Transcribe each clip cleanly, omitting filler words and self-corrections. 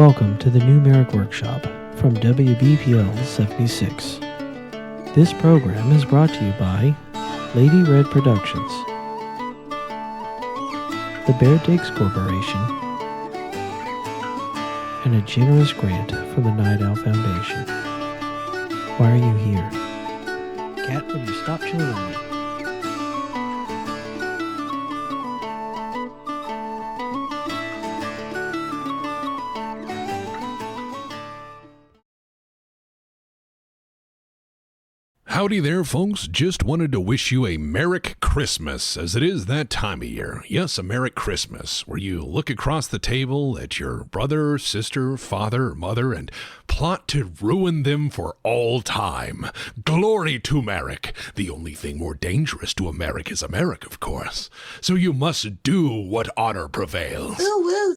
Welcome to the new Marik Workshop from WBPL 76. This program is brought to you by Lady Red Productions, the Bear Digs Corporation, and a generous grant from the Night Owl Foundation. Why are you here? Cat, will you stop chewing on me? Howdy there, folks. Just wanted to wish you a Merrick Christmas, as it is that time of year. Yes, a Merrick Christmas, where you look across the table at your brother, sister, father, mother, and plot to ruin them for all time. Glory to Merrick. The only thing more dangerous to a Merrick is a Merrick, of course. So you must do what honor prevails. Woo woo.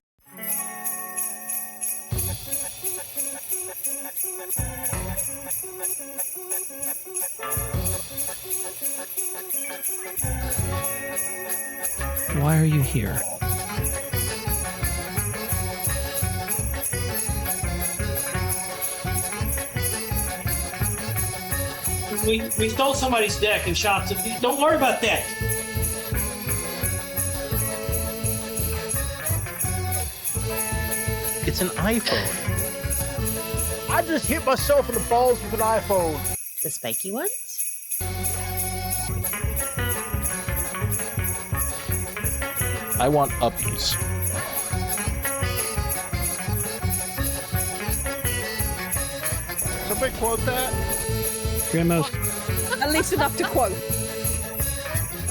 Why are you here? We stole somebody's deck and shots. Don't worry about that. It's an iPhone. I just hit myself in the balls with an iPhone. The spiky ones? I want uppies. Somebody quote that? Grandma's... At least enough to quote.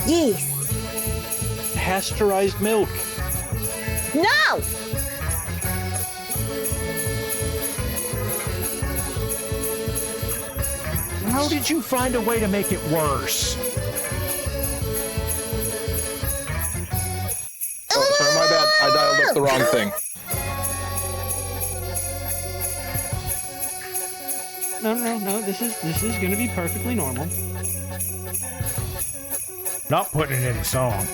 Yes. Pasteurized milk. No! How did you find a way to make it worse? Oh, sorry, my bad. I dialed up the wrong thing. No. This is gonna be perfectly normal. Not putting it in the song.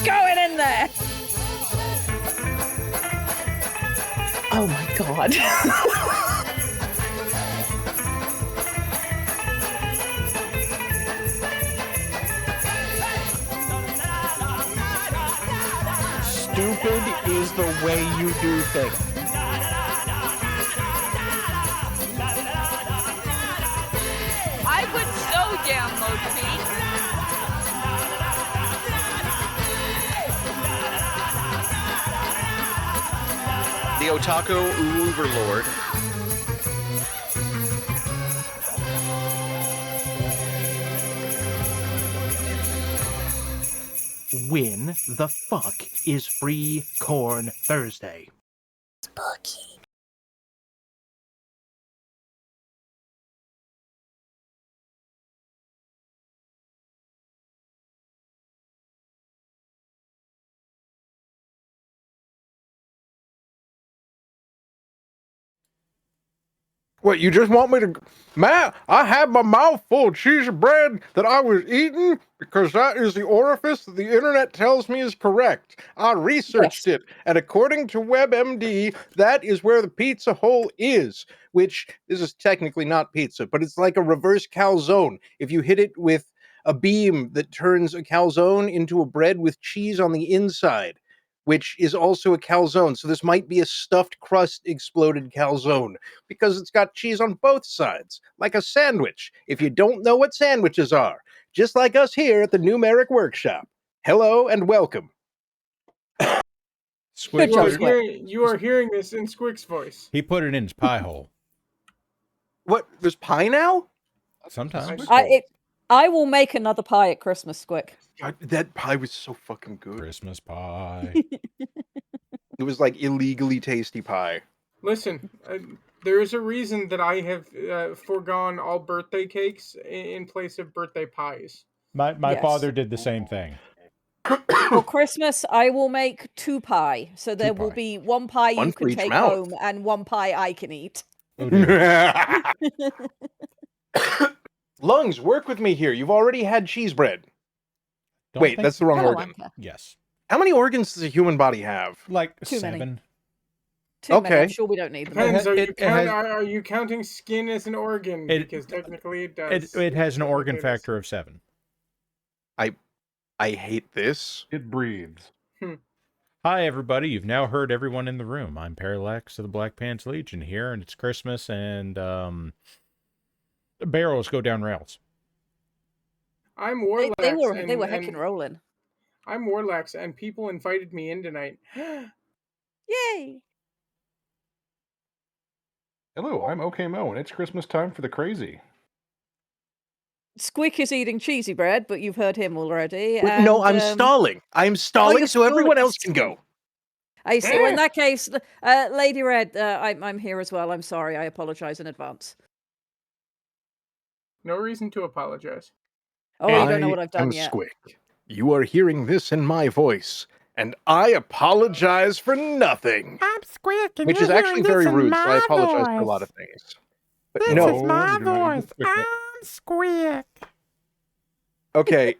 Going in there! Oh my god. Stupid is the way you do things. I would so download me. The Otaku Overlord. When the fuck is Free Corn Thursday? Spooky. What, you just want me to... Matt, I had my mouth full of cheese bread that I was eating because that is the orifice that the internet tells me is correct. I researched it, and according to WebMD, that is where the pizza hole is, which this is technically not pizza, but it's like a reverse calzone. If you hit it with a beam that turns a calzone into a bread with cheese on the inside, which is also a calzone. So this might be a stuffed crust exploded calzone because it's got cheese on both sides, like a sandwich, if you don't know what sandwiches are, just like us here at the new Marik Workshop. Hello and welcome. Squic. You are hearing this in Squic's voice. He put it in his pie hole. What, there's pie now? Sometimes. I will make another pie at Christmas, Squic. God, that pie was so fucking good. Christmas pie. It was like illegally tasty pie. Listen, there is a reason that I have foregone all birthday cakes in place of birthday pies. My Yes. father did the same thing. For Christmas, I will make 2 pie. So there will pie. be 1 pie One you for can each take mouth. home and 1 pie I can eat. Oh, dear. Lungs, work with me here. You've already had cheese bread. Don't Wait, think- that's the wrong Hello, organ. Anka. Yes. How many organs does a human body have? Like Too many. 7. Too many. I'm Okay. sure we don't need them. Depends. It has- Are you counting skin as an organ? It- Because technically it does. It has an organ Technically it does. factor of 7. I hate this. It breathes. Hi, everybody. You've now heard everyone in the room. I'm Parallax of the Black Pants Legion here, and it's Christmas, and barrels go down rails. I'm Warlax. They were and, heckin' rolling. I'm Warlax, and people invited me in tonight. Yay! Hello, I'm OK Mo, and it's Christmas time for the crazy. Squic is eating cheesy bread, but you've heard him already. No, I'm and, stalling. I'm stalling you're so everyone stalling. else can go. I see. Well, in that case, Lady Red, I'm here as well. I'm sorry. I apologize in advance. No reason to apologize. Oh, you don't know what I've done yet. Squic. You are hearing this in my voice, and I apologize for nothing. I'm Squic, and Which you're is actually hearing very this in rude, so I my apologize for a voice. lot of things. But This no. is my you do not voice. use Squic. I'm Squic. Okay.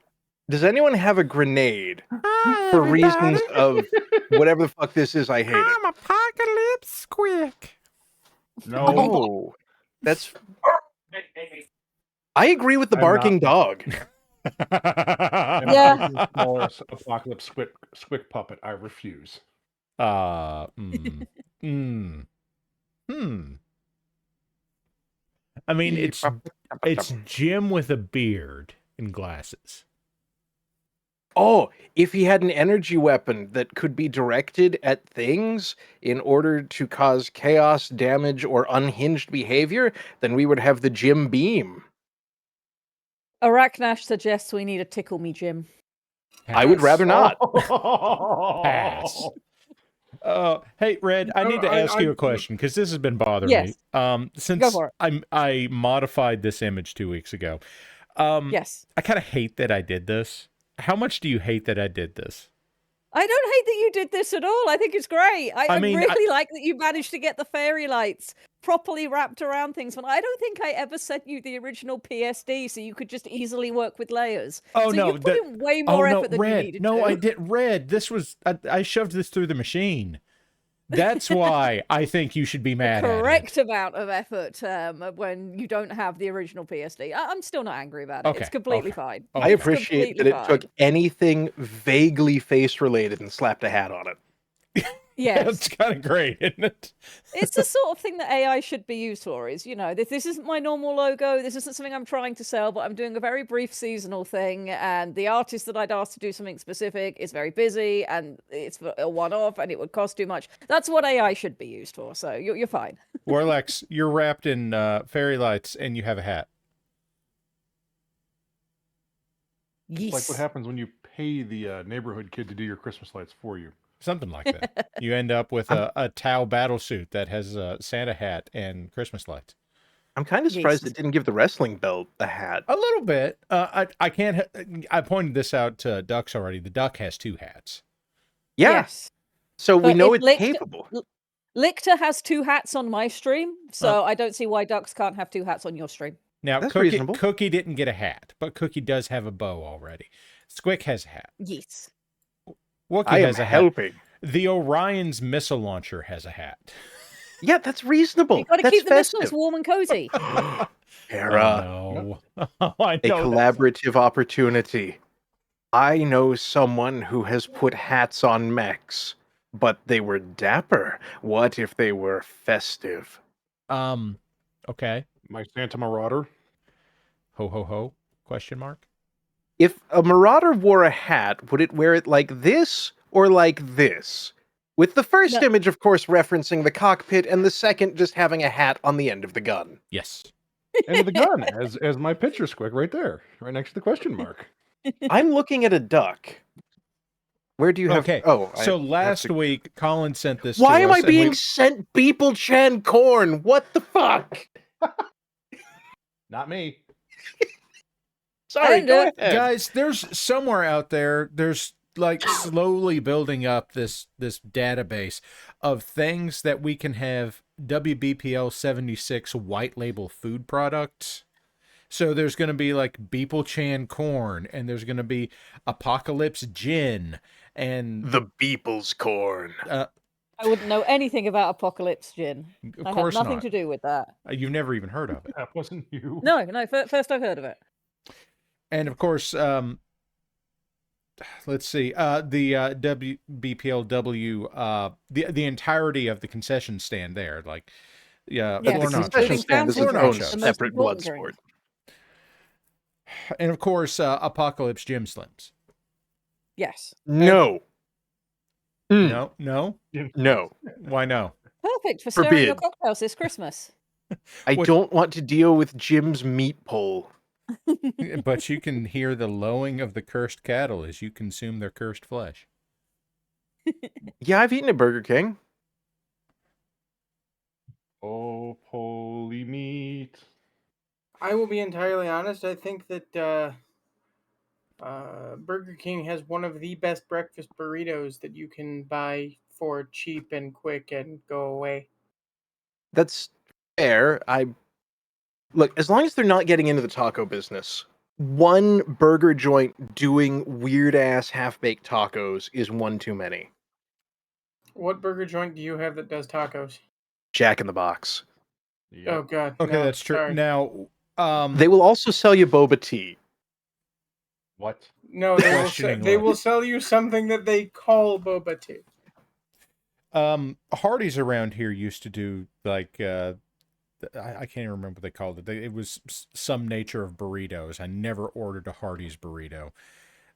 Does anyone have a grenade Hi, for everybody. reasons of whatever the fuck this is? I hate it. I'm Apocalypse Squic. No. Oh, that's. I agree with the I'm barking dog. And Yeah. I'm a smaller apocalypse squick puppet. I refuse. I mean, it's Jim with a beard and glasses. Oh, if he had an energy weapon that could be directed at things in order to cause chaos, damage, or unhinged behavior, then we would have the Jim Beam. Arachnash suggests we need a tickle me Jim. I would rather not. Pass. Hey, Red, I need to ask you a question because this has been bothering Yes. me. Since Go for I modified this image 2 weeks ago. Yes. I kind of hate that I did this. How much do you hate that I did this? I don't hate that you did this at all. I think it's great. I mean, really like that you managed to get the fairy lights properly wrapped around things. But I don't think I ever sent you the original PSD, so you could just easily work with layers. Oh, so no, you put in way more effort than Red. you needed No, to. I did Red. This was I shoved this through the machine. That's why I think you should be mad at it. Correct amount of effort when you don't have the original PSD. I'm still not angry about it. Okay, It's completely okay. fine. I It's appreciate that completely it took anything vaguely face related and slapped a hat on it. Yes. That's kind of great, isn't it? It's the sort of thing that AI should be used for. Is, this isn't my normal logo. This isn't something I'm trying to sell, but I'm doing a very brief seasonal thing. And the artist that I'd asked to do something specific is very busy, and it's a one-off, and it would cost too much. That's what AI should be used for. So you're fine. Warlex, you're wrapped in fairy lights, and you have a hat. It's like what happens when you pay the neighborhood kid to do your Christmas lights for you. Something like that. You end up with a Tau battle suit that has a Santa hat and Christmas lights. I'm kind of surprised it didn't give the wrestling belt a hat. A little bit. I can't. I pointed this out to Ducks already. The duck has 2 hats. Yeah. Yes. So we But know if it's capable. Lichter has 2 hats on my stream, so I don't see why Ducks can't have 2 hats on your stream. Now, That's reasonable. Cookie didn't get a hat, but Cookie does have a bow already. Squick has a hat. Yes. Wookie I am has a hat. helping. The Orion's missile launcher has a hat. Yeah, that's reasonable. You've got to That's keep the festive. missiles warm and cozy. Hera, Oh, no. I a know collaborative opportunity. I know someone who has put hats on mechs, but they were dapper. What if they were festive? Okay. My Santa Marauder. Ho, ho, ho? Question mark? If a marauder wore a hat, would it wear it like this or like this? With the first No. image, of course, referencing the cockpit, and the second just having a hat on the end of the gun. Yes. End of the gun, as my picture Squick right there, right next to the question mark. I'm looking at a duck. Where do you have? Okay. Oh, So I have last to- week, Colin sent this Why to am us, I and being we- sent Beeple Chan corn? What the fuck? Not me. Sorry, And, go ahead. Guys, there's somewhere out there, there's like slowly building up this database of things that we can have WBPL 76 white label food products. So there's going to be like Beeple Chan corn, and there's going to be Apocalypse gin, and The Beeple's corn. I wouldn't know anything about Apocalypse Gin. Of I had course nothing not. to do with that. You've never even heard of it. That wasn't you. No, first I've heard of it. And of course, let's see, the WBPLW, the entirety of the concession stand there, like, The Yes, floor concession nachos. stand is Floor its own nachos. The most separate blood important drink. sport. And of course, Apocalypse Gym Slims. Yes. No. No, no, No. why no? Perfect for stirring your Forbid. cocktails this Christmas. I What- don't want to deal with Jim's meat pole. But you can hear the lowing of the cursed cattle as you consume their cursed flesh. Yeah, I've eaten at Burger King. Oh, holy meat. I will be entirely honest. I think that Burger King has one of the best breakfast burritos that you can buy for cheap and quick and go away. That's fair. Look, as long as they're not getting into the taco business, one burger joint doing weird ass half baked tacos is one too many. What burger joint do you have that does tacos? Jack in the Box. Yep. Oh God. Okay, no, that's true. sorry. Now, They will also sell you boba tea. What? No, they will. Questioning They look. will sell you something that they call boba tea. Hardee's around here used to do like I can't even remember what they called it. It was some nature of burritos. I never ordered a Hardee's burrito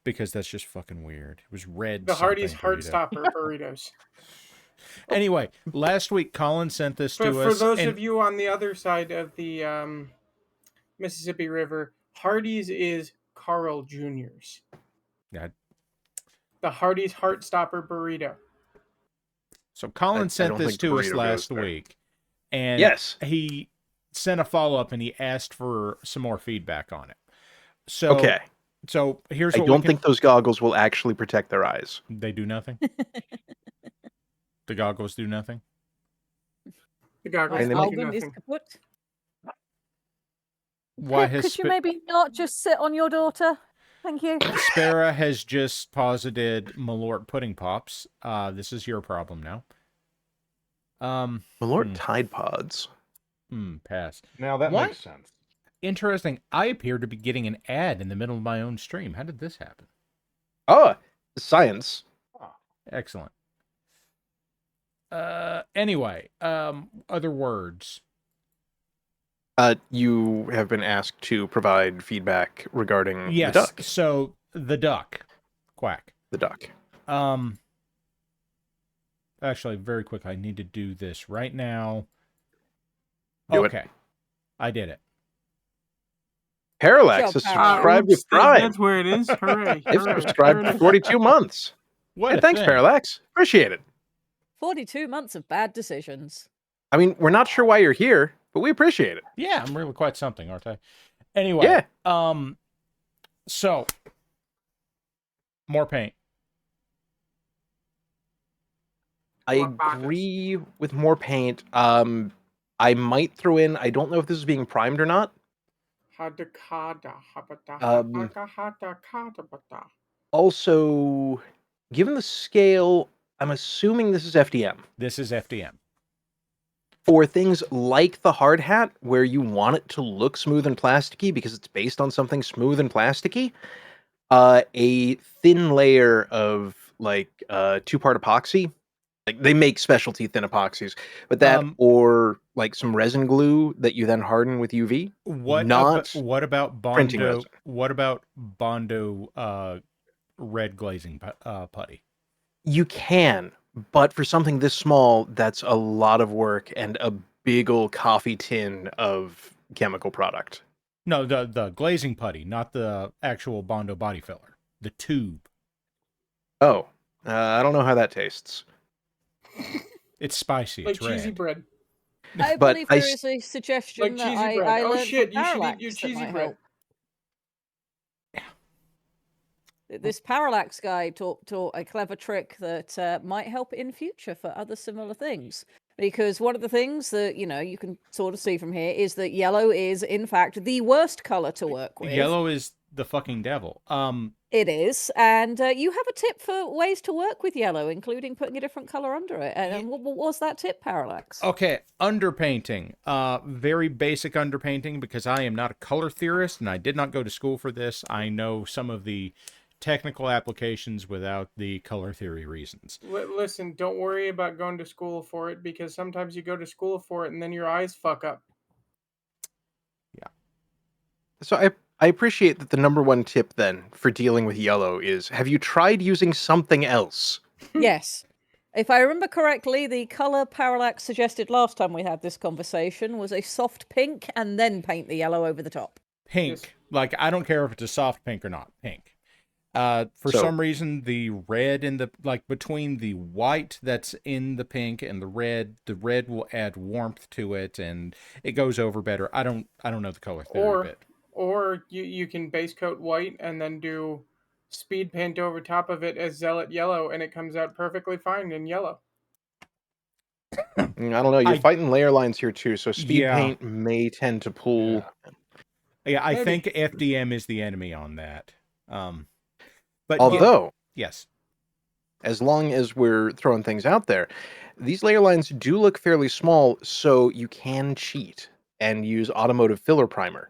because that's just fucking weird. It was red. The Hardee's something burrito. Heartstopper burritos. Anyway, last week Colin sent this For, to for us. those and of you on the other side of the Mississippi River, Hardee's is Carl Jr.'s. Yeah. The Hardee's Heartstopper burrito. So Colin I sent don't this think to us burrito last goes there. week, and Yes. he sent a follow-up and he asked for some more feedback on it. So Okay. So here's I what don't think those goggles will actually protect their eyes. they do nothing. The goggles do nothing. The goggles And they do might- Album is nothing. kaput. Why Pip, has could you maybe not just sit on your daughter? Thank you. Spara has just posited Malort pudding pops. This is your problem now. Malort Tide Pods. Pass. Now that What? makes sense. Interesting. I appear to be getting an ad in the middle of my own stream. How did this happen? Oh, science. Excellent. Anyway, other words. You have been asked to provide feedback regarding Yes. the duck. So the duck. Quack. The duck. Actually, very quick, I need to do this right now. Do it. Okay. I did it. Parallax has subscribed with Prime. That's where it is. Hooray. They've hooray. subscribed There for it is. 42 months. What Hey, a thanks, thing. Parallax. Appreciate it. 42 months of bad decisions. I mean, we're not sure why you're here, but we appreciate it. Yeah, I'm really quite something, aren't I? Anyway, Yeah. So more paint. I agree with more paint. I might throw in, I don't know if this is being primed or not. Also, given the scale, I'm assuming this is FDM. This is FDM. For things like the hard hat, where you want it to look smooth and plasticky because it's based on something smooth and plasticky, a thin layer of like two-part epoxy. Like they make specialty thin epoxies, but that or like some resin glue that you then harden with UV. What about printing Bondo? resin. What about Bondo red glazing putty? You can, but for something this small, that's a lot of work and a big old coffee tin of chemical product. No, the glazing putty, not the actual Bondo body filler. The tube. Oh, I don't know how that tastes. It's spicy. Like It's cheesy red. bread. I But believe I there s- is a suggestion Like that cheesy bread. I Oh, learned shit, from you should eat Parallax your that cheesy might bread. help. This Parallax guy taught a clever trick that might help in future for other similar things. Because one of the things that, you can sort of see from here is that yellow is, in fact, the worst color to work with. Yellow is the fucking devil. It is, and you have a tip for ways to work with yellow, including putting a different color under it. And what was that tip, Parallax? Okay, underpainting. Very basic underpainting, because I am not a color theorist and I did not go to school for this. I know some of the technical applications without the color theory reasons. Listen, don't worry about going to school for it, because sometimes you go to school for it and then your eyes fuck up. Yeah. So I appreciate that the number one tip then for dealing with yellow is, have you tried using something else? Yes. If I remember correctly, the color Parallax suggested last time we had this conversation was a soft pink and then paint the yellow over the top. Pink. Yes. Like, I don't care if it's a soft pink or not. Pink. For some reason, the red in the, like, between the white that's in the pink and the red will add warmth to it and it goes over better. I don't know the color theory bit. Or you can base coat white and then do speed paint over top of it as Zealot yellow, and it comes out perfectly fine in yellow. I don't know. You're fighting layer lines here too, so speed paint may tend to pull. Yeah, I think FDM is the enemy on that. But although, yes, as long as we're throwing things out there, these layer lines do look fairly small, so you can cheat and use automotive filler primer.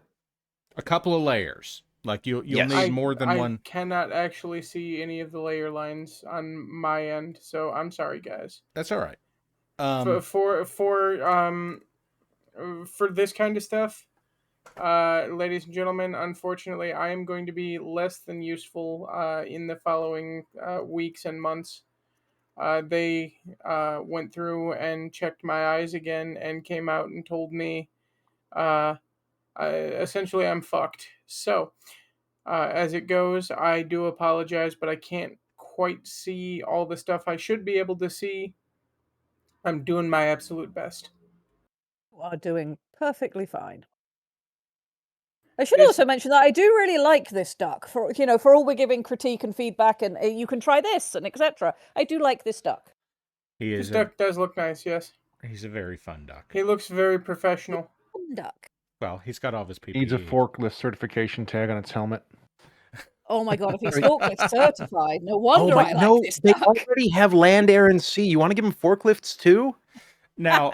A couple of layers. Like you'll need more than one. I cannot actually see any of the layer lines on my end, so I'm sorry, guys. That's all right. For this kind of stuff, ladies and gentlemen, unfortunately, I am going to be less than useful in the following weeks and months. They went through and checked my eyes again and came out and told me essentially I'm fucked. So, as it goes, I do apologize, but I can't quite see all the stuff I should be able to see. I'm doing my absolute best. You are doing perfectly fine. I should also mention that I do really like this duck. For all we're giving critique and feedback, and you can try this and etc. I do like this duck. This duck does look nice. Yes, he's a very fun duck. He looks very professional. Fun duck. Well, he's got all of his PPE. Needs a forklift certification tag on its helmet. Oh my god, if he's forklift certified, no wonder I like this they duck. already have land, air, and sea. You want to give them forklifts too? Now,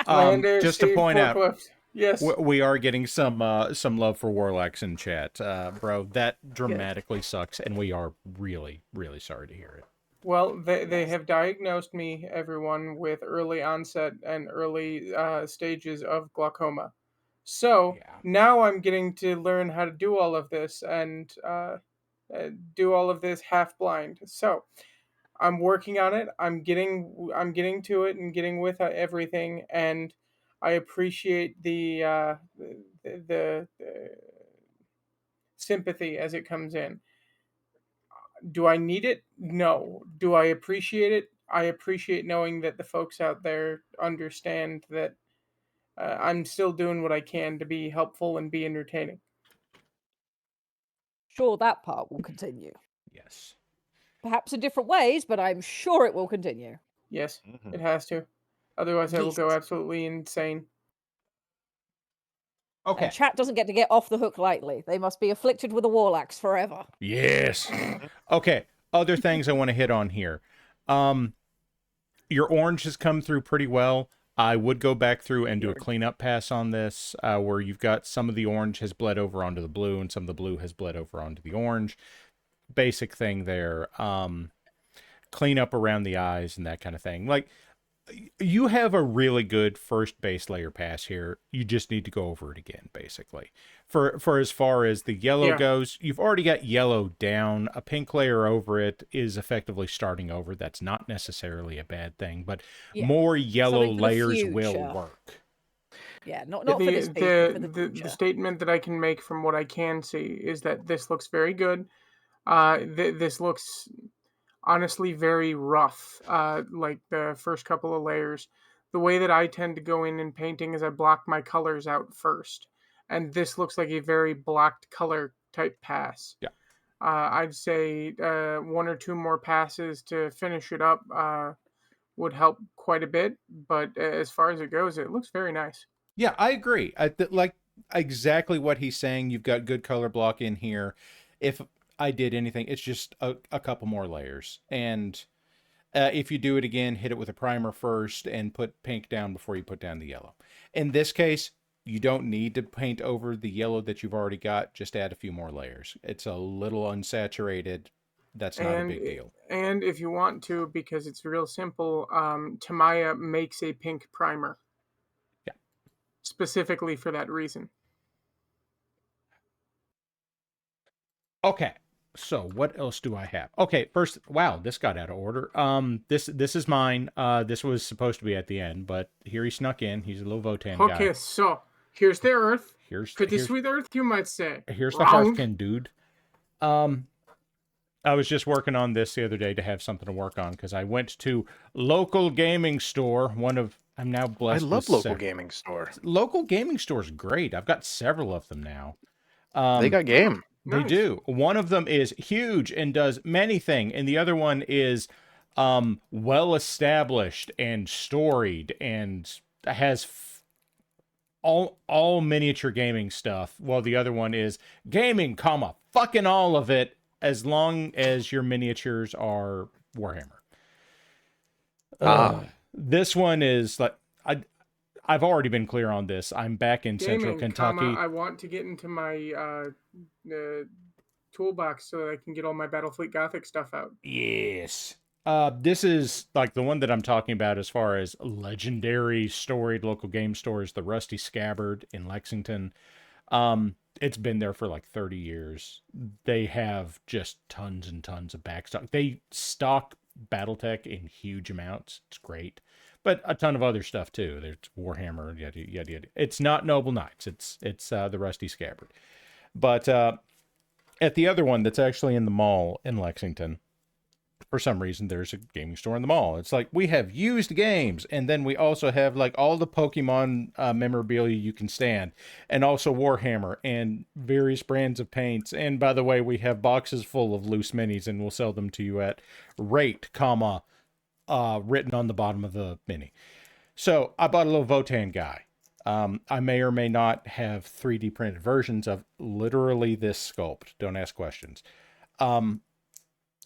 just to point out, yes, we are getting some love for Warlax in chat, bro. That dramatically sucks, and we are really, really sorry to hear it. Well, they have diagnosed me, everyone, with early onset and early stages of glaucoma. So now I'm getting to learn how to do all of this and do all of this half blind. So I'm working on it. I'm getting to it and getting with everything. And I appreciate the sympathy as it comes in. Do I need it? No. Do I appreciate it? I appreciate knowing that the folks out there understand that I'm still doing what I can to be helpful and be entertaining. Sure, that part will continue. Yes. Perhaps in different ways, but I'm sure it will continue. Yes, it has to. Otherwise, I will go absolutely insane. Okay. And chat doesn't get to get off the hook lightly. They must be afflicted with a Warlax forever. Yes. Okay. Other things I want to hit on here. Your orange has come through pretty well. I would go back through and do a cleanup pass on this, where you've got some of the orange has bled over onto the blue and some of the blue has bled over onto the orange. Basic thing there. Clean up around the eyes and that kind of thing. Like, you have a really good first base layer pass here. You just need to go over it again, basically. For as far as the yellow goes, you've already got yellow down. A pink layer over it is effectively starting over. That's not necessarily a bad thing, but more yellow layers will work. Yeah, not for this piece, but for the statement that I can make from what I can see is that this looks very good. This looks honestly very rough, like the first couple of layers. The way that I tend to go in painting is I block my colors out first, and this looks like a very blocked color type pass. Yeah. I'd say 1 or 2 more passes to finish it up would help quite a bit, but as far as it goes, it looks very nice. Yeah, I agree. Like exactly what he's saying. You've got good color block in here. if I did anything, it's just a couple more layers. And if you do it again, hit it with a primer first and put pink down before you put down the yellow. In this case, you don't need to paint over the yellow that you've already got. Just add a few more layers. It's a little unsaturated. That's not a big deal. And if you want to, because it's real simple, Tamaya makes a pink primer. Yeah. Specifically for that reason. Okay. So what else do I have? Okay, first, wow, this got out of order. This is mine. This was supposed to be at the end, but here he snuck in. He's a little Votan guy. Okay, so here's the Earth. Here's Pretty sweet Earth, you might say. Here's the Hearthkin dude. I was just working on this the other day to have something to work on because I went to local gaming store. I'm now blessed. I love local gaming store. Local gaming store's great. I've got several of them now. They got game. They do. One of them is huge and does many things, and the other one is well established and storied and has all miniature gaming stuff. While the other one is gaming, fucking all of it, as long as your miniatures are Warhammer. This one is like I've already been clear on this. I'm back in Central Kentucky. I want to get into my toolbox so that I can get all my Battlefleet Gothic stuff out. Yes. This is like the one that I'm talking about as far as legendary storied local game stores, the Rusty Scabbard in Lexington. It's been there for like 30 years. They have just tons and tons of backstock. They stock Battletech in huge amounts. It's great. But a ton of other stuff too. There's Warhammer, yada yada yada. It's not Noble Knights. It's the Rusty Scabbard. But at the other one that's actually in the mall in Lexington, for some reason there's a gaming store in the mall. It's like we have used games, and then we also have like all the Pokemon memorabilia you can stand, and also Warhammer and various brands of paints. And by the way, we have boxes full of loose minis, and we'll sell them to you at rate, written on the bottom of the mini. So I bought a little Votan guy. I may or may not have 3D printed versions of literally this sculpt. Don't ask questions.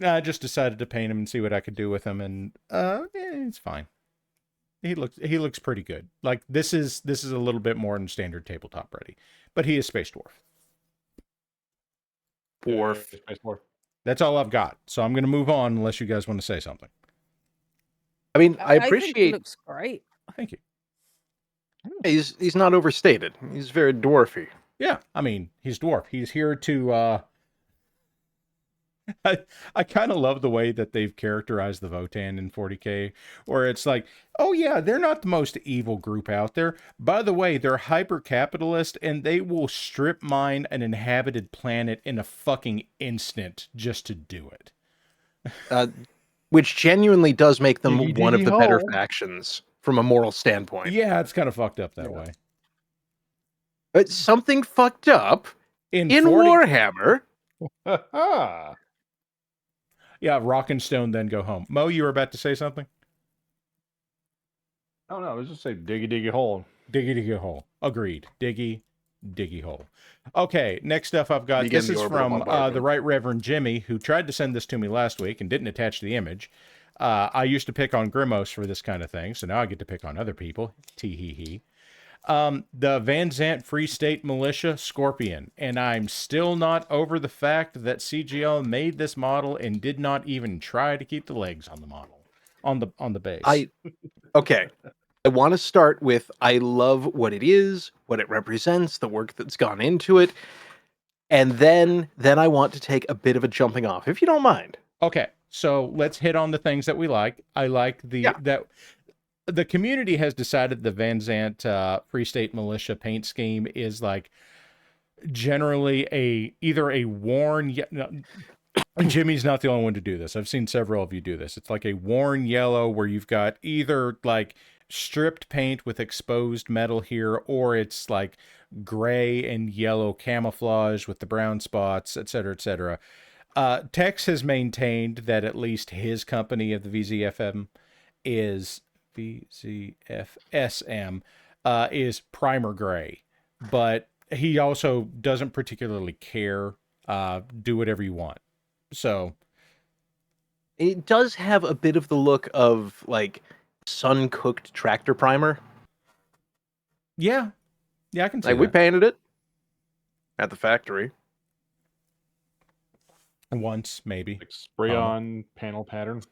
I just decided to paint him and see what I could do with him, and it's fine. He looks pretty good. Like this is a little bit more than standard tabletop ready, but he is Space Dwarf. Space Dwarf. That's all I've got. So I'm going to move on unless you guys want to say something. I mean, I appreciate. I think he looks great. Thank you. He's not overstated. He's very dwarfy. Yeah, I mean, he's dwarf. He's here to. I kind of love the way that they've characterized the Votan in 40K, where it's like, oh yeah, they're not the most evil group out there. By the way, they're hyper-capitalist, and they will strip mine an inhabited planet in a fucking instant just to do it. Which genuinely does make them one of the better factions from a moral standpoint. Yeah, it's kind of fucked up that way. But something fucked up in Warhammer. Yeah, rock and stone, then go home. Mo, you were about to say something? Oh, no, I was just saying diggy, diggy hole. Diggy, diggy hole. Agreed. Diggy, diggy hole. Okay, next stuff I've got. This is from the Right Reverend Jimmy, who tried to send this to me last week and didn't attach the image. I used to pick on Grimos for this kind of thing, so now I get to pick on other people. Tee-hee-hee. The Van Zant Free State Militia Scorpion, and I'm still not over the fact that CGL made this model and did not even try to keep the legs on the model, on the base. Okay. I want to start with I love what it is, what it represents, the work that's gone into it, and then I want to take a bit of a jumping off, if you don't mind. Okay, so let's hit on the things that we like. I like that the community has decided the Van Zant Free State Militia paint scheme is like generally either a worn. Jimmy's not the only one to do this. I've seen several of you do this. It's like a worn yellow where you've got either like stripped paint with exposed metal here, or it's like gray and yellow camouflage with the brown spots, etc., etc. Tex has maintained that at least his company of the VZFM is VZFSM is primer gray, but he also doesn't particularly care do whatever you want. So it does have a bit of the look of like sun-cooked tractor primer. Yeah, I can see Like we that. painted it at the factory. Once, maybe. Like spray-on panel pattern.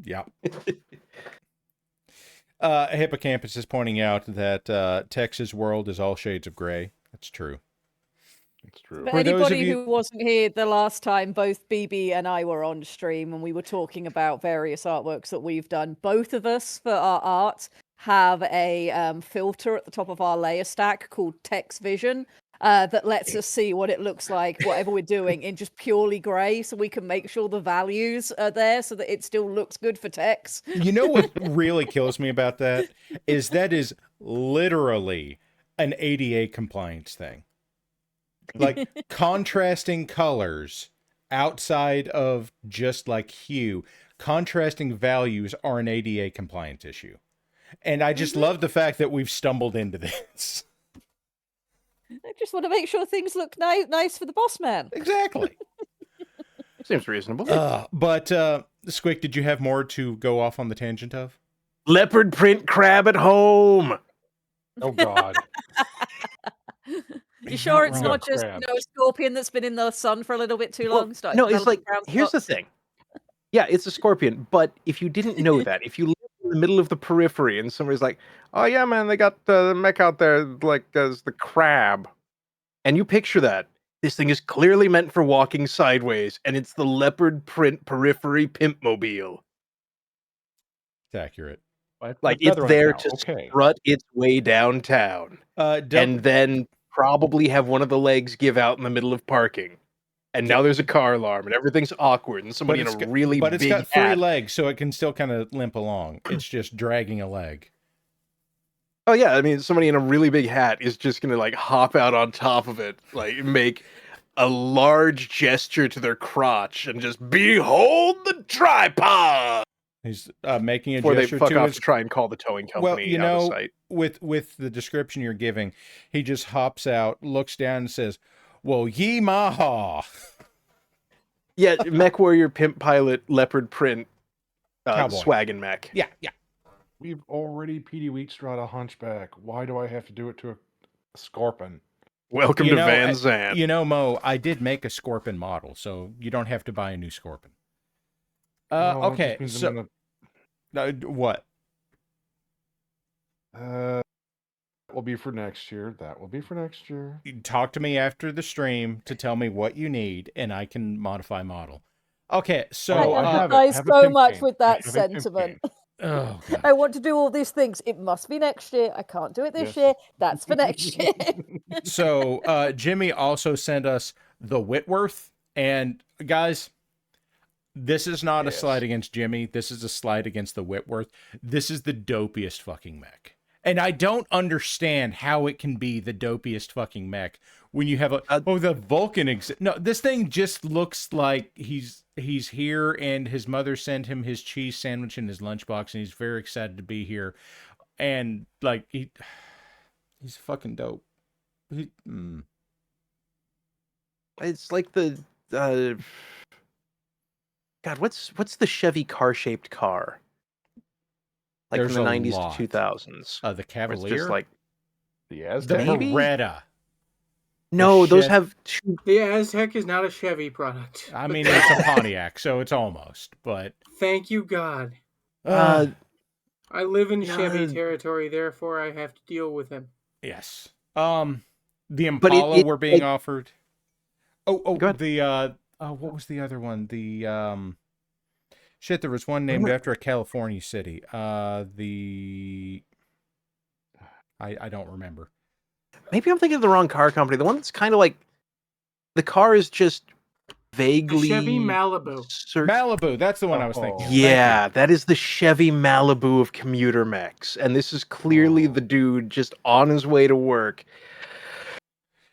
Yeah. Hippocampus is pointing out that Tex's world is all shades of gray. That's true. It's true. For For those of anybody you- who wasn't here the last time, both BB and I were on stream and we were talking about various artworks that we've done. Both of us, for our art, have a filter at the top of our layer stack called Text Vision that lets us see what it looks like, whatever we're doing, in just purely grey, so we can make sure the values are there so that it still looks good for text. You know what really kills me about that is literally an ADA compliance thing. Like contrasting colors outside of just like hue, contrasting values are an ADA compliance issue. And I just love the fact that we've stumbled into this. I just want to make sure things look nice for the boss man. Exactly. Seems reasonable. But Squic, did you have more to go off on the tangent of? Leopard print crab at home. Oh God. You sure it's wrong. not just Crabs. a scorpion that's been in the sun for a little bit too long? Started No, it's developing like, brown here's the spots? thing. Yeah, it's a scorpion, but if you didn't know that, if you live in the middle of the periphery and somebody's like, oh yeah, man, they got the mech out there like as the crab, and you picture that, this thing is clearly meant for walking sideways, and it's the leopard print periphery pimpmobile. It's accurate. Like, it's there to strut its way downtown, and then probably have one of the legs give out in the middle of parking. And now there's a car alarm, and everything's awkward, and somebody in a really but big it's got 3 hat. legs, so it can still kind of limp along. It's just dragging a leg. Oh yeah, I mean, somebody in a really big hat is just gonna like hop out on top of it, like make a large gesture to their crotch, and just behold the tripod. He's making a Before gesture they fuck to off his... to try and call the towing company Well, you out of know, sight. with the description you're giving, he just hops out, looks down, and says, "Well, ye maha." Yeah, Mech Warrior Pimp Pilot Leopard Print Cowboy. Swaggin' Mech. Yeah. We've already PD Wheatstraw a hunchback. Why do I have to do it to a scorpion? Welcome to Van Zandt. You know, Mo, I did make a Scorpion model, so you don't have to buy a new Scorpion. Okay, so... what? That will be for next year. That will be for next year. Talk to me after the stream to tell me what you need, and I can modify model. Okay, so... I empathize so much with that sentiment. Oh, God. I want to do all these things. It must be next year. I can't do it this year. That's for next year. So Jimmy also sent us the Whitworth. And guys, this is not a slight against Jimmy. This is a slight against the Whitworth. This is the dopiest fucking mech. And I don't understand how it can be the dopiest fucking mech when you have the Vulcan no, this thing just looks like he's here and his mother sent him his cheese sandwich in his lunchbox and he's very excited to be here. And like he's fucking dope. It's like the God, what's the Chevy car-shaped car? Like There's from the a 90s lot. to 2000s. The Where it's Cavalier? just like The Aztec? The Beretta. No, those Chev- have two. The Aztec is not a Chevy product. I mean, it's a Pontiac, so it's almost, but... Thank you, God. Uh, I live in Yeah. Chevy territory, therefore I have to deal with him. Yes. The But Impala it- were being like- offered. Go ahead. The what was the other one? The shit, there was one named after a California city. I don't remember. Maybe I'm thinking of the wrong car company. The one that's kind of like the car is just vaguely Chevy Malibu. Malibu, that's the one I was thinking. Yeah, that is the Chevy Malibu of commuter mechs. And this is clearly the dude just on his way to work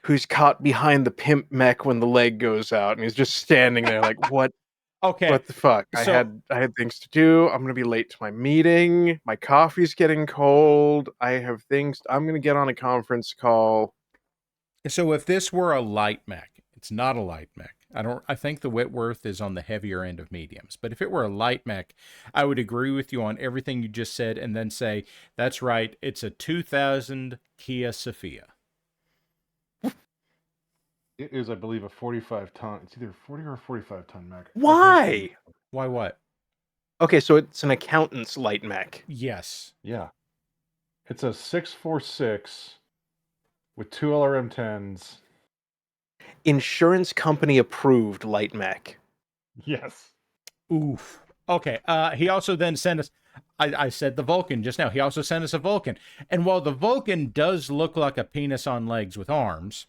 who's caught behind the pimp mech when the leg goes out. And he's just standing there like, what? Okay. What the fuck? So- I had things to do. I'm gonna be late to my meeting. My coffee's getting cold. I have things. I'm gonna get on a conference call. So if this were a light mech, It's not a light mech. I think the Whitworth is on the heavier end of mediums. But if it were a light mech, I would agree with you on everything you just said and then say, that's right, it's a 2000 Kia Sophia. It is, I believe, a 45-ton. It's either 40 or 45-ton mech. Why? Why what? Okay, so it's an accountant's light mech. Yes. Yeah. It's a 646 with 2 LRM-10s. Insurance company approved light mech. Yes. Oof. Okay. He also then sent us. I said the Vulcan just now. He also sent us a Vulcan. And while the Vulcan does look like a penis on legs with arms,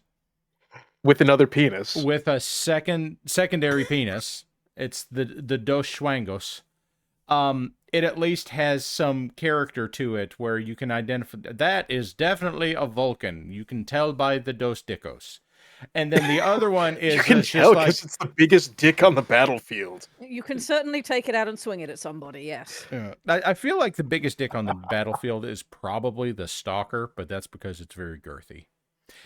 with another penis, with a secondary penis, it's the Dos Schwangos. It at least has some character to it where you can identify that is definitely a Vulcan. You can tell by the Dos Dicos. And then the other one is you can tell because it's the biggest dick on the battlefield. You can certainly take it out and swing it at somebody, yes. Yeah. I feel like the biggest dick on the battlefield is probably the Stalker, but that's because it's very girthy.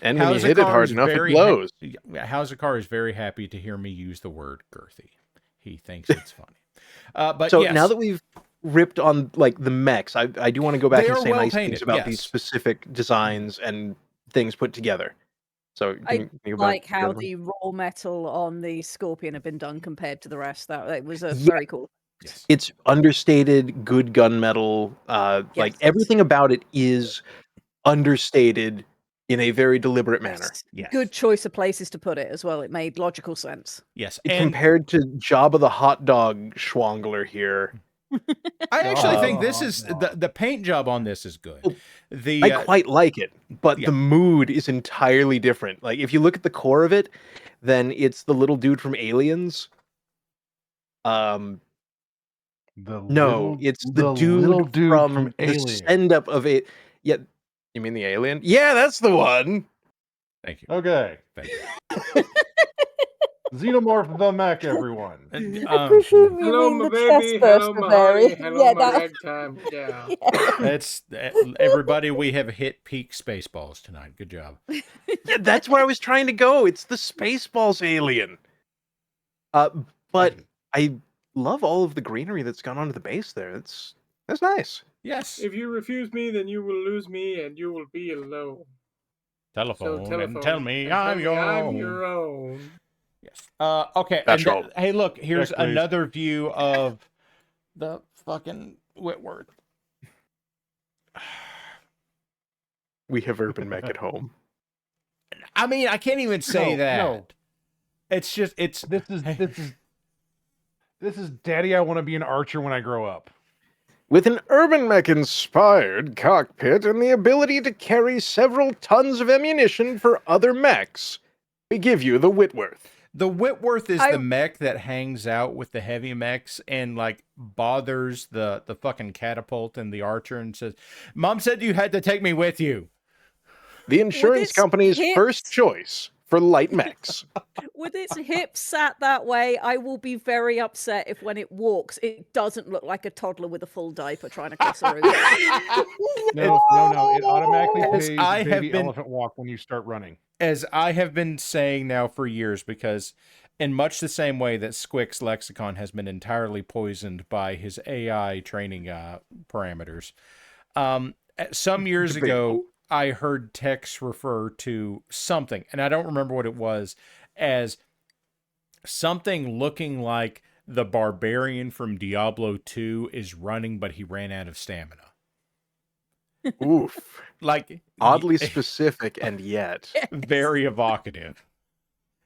And when you hit it hard enough, it blows. Howzakar is very happy to hear me use the word girthy. He thinks it's funny. But so yes. now that we've ripped on like the mechs, I do want to go back They and are say well nice painted, things about yes. these specific designs and things put together. So I like how the raw metal on the Scorpion have been done compared to the rest. That was very cool. Yes. It's understated, good gunmetal. Like everything about it is understated in a very deliberate manner. Yes. Good choice of places to put it as well. It made logical sense. Yes. Compared to Jabba the Hot Dog Schwangler here. I actually think this is the paint job on this is good. I quite like it, but the mood is entirely different. Like if you look at the core of it, then it's the little dude from Aliens. It's the dude from the stand-up of it. Yeah, you mean the alien? Yeah, that's the one. Thank you. Okay. Thank you. Xenomorph the mech, everyone. Hello, my baby. Hello, my honey. Hello, my ragtime. Yeah. That's everybody. We have hit peak Spaceballs tonight. Good job. Yeah, that's where I was trying to go. It's the Spaceballs alien. But I love all of the greenery that's gone onto the base there. That's nice. Yes. If you refuse me, then you will lose me, and you will be alone. Telephone and tell me I'm your own. Yes. Okay. Hey, look. Here's another view of the fucking Whitworth. We have urban mech at home. I mean, I can't even say that. No. It's just this is Daddy. I want to be an archer when I grow up. With an urban mech inspired cockpit and the ability to carry several tons of ammunition for other mechs, we give you the Whitworth. The Whitworth is the mech that hangs out with the heavy mechs and like bothers the fucking catapult and the archer and says, "Mom said you had to take me with you." The insurance company's first choice for light mechs. With its hips sat that way, I will be very upset if when it walks, it doesn't look like a toddler with a full diaper trying to cross a room. No. It automatically pays baby elephant walk when you start running. As I have been saying now for years, because in much the same way that Squic's lexicon has been entirely poisoned by his AI training parameters, some years ago, I heard Tex refer to something, and I don't remember what it was, as something looking like the barbarian from Diablo 2 is running, but he ran out of stamina. Oof. Like oddly specific and yet very evocative.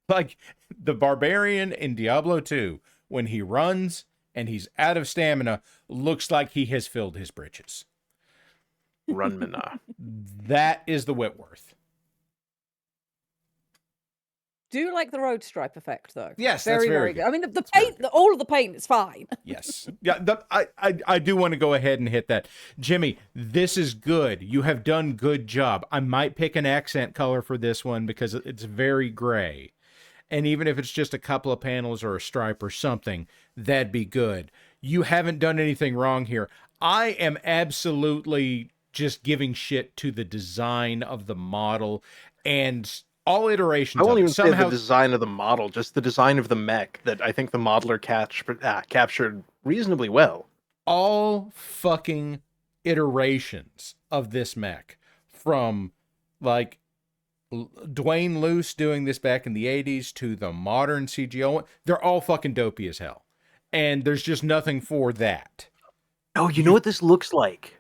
Like the barbarian in Diablo 2, when he runs and he's out of stamina, looks like he has filled his britches. Runmana. That is the Whitworth. Do you like the road stripe effect though? Yes, very, that's very very good. I mean, the paint, all of the paint is fine. Yes. Yeah, I do want to go ahead and hit that. Jimmy, this is good. You have done good job. I might pick an accent color for this one because it's very gray. And even if it's just a couple of panels or a stripe or something, that'd be good. You haven't done anything wrong here. I am absolutely just giving shit to the design of the model, and All iterations I won't of it. even say Somehow, the design of the model, just the design of the mech that I think the modeler captured reasonably well. all fucking iterations of this mech, from like Dwayne Luce doing this back in the 80s to the modern CGO, they're all fucking dopey as hell. And there's just nothing for that. Oh, you know what this looks like?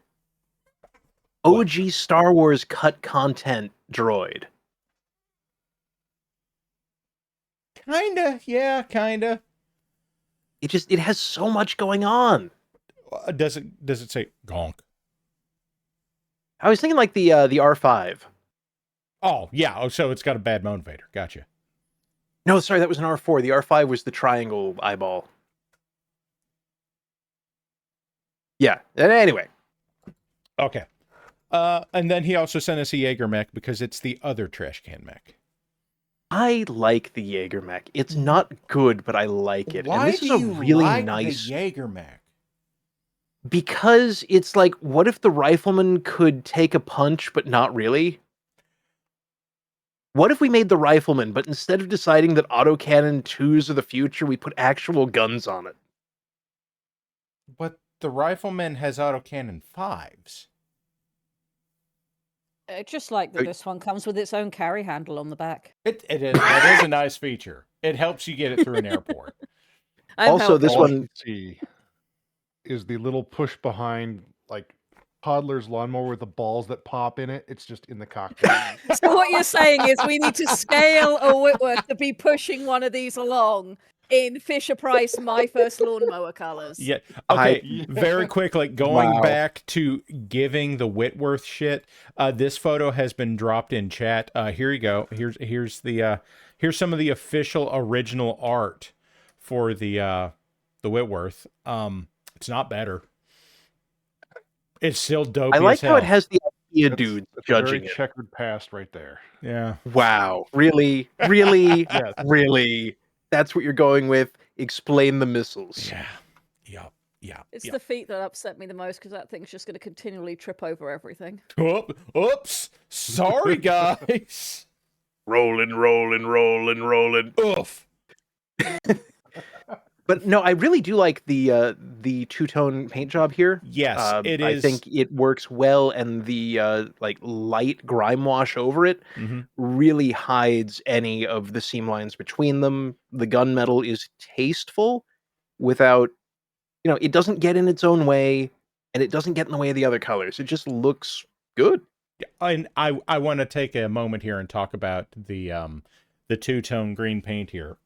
OG Star Wars cut content droid. Kinda, yeah, kinda. It has so much going on. Does it say gonk? I was thinking like the R5. Oh, yeah. Oh, so it's got a bad motivator. Gotcha. No, sorry, that was an R4. The R5 was the triangle eyeball. Yeah. And anyway. Okay. And then he also sent us a Jaeger mech because it's the other trash can mech. I like the Jaeger mech. It's not good, but I like it. Why and this do is a you really like nice the Jaeger mech? Because it's like, what if the rifleman could take a punch, but not really? What if we made the rifleman, but instead of deciding that autocannon 2s are the future, we put actual guns on it? But the rifleman has autocannon 5s. Just like that, this one comes with its own carry handle on the back. It is. That is a nice feature. It helps you get it through an airport. Also, this All I one can see is the little push behind, like toddler's lawnmower with the balls that pop in it. It's just in the cockpit. So what you're saying is we need to scale a Whitworth to be pushing one of these along in Fisher-Price My First Lawnmower colors. Yeah. Okay. Very quickly, going back to giving the Whitworth shit. This photo has been dropped in chat. Here you go. Here's some of the official original art for the Whitworth. It's not better. It's still dope. I like how it has the idea dude judging very it. checkered past right there. Yeah. Wow. Really? Really? Yes. Really? That's what you're going with? Explain the missiles. Yeah. Yep. Yeah. It's the feet that upset me the most because that thing's just going to continually trip over everything. Oops. Sorry, guys. Rolling. Oof. But no, I really do like the two-tone paint job here. Yes, it I is. think it works well, and the like light grime wash over it really hides any of the seam lines between them. The gunmetal is tasteful without, it doesn't get in its own way, and it doesn't get in the way of the other colors. It just looks good. Yeah, and I want to take a moment here and talk about the two-tone green paint here.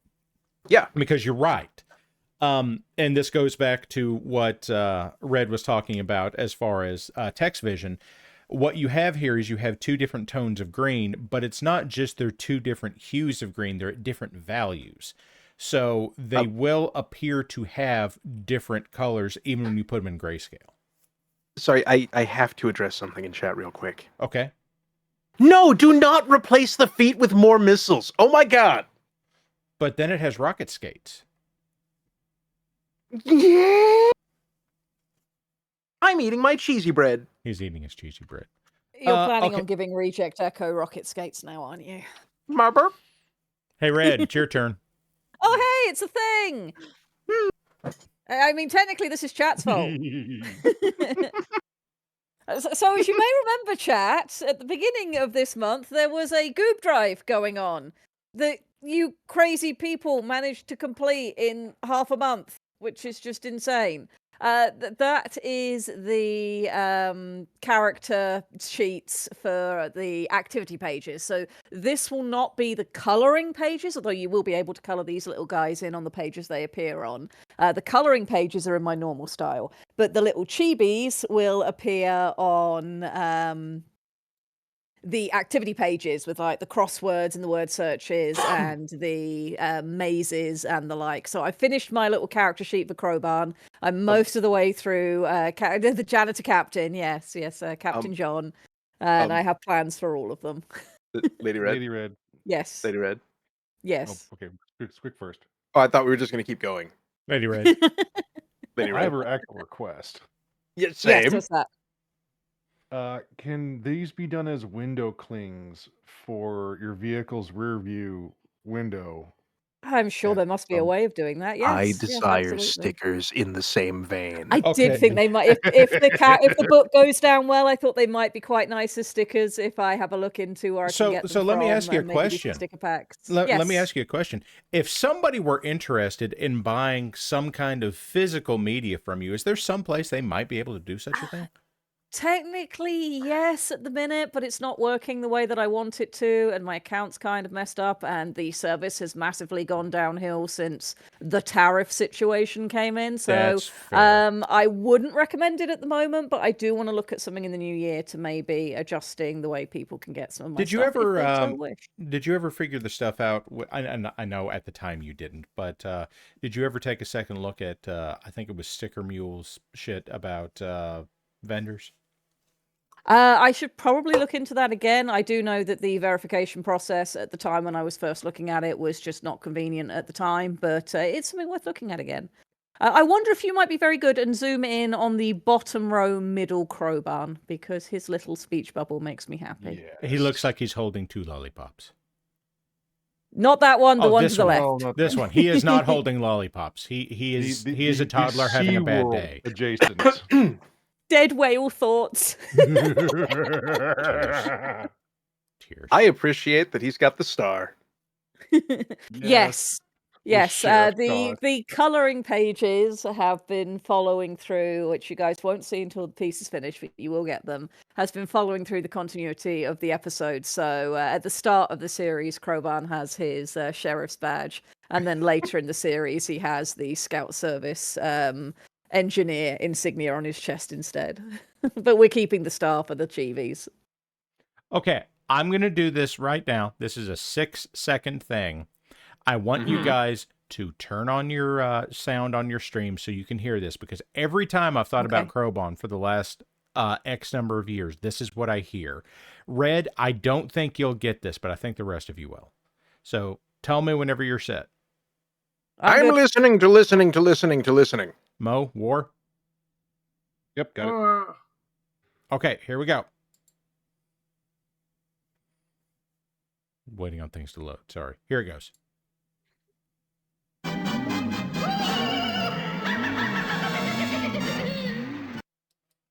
Yeah, because you're right. And this goes back to what Red was talking about as far as text vision. What you have here is you have two different tones of green, but it's not just they're two different hues of green. They're at different values. So they will appear to have different colors even when you put them in grayscale. Sorry, I have to address something in chat real quick. Okay. No, do not replace the feet with more missiles. Oh my god. But then it has rocket skates. Yeah. I'm eating my cheesy bread. He's eating his cheesy bread. You're planning on giving Reject Echo rocket skates now, aren't you? My burp. Hey, Red, it's your turn. Oh, hey, it's a thing. I mean, technically, this is chat's fault. So, as you may remember, chat, at the beginning of this month, there was a Goob Drive going on that you crazy people managed to complete in half a month, which is just insane. That is the character sheets for the activity pages. So this will not be the coloring pages, although you will be able to color these little guys in on the pages they appear on. The coloring pages are in my normal style, but the little chibis will appear on the activity pages with like the crosswords and the word searches and the mazes and the like. So I finished my little character sheet for Crowbarn. I'm most of the way through the janitor captain. Yes, Captain John. And I have plans for all of them. Lady Red. Lady Red. Yes. Lady Red. Yes. Oh, okay, Squic first. Oh, I thought we were just going to keep going. Lady Red. Lady I Red. have her actual request. Yeah, same. Yes, what's that? Can these be done as window clings for your vehicle's rear view window? I'm sure there must be a way of doing that. Yes, I yes, desire absolutely. stickers in the same vein. I did think they might, if the book goes down well, I thought they might be quite nice as stickers. If I have a look into where I can get them So let me from, ask you a and maybe do some question. sticker packs. Let me Yes. ask you a question. If somebody were interested in buying some kind of physical media from you, is there some place they might be able to do such a thing? Technically, yes, at the minute, but it's not working the way that I want it to, and my account's kind of messed up, and the service has massively gone downhill since the tariff situation came in. So, That's fair. I wouldn't recommend it at the moment, but I do want to look at something in the new year to maybe adjusting the way people can get some of my Did you stuff if ever they so wish. did you ever figure the stuff out? I know at the time you didn't, but did you ever take a second look at I think it was Sticker Mule's shit about vendors? I should probably look into that again. I do know that the verification process at the time when I was first looking at it was just not convenient at the time, but it's something worth looking at again. I wonder if you might be very good and zoom in on the bottom row middle Crowbarn, because his little speech bubble makes me happy. He looks like he's holding 2 lollipops. Not that one, the one to this the one. left. This one. He is not holding lollipops. He is a toddler having a bad day. Adjacent. Dead whale thoughts. I appreciate that he's got the star. Yes. Yes, sheriff the colouring pages have been following through, which you guys won't see until the piece is finished, but you will get them, has been following through the continuity of the episode. So at the start of the series, Crowbarn has his sheriff's badge, and then later in the series, he has the Scout Service engineer insignia on his chest instead. But we're keeping the star for the Chivis. Okay, I'm going to do this right now. This is a 6-second thing. I want you guys to turn on your sound on your stream so you can hear this, because every time I've thought about Crowbarn for the last X number of years, this is what I hear. Red, I don't think you'll get this, but I think the rest of you will. So tell me whenever you're set. I'm listening to listening to listening to listening. Mo, War? Yep, got it. Okay, here we go. Waiting on things to load. Sorry. Here it goes.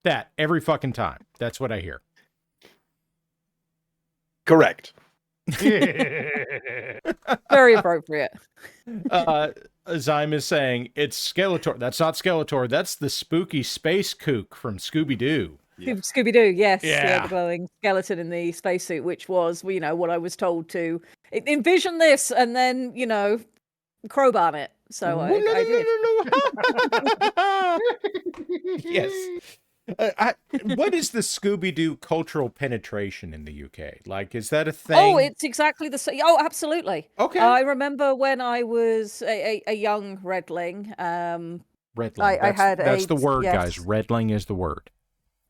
That every fucking time. That's what I hear. Correct. Very appropriate. Zyme is saying it's Skeletor. That's not Skeletor. That's the spooky space kook from Scooby-Doo. Scooby-Doo, yes. Yeah. The glowing skeleton in the spacesuit, which was, you know, what I was told to envision this and then, you know, crowbar it. So I did. Yes. What is the Scooby-Doo cultural penetration in the UK? Like, is that a thing? Oh, it's exactly the same. Oh, absolutely. Okay. I remember when I was a young redling. Redling. That's the word, guys. Redling is the word.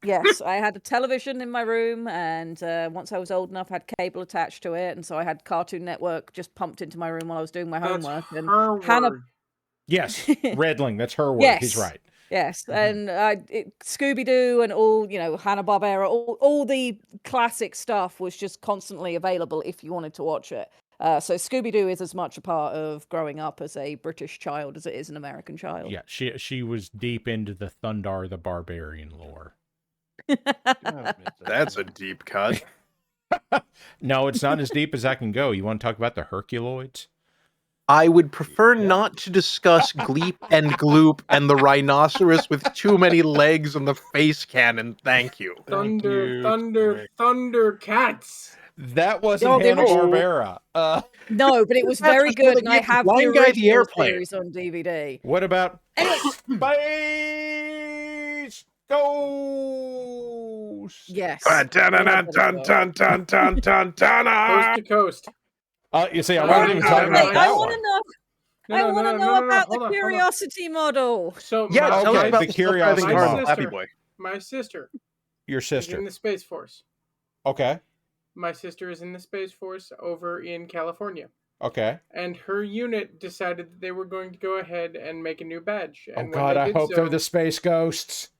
Yes, I had a television in my room, and once I was old enough, I had cable attached to it, and so I had Cartoon Network just pumped into my room while I was doing my homework. And her Hannah, word. Yes, Redling. That's her word. Yes. He's right. Yes, and Scooby-Doo and all, you know, Hanna-Barbera, all the classic stuff was just constantly available if you wanted to watch it. So Scooby-Doo is as much a part of growing up as a British child as it is an American child. Yeah, she was deep into the Thundar the Barbarian lore. That's a deep cut. No, it's not as deep as I can go. You want to talk about the Herculoids? I would prefer not to discuss Gleep and Gloop and the rhinoceros with too many legs and the face cannon. Thank you. Thunder cats. That wasn't Hanna-Barbera. No, but it was very good, and I have the Blind Guy the original Airplane. series on DVD. What about Anyway. Space Ghost? Yes. Coast to coast. You see, I wasn't even talking about I that want one. to know. I want to know about the Curiosity model. So Yeah, my, tell us okay, about the the Curiosity self-driving car, model. Flappy Boy. My sister Your is sister. in the Space Force. Okay. My sister is in the Space Force over in California. Okay. And her unit decided that they were going to go ahead and make a new badge. Oh And when God, they I did hope so, they're the Space Ghosts.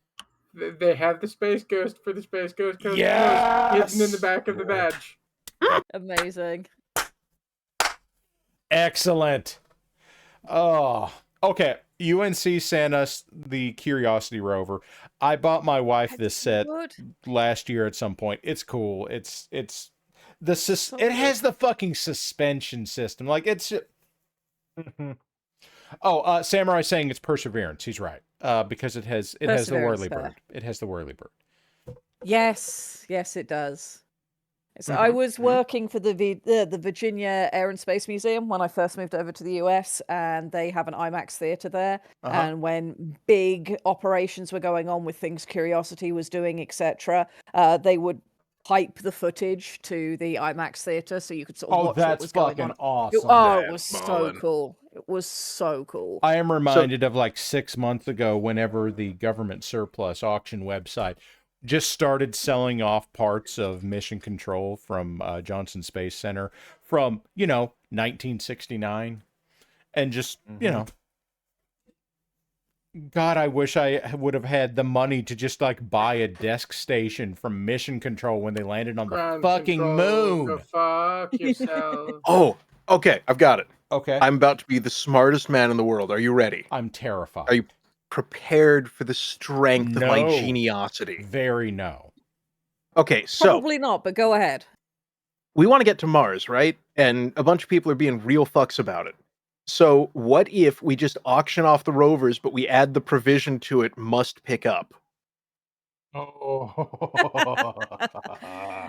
They have the Space Ghost for the Space Ghost hidden in the back of the badge. Amazing. Excellent. Oh, okay. UNC sent us the Curiosity rover. I bought my wife this set last year at some point. It's cool. It has the fucking suspension system. Like it's. Samurai saying it's Perseverance. He's right. Because it has the whirly bird. It has the whirly bird. Yes, it does. So I was working for the Virginia Air and Space Museum when I first moved over to the US, and they have an IMAX theater there. And when big operations were going on with things Curiosity was doing, etc., they would pipe the footage to the IMAX theater so you could sort of watch what was going on. Awesome. It was so cool. It was so cool. I am reminded of like 6 months ago, whenever the government surplus auction website just started selling off parts of Mission Control from Johnson Space Center from, 1969. And just, God, I wish I would have had the money to just like buy a desk station from Mission Control when they landed on the fucking moon. Go fuck yourself. Oh, okay. I've got it. Okay. I'm about to be the smartest man in the world. Are you ready? I'm terrified. Are you prepared for the strength of my geniosity? Very no. Okay, so probably not, but go ahead. We want to get to Mars, right? And a bunch of people are being real fucks about it. So what if we just auction off the rovers, but we add the provision to it, must pick up? Oh.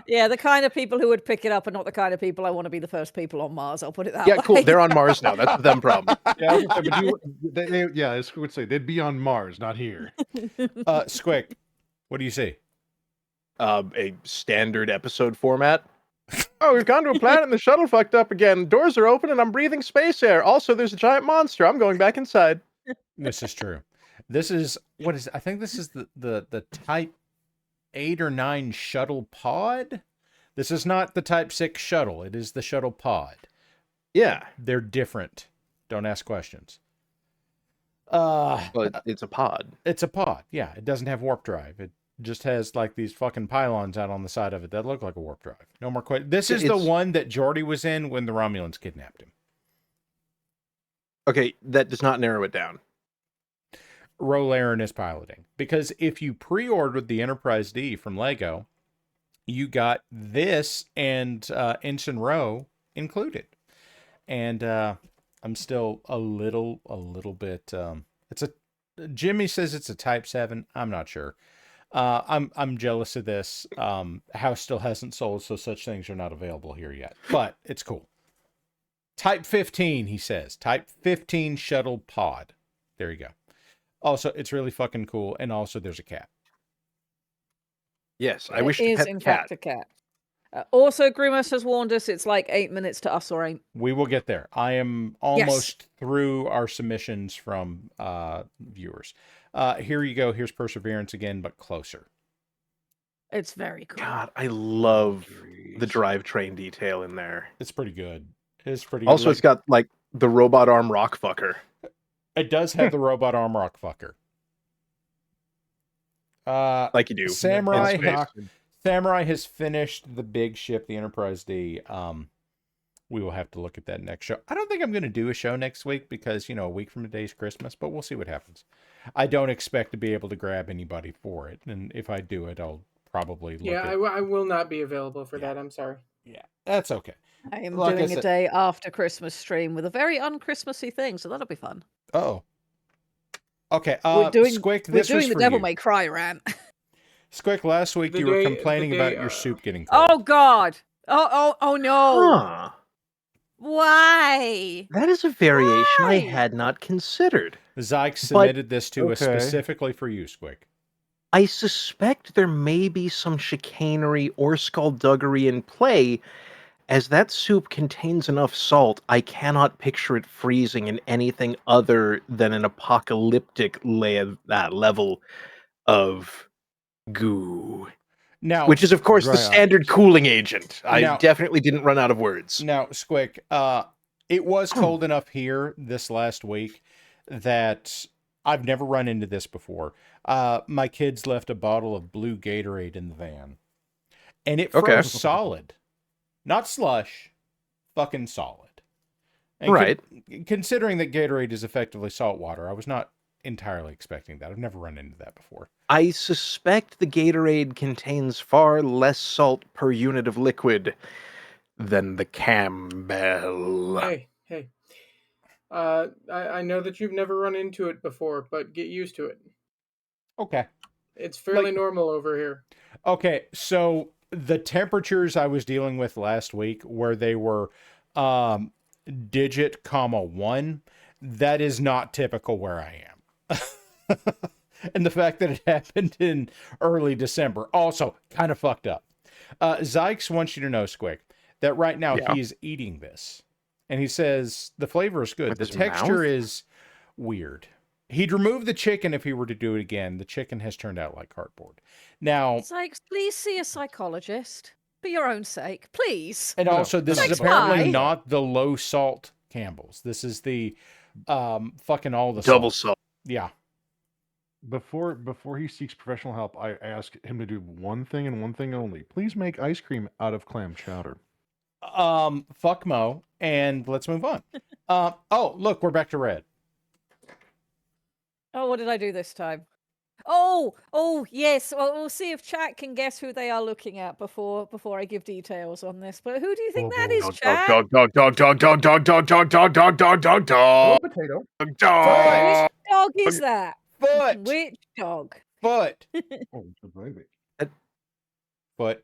Yeah, the kind of people who would pick it up are not the kind of people I want to be the first people on Mars. I'll put it that way. Yeah, cool. They're on Mars now. That's them problem. Yeah, as we would say, they'd be on Mars, not here. Squic, what do you see? A standard episode format. Oh, we've gone to a planet and the shuttle fucked up again. Doors are open and I'm breathing space air. Also, there's a giant monster. I'm going back inside. This is true. This is I think this is the Type 8 or 9 shuttle pod. This is not the Type 6 shuttle. It is the shuttle pod. Yeah. They're different. Don't ask questions. Well, it's a pod. It's a pod. Yeah, it doesn't have warp drive. It just has like these fucking pylons out on the side of it that look like a warp drive. No more questions. This is the one that Geordi was in when the Romulans kidnapped him. Okay, that does not narrow it down. Rolaren is piloting. Because if you pre-ordered the Enterprise D from Lego, you got this and Ensign Row included. And I'm still a little bit Jimmy says it's a Type 7. I'm not sure. I'm jealous of this. House still hasn't sold, so such things are not available here yet. But it's cool. Type 15, he says. Type 15 shuttle pod. There you go. Also, it's really fucking cool, and also there's a cat. Yes, I wish it is in fact a cat. Also, Grimace has warned us it's like 8 minutes to us or ain't. We will get there. I am almost through our submissions from viewers. Here you go. Here's Perseverance again, but closer. It's very cool. God, I love the drivetrain detail in there. It's pretty good. It's pretty Also, good. it's got like the robot arm rock fucker. It does have the robot arm rock fucker. Like you do. Samurai has finished the big ship, the Enterprise D. We will have to look at that next show. I don't think I'm going to do a show next week because, a week from today's Christmas, but we'll see what happens. I don't expect to be able to grab anybody for it. And if I do it, I'll probably look at... I will not be available for that. I'm sorry. Yeah, that's okay. I am doing a day after Christmas stream with a very un-Christmassy thing, so that'll be fun. Oh. Okay, Squic, this we're doing was the for Devil you. May Cry rant. Squic, last week you were complaining about your soup getting cold. Oh, God. Oh no. Huh. Why? That is a variation I had not considered. Zyke submitted this to us specifically for you, Squic. I suspect there may be some chicanery or skullduggery in play, as that soup contains enough salt, I cannot picture it freezing in anything other than an apocalyptic level of goo. Now, which is, of course, the standard cooling agent. I definitely didn't run out of words. Now, Squic, it was cold enough here this last week that I've never run into this before. My kids left a bottle of blue Gatorade in the van. And it Okay. froze solid. Not slush, fucking solid. And Right. considering that Gatorade is effectively salt water, I was not entirely expecting that. I've never run into that before. I suspect the Gatorade contains far less salt per unit of liquid than the Campbell. Hey. I know that you've never run into it before, but get used to it. Okay. It's fairly normal over here. Okay, so the temperatures I was dealing with last week, where they were digit, comma 1, that is not typical where I am. And the fact that it happened in early December, also kind of fucked up. Zykes wants you to know, Squic, that right now he's eating this. And he says the flavor is good. With The his texture mouth? is weird. He'd remove the chicken if he were to do it again. The chicken has turned out like cardboard. Now, Sykes, please see a psychologist for your own sake, please. and also this is Sykes, apparently why? not the low salt Campbell's. This is the fucking all the Double salt. salt. Yeah. Before he seeks professional help, I ask him to do one thing and one thing only. Please make ice cream out of clam chowder. Fuck Mo, and let's move on. Oh, look, we're back to red. Oh, what did I do this time? Oh, yes. Well, we'll see if chat can guess who they are looking at before I give details on this. But who do you think that is, chat? Dog. Potato. Which dog is that? Foot. Which dog? Foot. Oh, it's a baby. Foot.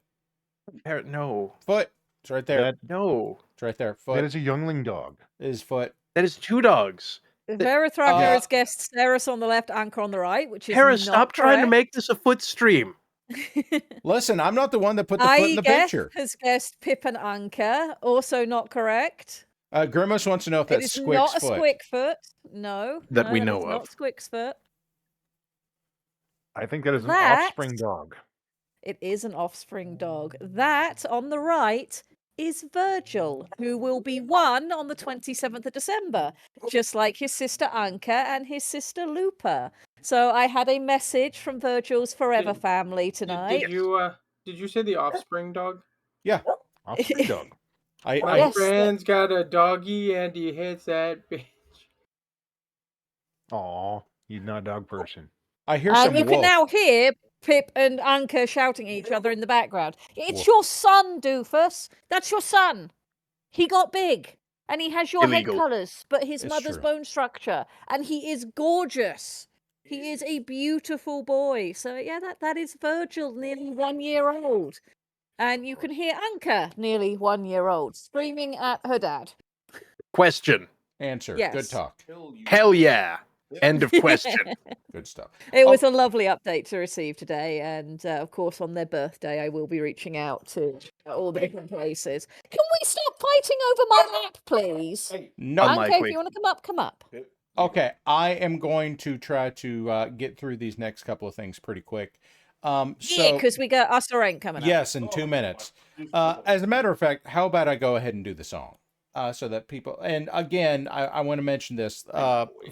No. Foot. It's right there. No. It's right there. Foot. That is a youngling dog. It is Foot. That is 2 dogs. Verathragner has guessed Ceres on the left, Anchor on the right, which is Hera, not stop trying to correct. make this a foot stream. Listen, I'm not the one that put the foot in the picture. has guessed Pip and Anchor, also not correct. Grimace wants to know if It that's is Squic's not a foot. Squic foot. No. That no, we that know is of. Not Squic's foot. I think that is an That- offspring dog. It is an offspring dog. That on the right is Virgil, who will be 1 on the 27th of December, just like his sister Anka and his sister Lupa. So I had a message from Virgil's forever family tonight. Did you say the offspring dog? Yeah. Offspring dog. My Yes, friend's got a doggy and he hits that bitch. Aw, you're not a dog person. I hear and some you wolf. can now hear Pip and Anka shouting at each other in the background. It's Wolf. your son, doofus. That's your son. He got big. And he has your Illegal. head colours, but his It's mother's true. bone structure. And he is gorgeous. He is a beautiful boy. So yeah, that is Virgil, nearly 1 year old. And you can hear Anka, nearly 1 year old, screaming at her dad. Question. Answer. Yes. Good talk. Hell yeah. End of question. Good stuff. It was a lovely update to receive today, and of course, on their birthday, I will be reaching out to all the different places. Can we stop fighting over my lap, please? No. Anka, Unlikely. if you want to come up, come up. Okay, I am going to try to get through these next couple of things pretty quick. Yeah, So because we got us or ain't coming up. yes, in 2 minutes. As a matter of fact, how about I go ahead and do the song? So that people, and again, I want to mention this.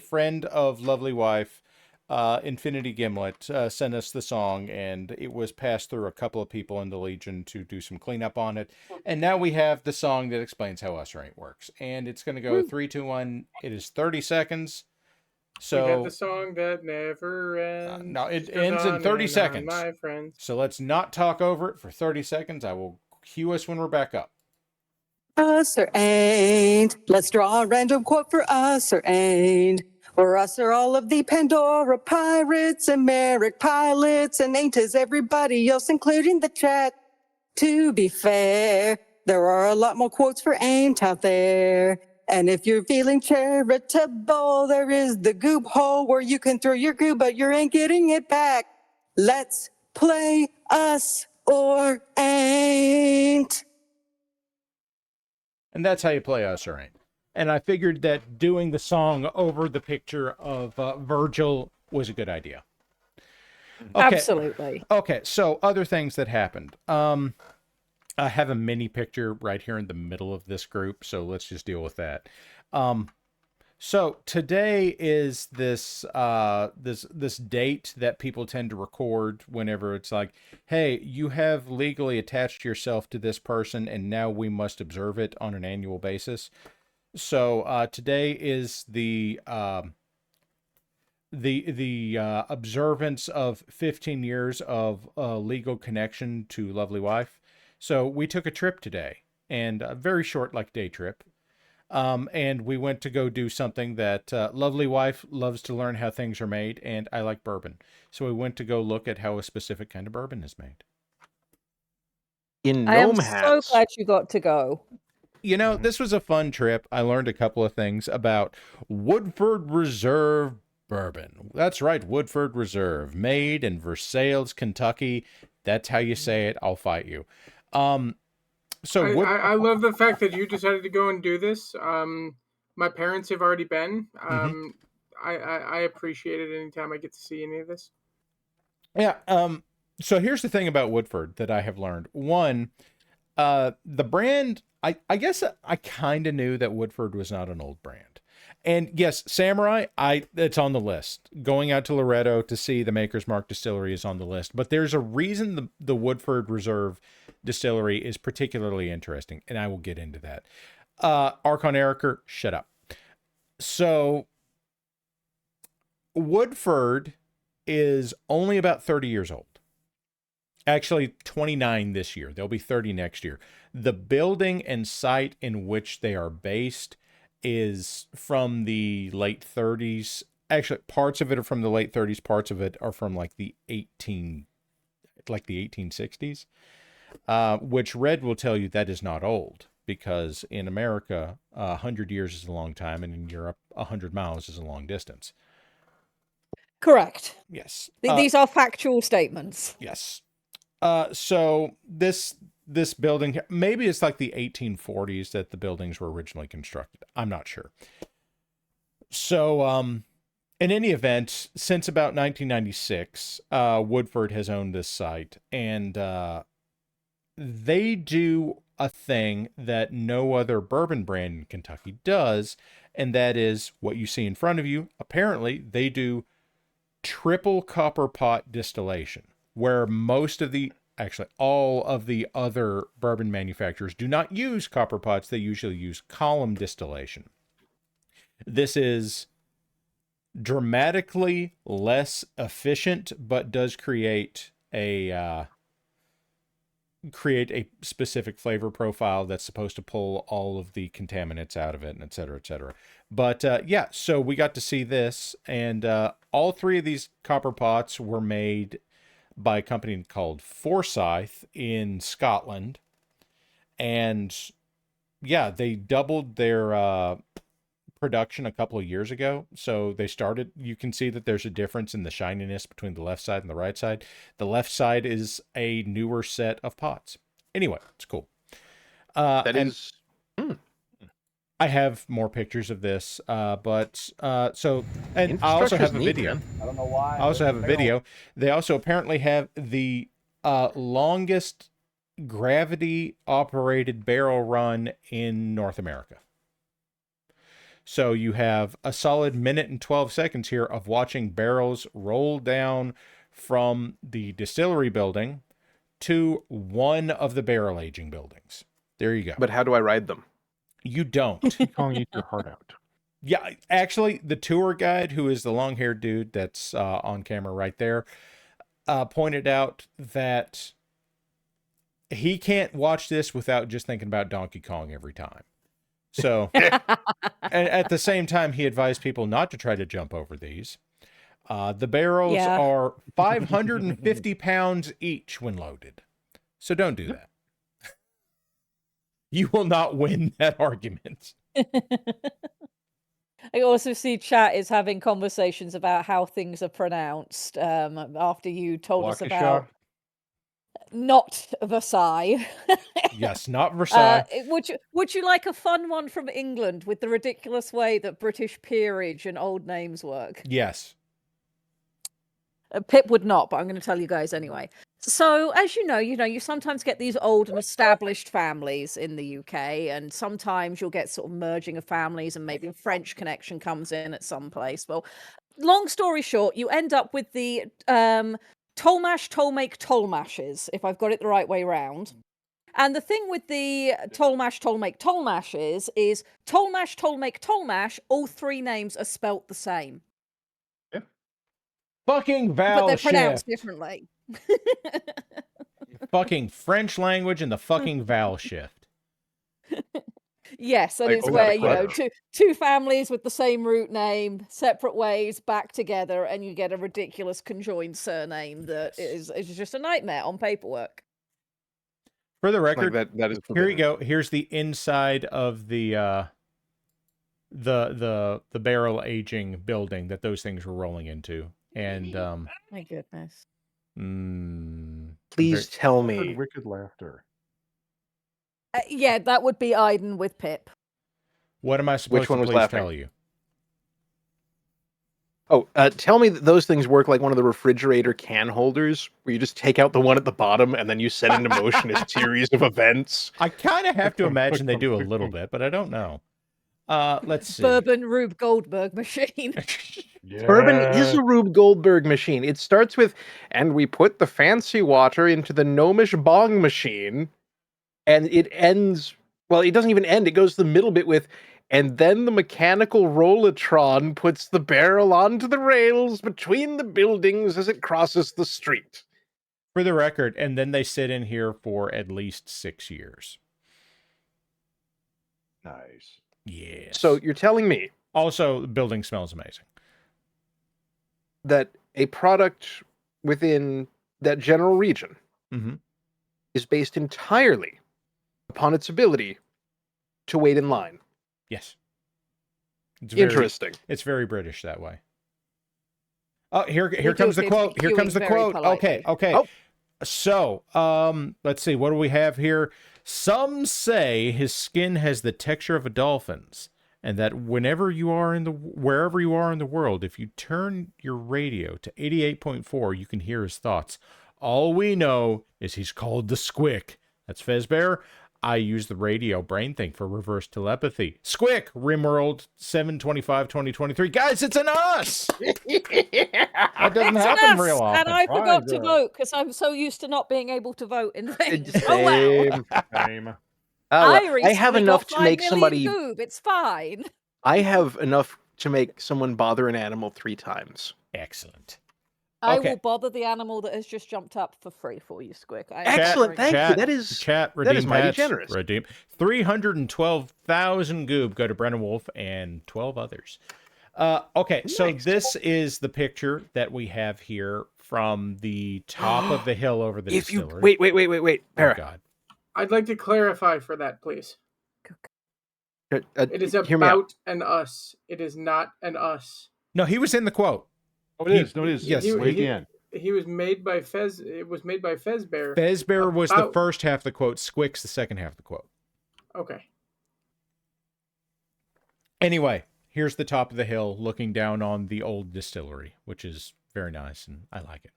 Friend of lovely wife, Infinity Gimlet, sent us the song, and it was passed through a couple of people in the Legion to do some cleanup on it. And now we have the song that explains how Us or Ain't works. And it's going to go 3, 2, 1. It is 30 seconds. We got So the song that never ends. no, it Goes ends in on 30 and on, seconds. my friends. So let's not talk over it for 30 seconds. I will cue us when we're back up. Us or ain't. Let's draw a random quote for us or ain't. For us are all of the Pandora pirates and Marik pilots, and ain't is everybody else, including the chat. To be fair, there are a lot more quotes for ain't out there. And if you're feeling charitable, there is the goop hole where you can throw your goo, but you ain't getting it back. Let's play us or ain't. And that's how you play Us or Ain't. And I figured that doing the song over the picture of Virgil was a good idea. Okay. Absolutely. Okay, so other things that happened. I have a mini picture right here in the middle of this group, so let's just deal with that. So today is this this date that people tend to record whenever it's like, hey, you have legally attached yourself to this person, and now we must observe it on an annual basis. So today is the observance of 15 years of legal connection to lovely wife. So we took a trip today, and a very short, like, day trip. And we went to go do something that lovely wife loves to learn how things are made, and I like bourbon. So we went to go look at how a specific kind of bourbon is made. In I am gnome so hats. glad you got to go. You know, this was a fun trip. I learned a couple of things about Woodford Reserve bourbon. That's right, Woodford Reserve, made in Versailles, Kentucky. That's how you say it. I'll fight you. So I love the fact that you decided to go and do this. My parents have already been. I appreciate it anytime I get to see any of this. Yeah. So here's the thing about Woodford that I have learned. One, the brand, I guess I kind of knew that Woodford was not an old brand. And yes, Samurai, it's on the list. Going out to Loretto to see the Maker's Mark Distillery is on the list. But there's a reason the Woodford Reserve Distillery is particularly interesting, and I will get into that. Archon Eriker, shut up. So Woodford is only about 30 years old. Actually, 29 this year. They'll be 30 next year. The building and site in which they are based is from the late 30s. Actually, parts of it are from the late 30s. Parts of it are from like the 1860s. Which Red will tell you that is not old, because in America, 100 years is a long time, and in Europe, 100 miles is a long distance. Correct. Yes. These are factual statements. Yes. So this building, maybe it's like the 1840s that the buildings were originally constructed. I'm not sure. So, in any event, since about 1996, Woodford has owned this site, and they do a thing that no other bourbon brand in Kentucky does, and that is what you see in front of you. Apparently, they do triple copper pot distillation, where all of the other bourbon manufacturers do not use copper pots. They usually use column distillation. This is dramatically less efficient, but does create a specific flavor profile that's supposed to pull all of the contaminants out of it, and et cetera, et cetera. But yeah, so we got to see this, and all three of these copper pots were made by a company called Forsyth in Scotland. And yeah, they doubled their production a couple of years ago. So they started, you can see that there's a difference in the shininess between the left side and the right side. The left side is a newer set of pots. Anyway, it's cool. I have more pictures of this, and I also have a video. I don't know why. I also have a video. They also apparently have the longest gravity-operated barrel run in North America. So you have a solid minute and 12 seconds here of watching barrels roll down from the distillery building to one of the barrel aging buildings. There you go. But how do I ride them? You don't. Calling you your heart out. Yeah, actually, the tour guide, who is the long-haired dude that's on camera right there, pointed out that he can't watch this without just thinking about Donkey Kong every time. So, at the same time, he advised people not to try to jump over these. The barrels are 550 pounds each when loaded. So don't do that. You will not win that argument. I also see chat is having conversations about how things are pronounced after you told us about not Versailles. Yes, not Versailles. Would you like a fun one from England with the ridiculous way that British peerage and old names work? Yes. Pip would not, but I'm going to tell you guys anyway. So, as you know, you sometimes get these old and established families in the UK, and sometimes you'll get sort of merging of families, and maybe a French connection comes in at some place. Well, long story short, you end up with the Tolmash, Tolmake, Tolmashes, if I've got it the right way round. And the thing with the Tolmash, Tolmake, Tolmashes is Tolmash, Tolmake, Tolmash, all three names are spelt the same. Fucking But vowel they're pronounced shift. differently. Fucking French language and the fucking vowel shift. Yes, and Like, it's oh, where, the two families with the same root name, separate ways, back together, and you get a ridiculous conjoined surname that is just a nightmare on paperwork. For the Like record, that is here you forbidden. go. Here's the inside of the barrel aging building that those things were rolling into. And My goodness. Please tell I heard me. wicked laughter. Yeah, that would be Aiden with Pip. What am I supposed one to was please laughing? tell you? Oh, tell me that those things work like one of the refrigerator can holders, where you just take out the one at the bottom and then you set into motion a series of events. I kind of have to imagine they do a little bit, but I don't know. Let's see. Bourbon Rube Goldberg machine. Bourbon is a Rube Goldberg machine. It starts with, and we put the fancy water into the gnomish bong machine, and it ends, well, it doesn't even end. It goes to the middle bit with, and then the mechanical Rollatron puts the barrel onto the rails between the buildings as it crosses the street. For the record, and then they sit in here for at least 6 years. Nice. Yes. So you're telling me Also, the building smells amazing. that a product within that general region Mm-hmm. is based entirely upon its ability to wait in line. Yes. It's Interesting. It's very British that way. Oh, here do comes the appear to be quote. Here comes the queuing very quote. Okay, politely. okay. Oh. So, let's see. What do we have here? Some say his skin has the texture of a dolphin's, and that wherever you are in the world, if you turn your radio to 88.4, you can hear his thoughts. All we know is he's called the Squic. That's Fezbear. I use the radio brain thing for reverse telepathy. Squic, Rimworld 7/25/2023. Guys, it's an us! That doesn't happen real often. And I forgot to Right, vote because I'm so used to not being able to vote in things. Same. Oh well. Same. Oh, I well, recently I have enough got to 5 make million somebody. goob. It's fine. I have enough to make someone bother an animal 3 times. Excellent. I Okay. will bother the animal that has just jumped up for free for you, Squick. Excellent, thank you. That is mighty Pats, generous. Redeem 312,000 goob. Go to Brennan Wolf and 12 others. Okay, so this is the picture that we have here from the top of the hill over the If you distillery. wait, Oh Para. God. I'd like to clarify for that, please. It is hear me out. about an us. It is not an us. No, he was in the quote. Oh, it is. No, it is. Yes. Way at the end. He was made by Fez. It was made by Fezbear. Fezbear was the About- first half of the quote. Squick's the second half of the quote. Okay. Anyway, here's the top of the hill looking down on the old distillery, which is very nice, and I like it.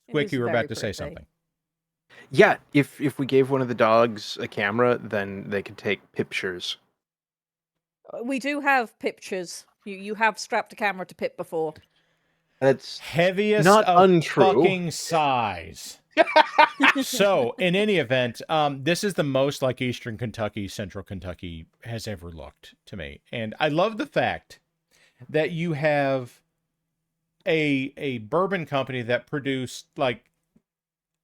It Quick, is you were very about to say pretty. something. Yeah, if we gave one of the dogs a camera, then they could take pictures. We do have pictures. You have strapped a camera to Pip before. That's Heaviest not of untrue. fucking size. So, in any event, this is the most like Eastern Kentucky, Central Kentucky has ever looked to me. And I love the fact that you have a bourbon company that produced like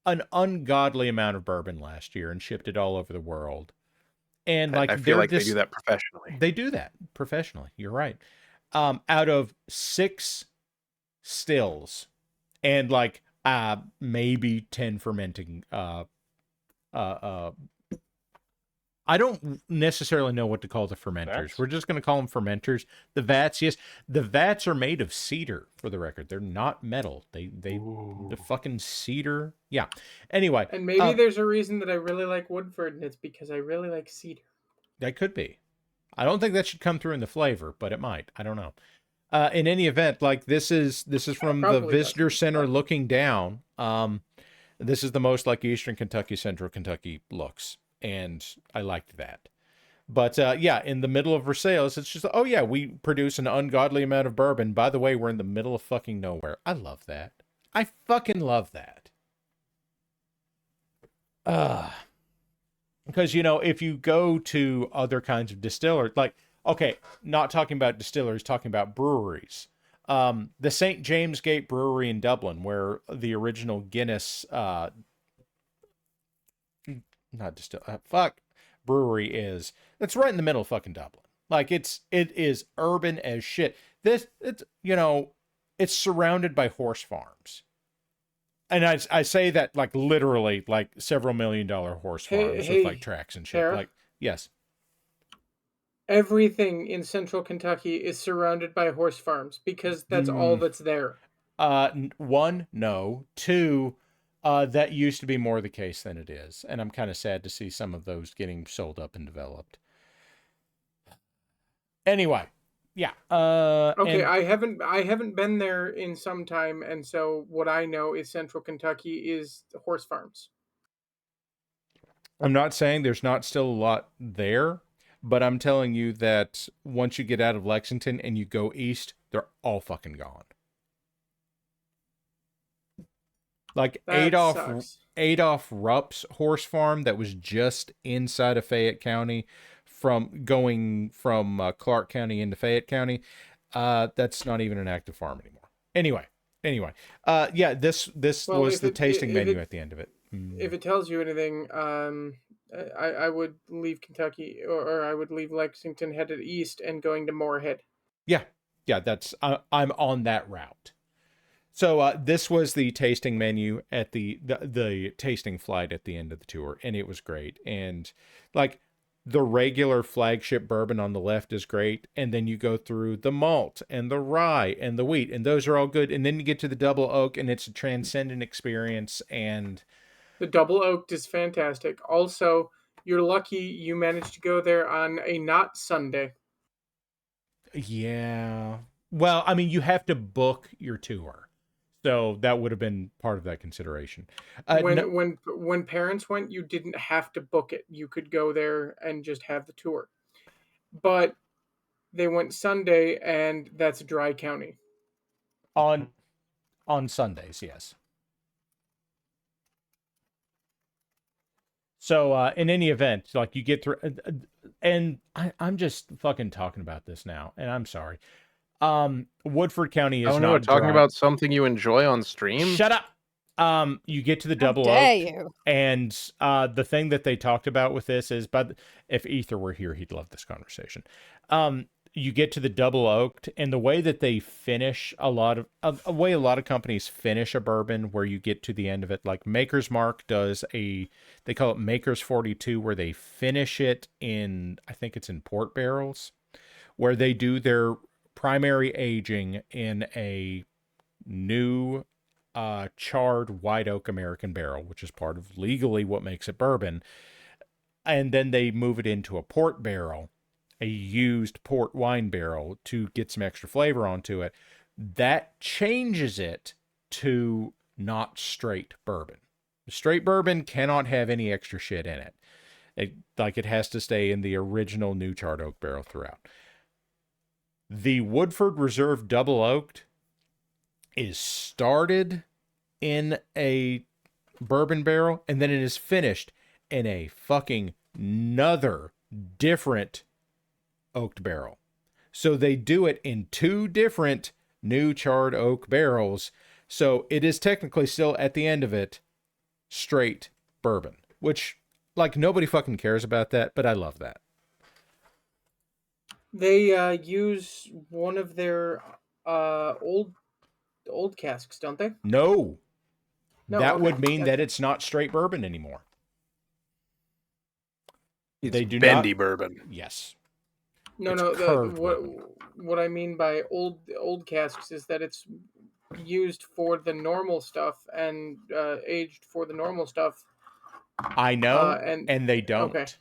an ungodly amount of bourbon last year and shipped it all over the world. And like I feel like they do that professionally. They do that professionally. You're right. Out of 6 stills and like maybe 10 fermenting I don't necessarily know what to call the fermenters. Vats? We're just going to call them fermenters. The vats, yes. The vats are made of cedar, for the record. They're not metal. The fucking cedar. Yeah. Anyway. And maybe there's a reason that I really like Woodford, and it's because I really like cedar. That could be. I don't think that should come through in the flavor, but it might. I don't know. In any event, like this is from the Probably visitor doesn't. center looking down. This is the most like Eastern Kentucky, Central Kentucky looks, and I liked that. But yeah, in the middle of Versailles, it's just, oh yeah, we produce an ungodly amount of bourbon. By the way, we're in the middle of fucking nowhere. I love that. I fucking love that. Because, you know, if you go to other kinds of distillers, like, okay, not talking about distillers, talking about breweries. The St. James Gate Brewery in Dublin, where the original Guinness, brewery is, it's right in the middle of fucking Dublin. Like, it is urban as shit. It's surrounded by horse farms. And I say that like literally like several $1 million horse farms with like tracks and shit. Tara? Like, yes. Everything in Central Kentucky is surrounded by horse farms because that's all that's there. One, no. Two, that used to be more the case than it is, and I'm kind of sad to see some of those getting sold up and developed. Anyway, yeah. Okay, I haven't been there in some time, and so what I know is Central Kentucky is horse farms. I'm not saying there's not still a lot there, but I'm telling you that once you get out of Lexington and you go east, they're all fucking gone. Like Adolph Rupp's horse farm that was just inside of Fayette County, from going from Clark County into Fayette County, that's not even an active farm anymore. Anyway, yeah, this was the tasting menu at the end of it. If it tells you anything, I would leave Kentucky or I would leave Lexington headed east and going to Moorhead. Yeah, that's I'm on that route. So this was the tasting menu at the tasting flight at the end of the tour, and it was great. And like the regular flagship bourbon on the left is great, and then you go through the malt and the rye and the wheat, and those are all good. And then you get to the double oak, and it's a transcendent experience. And the double oaked is fantastic. Also, you're lucky you managed to go there on a not Sunday. Yeah. Well, I mean, you have to book your tour. So that would have been part of that consideration. When parents went, you didn't have to book it. You could go there and just have the tour. But they went Sunday, and that's Dry County. On Sundays, yes. So in any event, like you get through, and I'm just fucking talking about this now, and I'm sorry. Woodford County is not talking dry. about something you enjoy on stream. Shut up. You get to the double dare oak, you. and the thing that they talked about with this is, but if Ether were here, he'd love this conversation. You get to the double oaked, and the way that they finish a lot of companies finish a bourbon, where you get to the end of it, like Maker's Mark does they call it Maker's 42, where they finish it in, I think it's in port barrels, where they do their primary aging in a new charred white oak American barrel, which is part of legally what makes it bourbon. And then they move it into a port barrel, a used port wine barrel, to get some extra flavor onto it. That changes it to not straight bourbon. Straight bourbon cannot have any extra shit in it. It has to stay in the original new charred oak barrel throughout. The Woodford Reserve Double Oaked is started in a bourbon barrel, and then it is finished in a fucking another different oaked barrel. So they do it in two different new charred oak barrels. So it is technically still, at the end of it, straight bourbon, which, like, nobody fucking cares about that, but I love that. They use one of their old casks, don't they? No. That okay. would mean that it's not straight bourbon anymore. They do bendy bourbon. Yes. No. What I mean by old casks is that it's used for the normal stuff and aged for the normal stuff. I know, and they don't.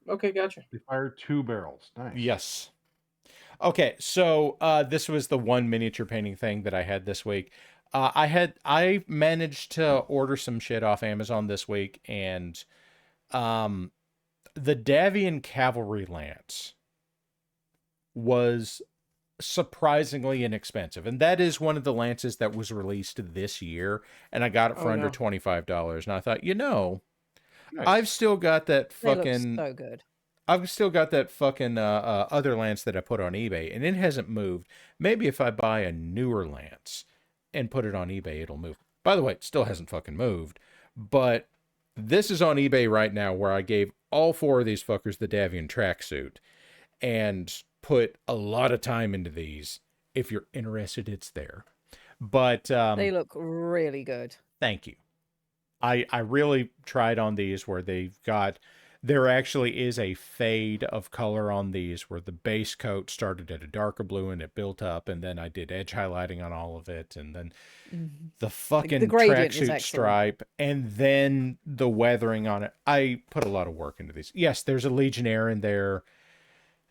Okay, gotcha. They fire 2 barrels. Nice. Yes. Okay, so this was the one miniature painting thing that I had this week. I managed to order some shit off Amazon this week, and the Davian Cavalry Lance was surprisingly inexpensive, and that is one of the lances that was released this year, and I got it for under $25. And I thought, Nice. I've still got that They look fucking so good. I've still got that fucking other lance that I put on eBay, and it hasn't moved. Maybe if I buy a newer lance and put it on eBay, it'll move. By the way, it still hasn't fucking moved, but this is on eBay right now, where I gave all 4 of these fuckers the Davian tracksuit and put a lot of time into these. If you're interested, it's there. But They look really good. thank you. I really tried on these where there actually is a fade of color on these where the base coat started at a darker blue and it built up, and then I did edge highlighting on all of it, and then the fucking The gradient is tracksuit excellent. stripe, and then the weathering on it. I put a lot of work into these. Yes, there's a Legionnaire in there,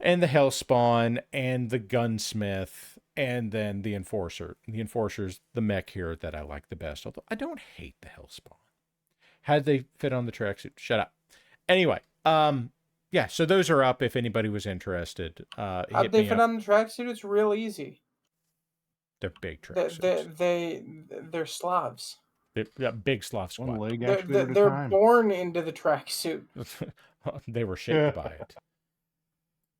and the Hellspawn, and the Gunsmith, and then the Enforcer. The Enforcer's the mech here that I like the best, although I don't hate the Hellspawn. How'd they fit on the tracksuit? Shut up. Anyway, yeah, so those are up if anybody was interested. How'd they fit on the tracksuit? It's real easy. They're big tracksuits. They're Slavs. They're big Slav One squad. leg actually at a They're time. born into the tracksuit. They were shaped by it.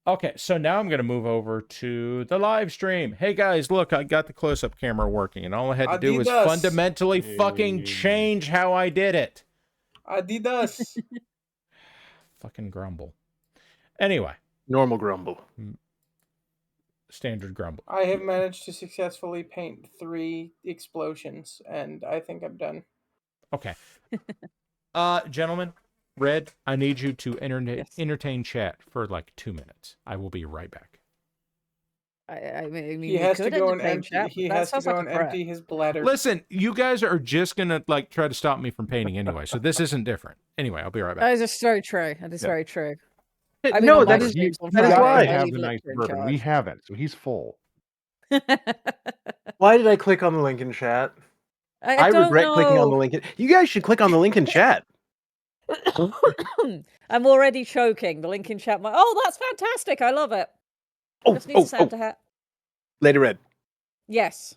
Okay, so now I'm going to move over to the live stream. Hey guys, look, I got the close-up camera working, and all I had to do was fundamentally fucking change how I did it. Adidas. Fucking grumble. Anyway. Normal grumble. Standard grumble. I have managed to successfully paint 3 explosions, and I think I'm done. Okay. Gentlemen, Red, I need you to entertain chat for like 2 minutes. I will be right back. I mean, He has to go and empty his bladder. Listen, you guys are just gonna like try to stop me from painting anyway, so this isn't different. Anyway, I'll be right back. That is very true. That is very true. I mean, No, on my that is streams on why Friday, I I have leave the nice Lecter in bourbon. We charge. haven't, so he's full. Why did I click on the link in chat? I don't regret clicking on the know. link. You guys should click on the link in chat. I'm already choking. The link in chat. Oh, that's fantastic. I love it. Just needs a Santa hat. Lady Red, Yes.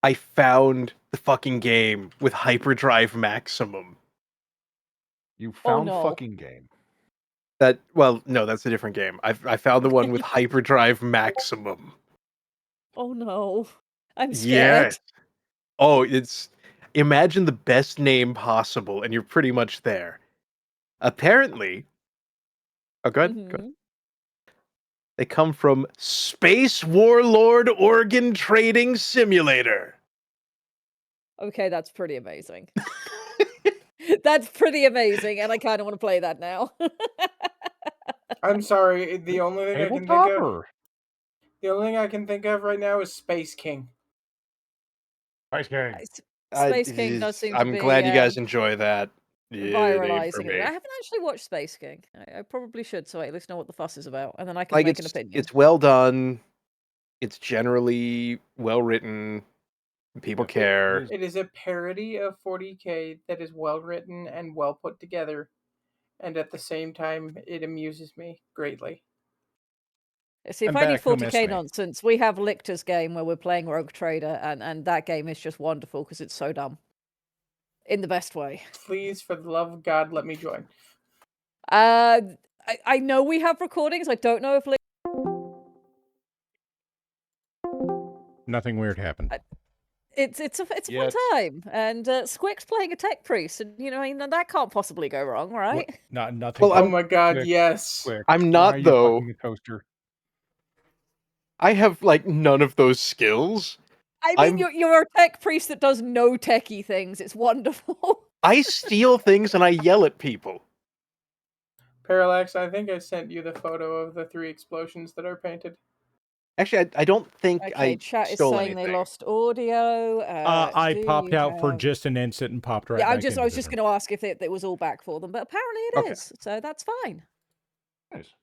I found the fucking game with Hyperdrive Maximum. You found no. fucking game. No, that's a different game. I found the one with Hyperdrive Maximum. Oh no. I'm scared. Yes. Oh, imagine the best name possible, and you're pretty much there. Apparently, go ahead. They come from Space Warlord Organ Trading Simulator. Okay, that's pretty amazing. That's pretty amazing, and I kind of want to play that now. I'm sorry. The only thing I can think of right now is Space King. Space King. Space King does seem to be... I'm glad you guys enjoy that. Viralizing it. I haven't actually watched Space King. I probably should, so I at least know what the fuss is about, and then I can make an opinion. It's well done. It's generally well written. People care. It is a parody of 40K that is well written and well put together, and at the same time, it amuses me greatly. See, if I need 40K nonsense, we have Lictor's game where we're playing Rogue Trader, and that game is just wonderful because it's so dumb. In the best way. Please, for the love of God, let me join. I know we have recordings. I don't know if... Nothing weird happened. It's a fun time, and Squic's playing a tech priest, and that can't possibly go wrong, right? Nothing. Well, oh my God, yes. Squic. I'm not though. The toaster. I have none of those skills. I mean, you're a tech priest that does no techie things. It's wonderful. I steal things and I yell at people. Parallax, I think I sent you the photo of the 3 explosions that are painted. Actually, I don't think I chat stole is saying anything. they lost audio. I popped out for just an instant and popped right back I was just going to ask if it was all back for them, but apparently it is. So that's fine. Nice.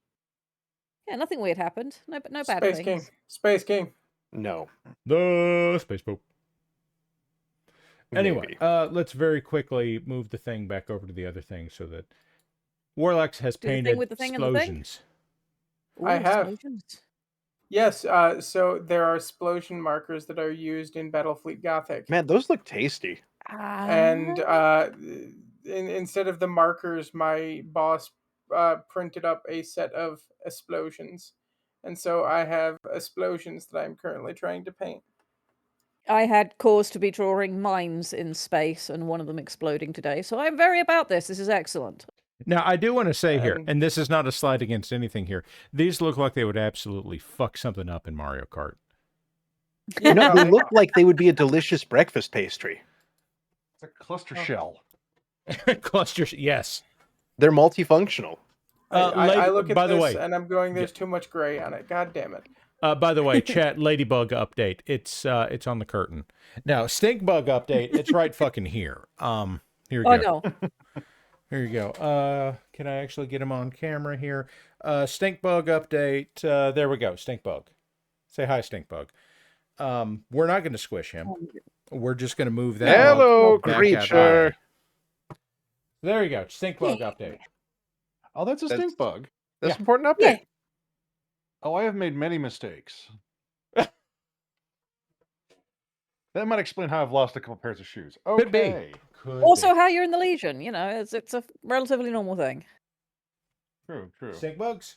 Yeah, nothing weird happened. No bad Space things. King. Space King. No. The Space Pope. Anyway, let's very quickly move the thing back over to the other thing so that Warlox has Do the thing painted with the thing and the thing? explosions. Ooh, I have. explosions. Yes, so there are explosion markers that are used in Battlefleet Gothic. Man, those look tasty. And instead of the markers, my boss printed up a set of explosions. And so I have explosions that I'm currently trying to paint. I had cause to be drawing mines in space and one of them exploding today, so I'm very about this. This is excellent. Now, I do want to say here, and this is not a slide against anything here, these look like they would absolutely fuck something up in Mario Kart. No, they look like they would be a delicious breakfast pastry. It's a cluster shell. Cluster, yes. They're multifunctional. I look at by the this way, and I'm going, there's too much gray on it. God damn it. By the way, chat, Ladybug update. It's on the curtain. Now, Stink Bug update, it's right fucking here. Here you go. No. Here you go. Can I actually get him on camera here? Stink Bug update. There we go. Stink Bug. Say hi, Stink Bug. We're not going to squish him. We're just going to move that. Hello, back creature. out. There you go. Stink Bug update. Oh, that's a stink bug. That's an important update. Oh, I have made many mistakes. That might explain how I've lost a couple pairs of shoes. Okay. Could be. Could Also, be. how you're in the Legion, you know, it's a relatively normal thing. True. Stink bugs.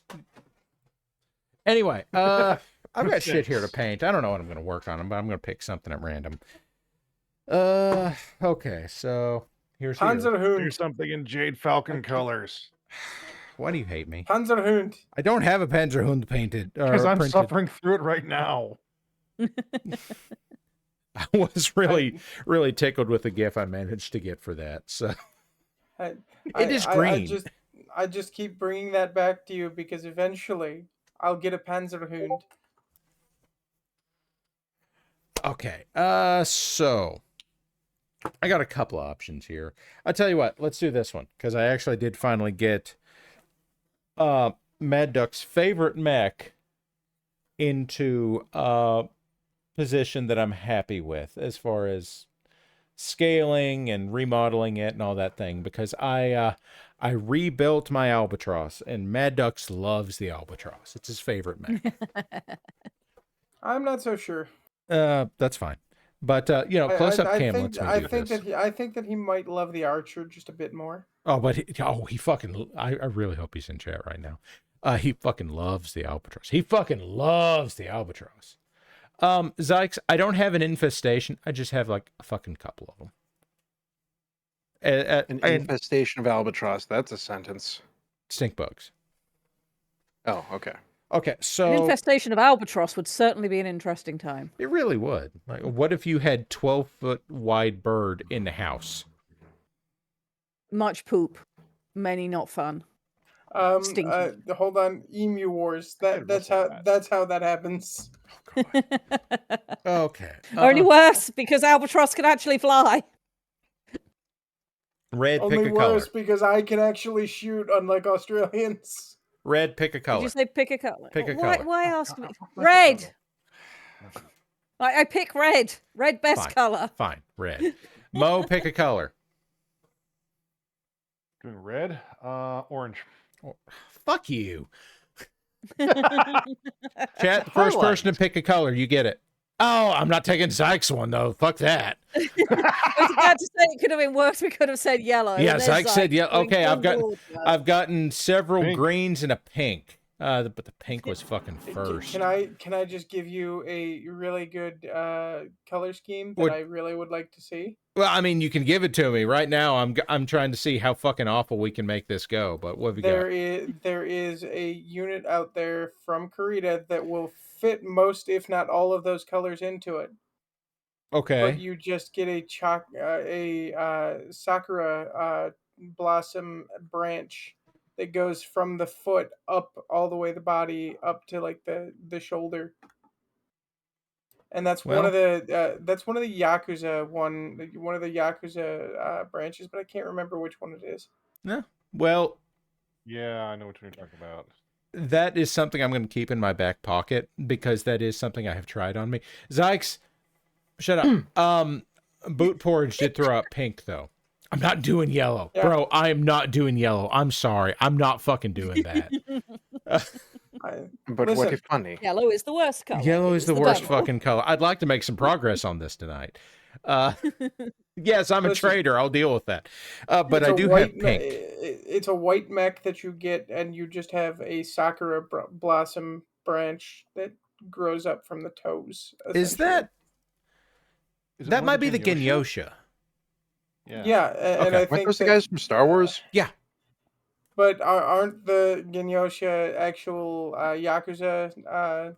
Anyway, I've got shit here to paint. I don't know what I'm going to work on, but I'm going to pick something at random. Okay, so here's Panzerhund. Do something in Jade Falcon colors. Why do you hate me? Panzerhund. I don't have a Panzerhund painted. Because I'm printed. suffering through it right now. I was really tickled with the GIF I managed to get for that. So it is green. I just keep bringing that back to you because eventually I'll get a Panzerhund. Okay. So I got a couple of options here. I'll tell you what. Let's do this one because I actually did finally get Mad Duck's favorite mech into position that I'm happy with as far as scaling and remodeling it and all that thing, because I rebuilt my Albatross and Mad Ducks loves the Albatross. It's his favorite mech. I'm not so sure. That's fine. But close up cam lets me do this. I think that he might love the Archer just a bit more. Oh, but he fucking I really hope he's in chat right now. He fucking loves the Albatross. He fucking loves the Albatross. Zykes, I don't have an infestation. I just have like a fucking couple of them. An infestation of albatross. That's a sentence. Stink bugs. Oh, okay. Okay, so An infestation of albatross would certainly be an interesting time. it really would. Like, what if you had 12-foot wide bird in the house? Much poop, many not fun. Stinky. Hold on, Emu Wars. That's how that happens. Okay. Only worse because albatross can actually fly. Red, Only pick a color. worse because I can actually shoot, unlike Australians. Red, pick a color. Did you say pick a color? Pick a why, color. Why ask me? Red. I pick red. Red best Fine. color. Fine, red. Mo, pick a color. Doing red, orange. Oh, fuck you. Chat, the first person to pick a color, you get it. Oh, I'm not taking Zyke's one though. Fuck that. I was about to say it could have been worse. We could have said yellow. Yeah, There's Zyke said yeah. going Okay, overboard, I've gotten several Pink. greens and a pink. But the pink was fucking first. Can I just give you a really good color scheme that What- I really would like to see? Well, I mean, you can give it to me right now. I'm trying to see how fucking awful we can make this go. But what have you got? There is a unit out there from Kurita that will fit most, if not all, of those colors into it. Okay. But you just get a sakura blossom branch that goes from the foot up all the way the body up to like the shoulder. And that's one of the Yakuza one of the Yakuza branches, but I can't remember which one it is. Yeah. Well, Yeah, I know what you're talking about. that is something I'm going to keep in my back pocket because that is something I have tried on me. Zykes, shut up. Boot Porridge did throw out pink, though. I'm not doing yellow. Yeah. Bro, I am not doing yellow. I'm sorry. I'm not fucking doing that. But what Listen. if funny? Yellow is the worst color. Yellow It is the worst devil. fucking color. I'd like to make some progress on this tonight. Yes, I'm a Listen. traitor. I'll deal with that. But It's I a do white have pink. It's a white mech that you get, and you just have a sakura blossom branch that grows up from the toes. Is that... Is it that one might of be the the Genyosha. Yeah, and Okay. I Aren't think those the guys from Star Wars? Yeah. But aren't the Genyosha actual Yakuza?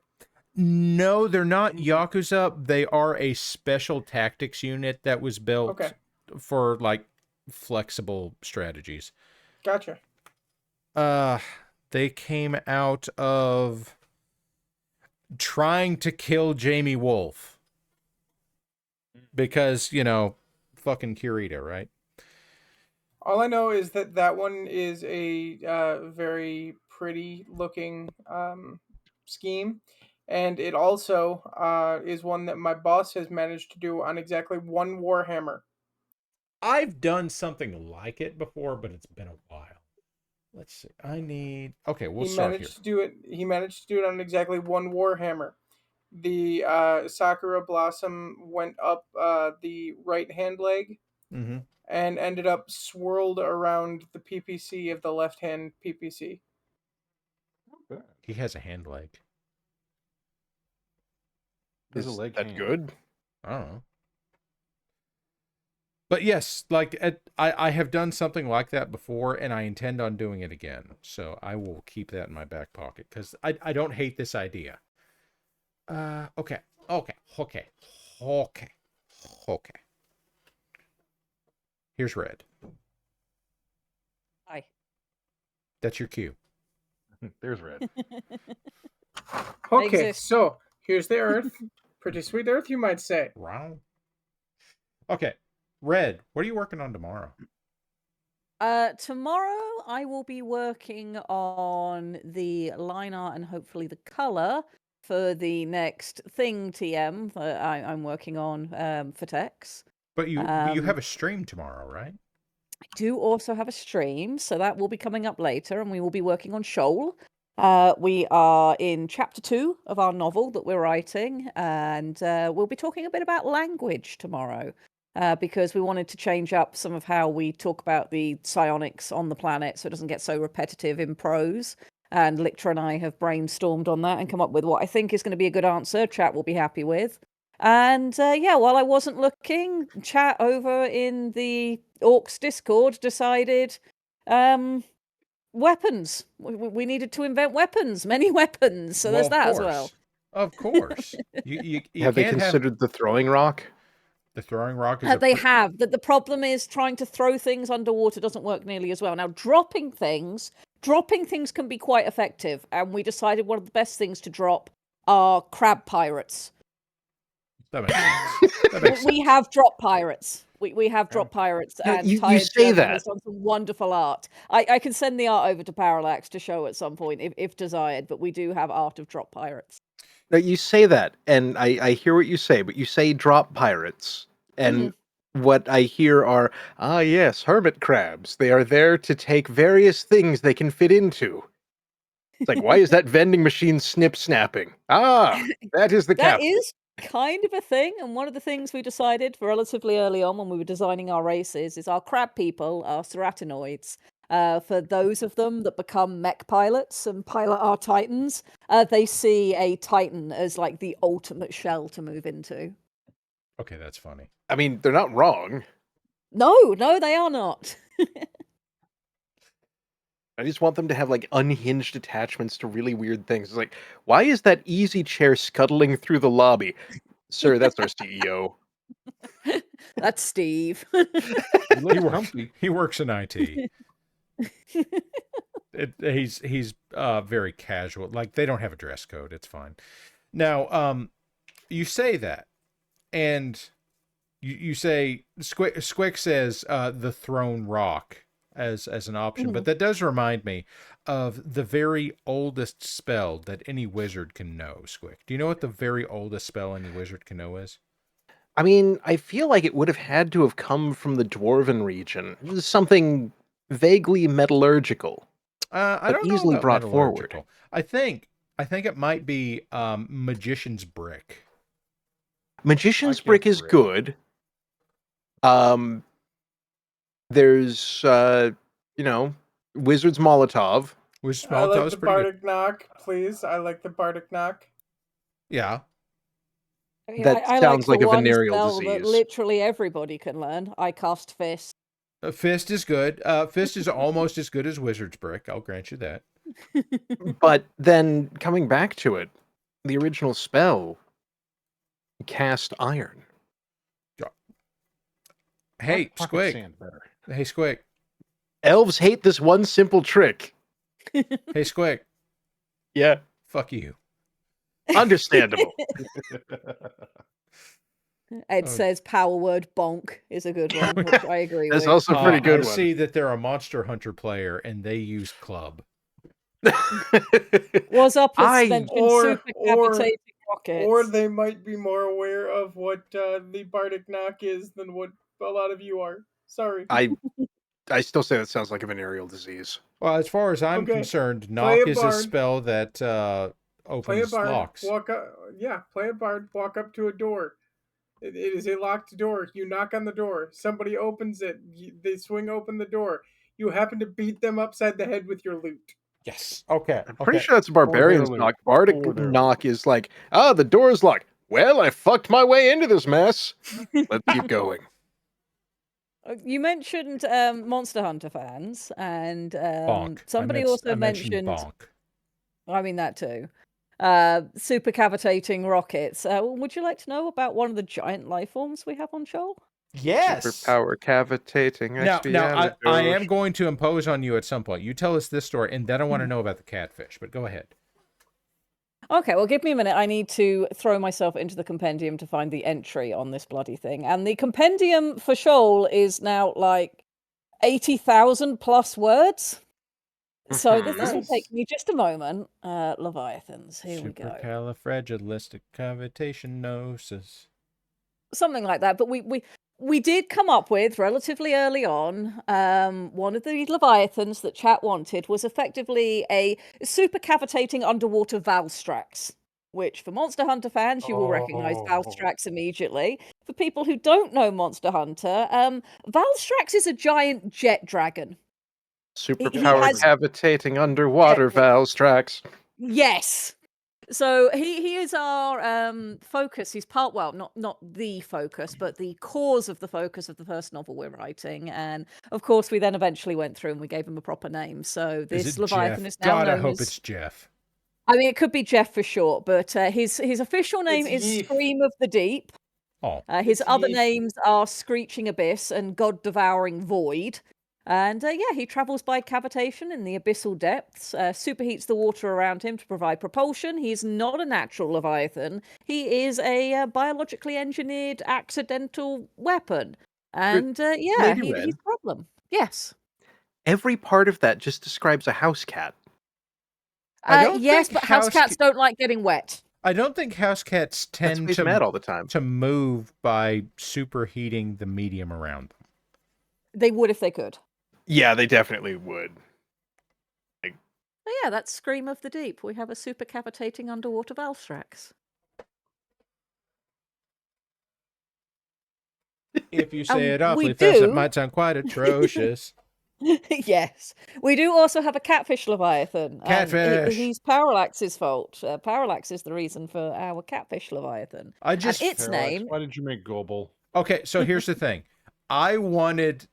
No, they're not Yakuza. They are a special tactics unit that was built Okay. for, like, flexible strategies. Gotcha. They came out of trying to kill Jamie Wolf. Because, you know, fucking Kirita, right? All I know is that that one is a very pretty looking scheme, and it also is one that my boss has managed to do on exactly one Warhammer. I've done something like it before, but it's been a while. Let's see. I need... Okay, we'll start here. He managed to do it on exactly one Warhammer. The Sakura Blossom went up the right hand leg Mm-hmm. and ended up swirled around the PPC of the left hand PPC. He has a hand leg. There's a Is leg that hand. good? I don't know. But yes, like I have done something like that before, and I intend on doing it again. So I will keep that in my back pocket because I don't hate this idea. Okay. Here's red. Hi. That's your cue. There's red. Okay, exist. so here's the Earth. Pretty sweet Earth, you might say. Wow. Okay, red. What are you working on tomorrow? Tomorrow I will be working on the line art and hopefully the color for the next thing TM that I'm working on for Tex. But you have a stream tomorrow, right? I do also have a stream, so that will be coming up later, and we will be working on Shoal. We are in chapter 2 of our novel that we're writing, and we'll be talking a bit about language tomorrow. Because we wanted to change up some of how we talk about the psionics on the planet so it doesn't get so repetitive in prose. And Lictra and I have brainstormed on that and come up with what I think is going to be a good answer. Chat will be happy with. And yeah, while I wasn't looking, chat over in the Orcs Discord decided weapons. We needed to invent weapons, many weapons. So there's that as well. Of course. You Have they can't considered the throwing rock? The throwing rock is they have. The problem is trying to throw things underwater doesn't work nearly as well. Now, dropping things can be quite effective, and we decided one of the best things to drop are crab pirates. That makes sense. We have drop pirates. We have drop pirates, No, and you Tired say German that. has done some wonderful art. I can send the art over to Parallax to show at some point if desired, but we do have art of drop pirates. No, you say that, and I hear what you say, but you say drop pirates, and what I hear are, yes, hermit crabs. They are there to take various things they can fit into. It's like, why is that vending machine snip-snapping? That is the That captain. is kind of a thing, and one of the things we decided relatively early on when we were designing our races is our crab people are ceratinoids. For those of them that become mech pilots and pilot our titans, they see a titan as like the ultimate shell to move into. Okay, that's funny. I mean, they're not wrong. No, they are not. I just want them to have like unhinged attachments to really weird things. It's like, why is that easy chair scuttling through the lobby? Sir, that's our CEO. That's Steve. He works in IT. He's very casual. Like, they don't have a dress code. It's fine. Now, you say that, and you say Squic says the Throne Rock as an option, but that does remind me of the very oldest spell that any wizard can know. Squic, do you know what the very oldest spell any wizard can know is? I mean, I feel like it would have had to have come from the dwarven region. It was something vaguely metallurgical, I but don't know easily about brought forward. metallurgical. I think it might be magician's brick. Magician's I brick can't is read. good. There's Wizard's Molotov. Which I like Molotov's the pretty good. bardic knock, please. I like the bardic knock. Yeah. I mean, That I like sounds the like a one venereal spell that disease. literally everybody can learn. I cast Fist. Fist is good. Fist is almost as good as Wizard's Brick. I'll grant you that. But then coming back to it, the original spell cast iron. Hey, Pocket Squic. sand better. Hey, Squic. Elves hate this one simple trick. Hey, Squic. Yeah. Fuck you. Understandable. Ed says power word bonk is a good one, which I agree That's with. also a pretty good I one. see that they're a Monster Hunter player and they use club. Was up I- mentioned Or- super cavitating rockets. Or they might be more aware of what the bardic knock is than what a lot of you are. Sorry. I still say that sounds like a venereal disease. Well, as far as I'm Okay. concerned, Play knock a is a bard. spell that Play a opens bard. locks. Play a bard. Walk up to a door. It is a locked door. You knock on the door. Somebody opens it. They swing open the door. You happen to beat them upside the head with your loot. Yes. Okay. I'm pretty sure that's a barbarian's knock. Bardic knock is like, the door's locked. Well, I fucked my way into this mess. Let's keep going. You mentioned Monster Hunter fans, and Bonk. somebody I also mentioned bonk. I mean that too. Super cavitating rockets. Would you like to know about one of the giant life forms we have on Shoal? Yes. Superpower cavitating. Now I am going to impose on you at some point. You tell us this story, and then I want to know about the catfish. But go ahead. Okay, well, give me a minute. I need to throw myself into the compendium to find the entry on this bloody thing. And the compendium for Shoal is now like 80,000 plus words. So this will take me just a moment. Leviathans, here we go. Supercalifragilisticexpialidocious. Something like that. But we did come up with relatively early on, one of the Leviathans that chat wanted was effectively a super cavitating underwater Valstrax, which for Monster Hunter fans, you will recognize Valstrax immediately. For people who don't know Monster Hunter, Valstrax is a giant jet dragon. Superpower cavitating underwater Valstrax. Yes. So he is our focus. He's not the focus, but the cause of the focus of the first novel we're writing. And of course, we then eventually went through and we gave him a proper name. So this Leviathan is now known I hope as... it's Jeff. I mean, it could be Jeff for short, but his official name is Scream of the Deep. Oh. His other names are Screeching Abyss and God Devouring Void. And he travels by cavitation in the abyssal depths, superheats the water around him to provide propulsion. He's not a natural Leviathan. He is a biologically engineered accidental weapon. And he's a problem. Yes. Every part of that just describes a house cat. Yes, but house cats don't like getting wet. I don't think house cats tend to mad all the time. To move by superheating the medium around them. They would if they could. Yeah, they definitely would. Oh, yeah, that's Scream of the Deep. We have a super cavitating underwater Valstrax. If you say it awfully fast, it might sound quite atrocious. Yes. We do also have a catfish Leviathan. Catfish! He's Parallax's fault. Parallax is the reason for our catfish Leviathan. Why did you make Gobble? Okay, so here's the thing. I wanted,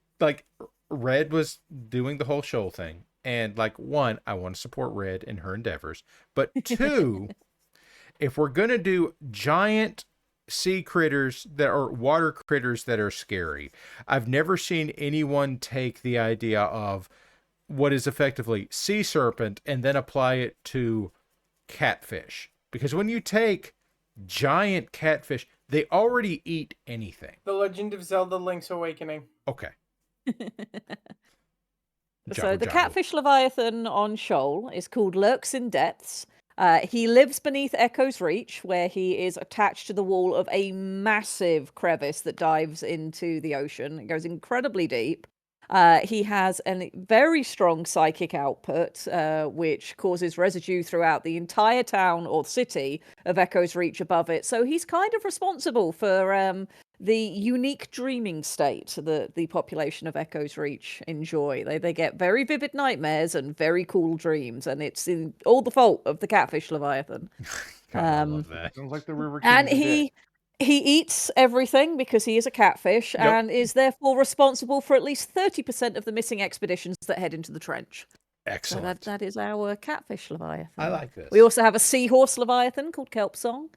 Red was doing the whole Shoal thing. And, one, I want to support Red in her endeavors. But two, if we're going to do giant sea critters that are water critters that are scary, I've never seen anyone take the idea of what is effectively sea serpent and then apply it to catfish. Because when you take giant catfish, they already eat anything. The Legend of Zelda Link's Awakening. Okay. So the catfish Leviathan on Shoal is called Lurks in Depths. He lives beneath Echo's Reach, where he is attached to the wall of a massive crevice that dives into the ocean. It goes incredibly deep. He has a very strong psychic output, which causes residue throughout the entire town or city of Echo's Reach above it. So he's kind of responsible for the unique dreaming state that the population of Echo's Reach enjoy. They get very vivid nightmares and very cool dreams, and it's all the fault of the catfish leviathan. God, I love that. Sounds like the River And King's a dick. he eats everything because he is a catfish and is therefore responsible for at least 30% of the missing expeditions that head into the trench. Excellent. So that is our catfish leviathan. I like this. We also have a seahorse leviathan called Kelp Song.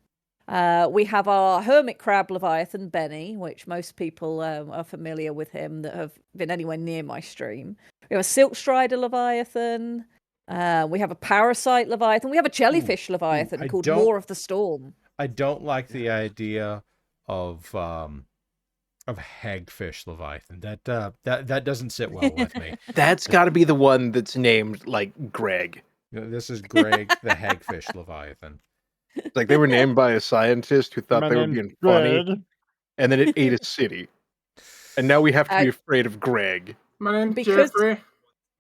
We have our hermit crab leviathan, Benny, which most people are familiar with him that have been anywhere near my stream. We have a silk strider leviathan. We have a parasite leviathan. We have a jellyfish leviathan called More of the Storm. I don't like the idea of hagfish leviathan. That doesn't sit well with me. That's got to be the one that's named like Greg. This is Greg the hagfish leviathan. Like they were named by a scientist who thought My they were name's being funny, Greg. and then it ate a city. And now we have to be afraid of Greg. My name's Jeffrey.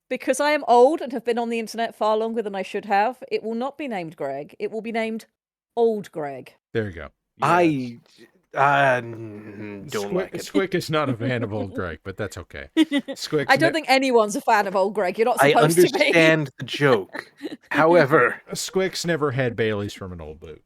Because I am old and have been on the internet far longer than I should have, it will not be named Greg. It will be named Old Greg. There you go. I don't like it. Squic is not a fan of old Greg, but that's okay. Squic. I don't think anyone's a fan of Old Greg. You're not I supposed to be. understand the joke. However, Squic's never had Baileys from an old boot.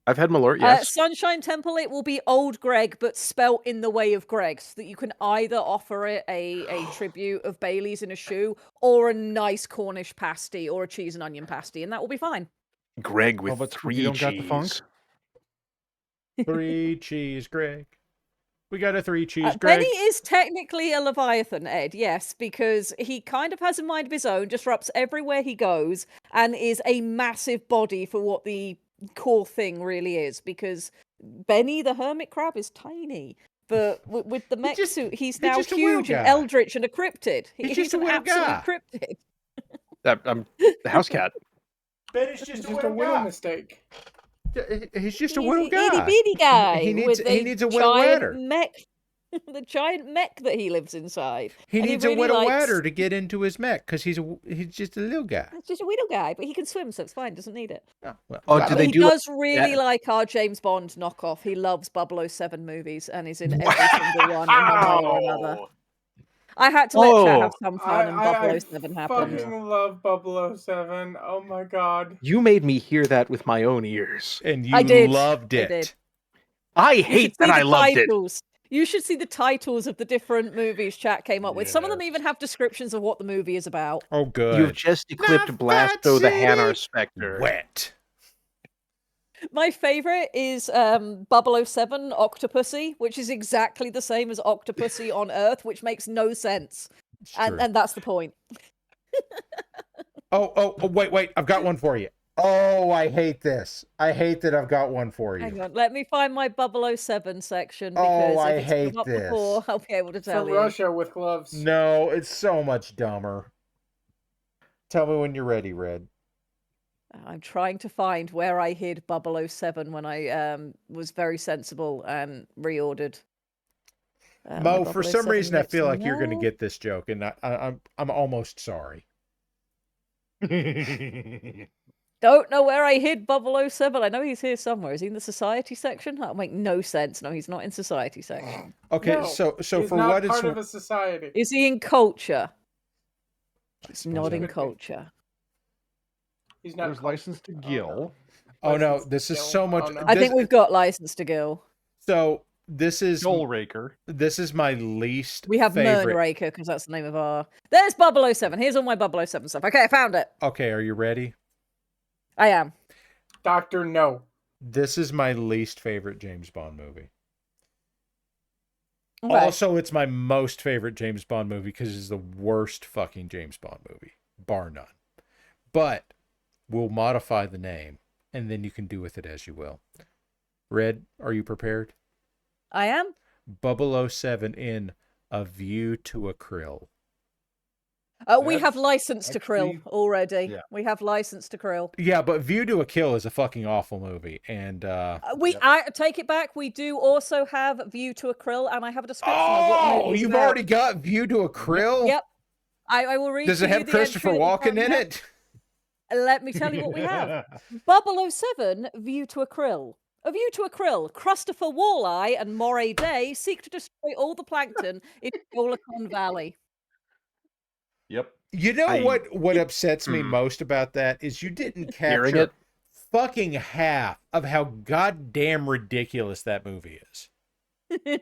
I've had Malort, yes. Sunshine Temple, it will be Old Greg, but spelt in the way of Greg, so that you can either offer it a tribute of Bailey's in a shoe, or a nice Cornish pasty, or a cheese and onion pasty, and that will be fine. Greg with but three you don't cheese. got the funk? 3 cheese, Greg. We got a 3 cheese, Greg. Benny is technically a Leviathan, Ed, yes, because he kind of has a mind of his own, disrupts everywhere he goes, and is a massive body for what the core thing really is, because Benny the hermit crab is tiny. But with the mech suit, he's now huge and eldritch and a cryptid. He's just an a absolute guy. cryptid. The house cat. Benny's just a willow mistake. He's just a He's willow an guy. itty bitty guy. He needs with a widow giant ladder. mech. The giant mech that he lives inside. He And needs really a widow likes- ladder to get into his mech because he's just a little guy. It's just a widow guy, but he can swim, so it's fine. Doesn't need it. Oh, well, Oh, well, do they He do does really Yeah. like our James Bond knockoff. He loves 007 movies and is in every single one in one way or another. I had to let Chat have some fun, and 007 happened. fucking love 007. Oh my god. You made me hear that with my own ears. And you I did. loved I it. did. I You hate should that see I the loved it. titles. You should see the titles of the different movies Chat came up with. Some of them even have descriptions of what the movie is about. Oh, good. You've just equipped Blasto the Hanar Spectre. Wet. My favorite is 007 Octopussy, which is exactly the same as Octopussy on Earth, which makes no sense. And that's the point. Oh, wait. I've got one for you. Oh, I hate this. I hate that I've got one for you. Hang on, let me find my 007 section, Oh, because I if it's hate come up this. before, I'll be able to tell For you. Russia with gloves. No, it's so much dumber. Tell me when you're ready, Red. I'm trying to find where I hid 007 when I was very sensible and reordered. Mo, my for some 007 reason, I notes feel like you're going to now. get this joke, and I'm almost sorry. Don't know where I hid 007. I know he's here somewhere. Is he in the society section? That'll make no sense. No, he's not in society section. Okay, No, so he's for not what it's part of a society. Is he in culture? He's suppose not I in could be. culture. He's not There's licensed to Gill. oh no, licensed this is still. so much. Oh, no. I this- think we've got license to Gill. So this is Joel Raker. this is my least. We have favorite. Moonraker because that's the name of our. There's 007. Here's all my 007 stuff. Okay, I found it. Okay, are you ready? I am. Doctor No. This is my least favorite James Bond movie. Okay. Also, it's my most favorite James Bond movie because it's the worst fucking James Bond movie, bar none. But we'll modify the name, and then you can do with it as you will. Red, are you prepared? I am. 007 in A View to a Krill. We have license to krill already. yeah. We have license to krill. Yeah, but View to a Kill is a fucking awful movie, and I take it back. We do also have View to a Krill, and I have a description of what the movie is you've about. already got View to a Krill? Yep. I will read. Does it have Christopher Walken in it? Let me tell you what we have. 007, View to a Krill. A View to a Krill. Christopher Walleye and Moray Day seek to destroy all the plankton in Golacon Valley. Yep. You know what upsets me most about that is you didn't capture fucking half of how goddamn ridiculous that movie is.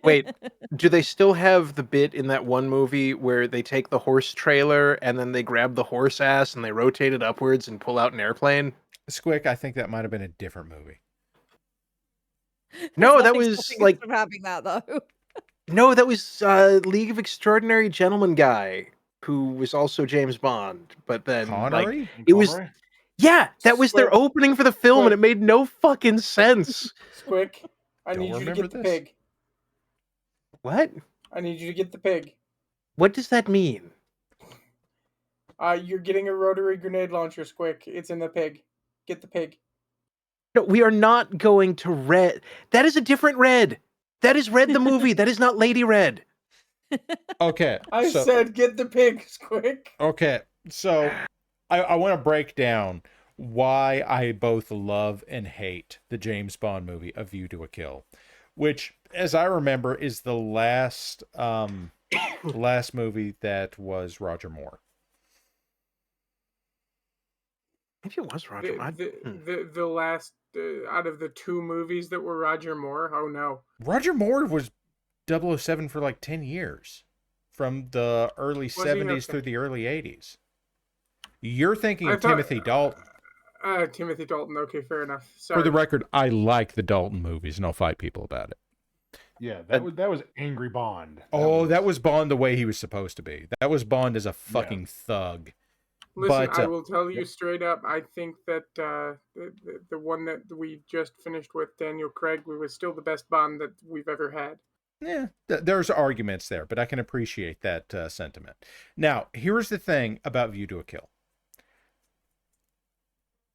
Wait, do they still have the bit in that one movie where they take the horse trailer and then they grab the horse ass and they rotate it upwards and pull out an airplane? Squick, I think that might have been a different movie. No, that was like from having that though. No, that was League of Extraordinary Gentlemen guy who was also James Bond, but then Connery? like it was that was their opening for the film, and it made no fucking sense. Squick, I need you to get the pig. What? I need you to get the pig. What does that mean? You're getting a rotary grenade launcher, Squick. It's in the pig. Get the pig. No, we are not going to Red. That is a different Red. That is Red the movie. That is not Lady Red. Okay. I said get the pig, Squick. Okay. So I want to break down why I both love and hate the James Bond movie A View to a Kill, which, as I remember, is the last last movie that was Roger Moore. Maybe it was Roger Moore. The last out of the two movies that were Roger Moore. Oh no, Roger Moore was 007 for like 10 years, from the early 70s through the early 80s. You're thinking of Timothy Dalton. Timothy Dalton. Okay, fair enough. Sorry. For the record, I like the Dalton movies, and I'll fight people about it. Yeah, that was Angry Bond. That was Bond the way he was supposed to be. That was Bond as a fucking thug. Listen, I will tell you straight up. I think that the one that we just finished with, Daniel Craig, was still the best Bond that we've ever had. Yeah, there's arguments there, but I can appreciate that sentiment. Now, here's the thing about View to a Kill.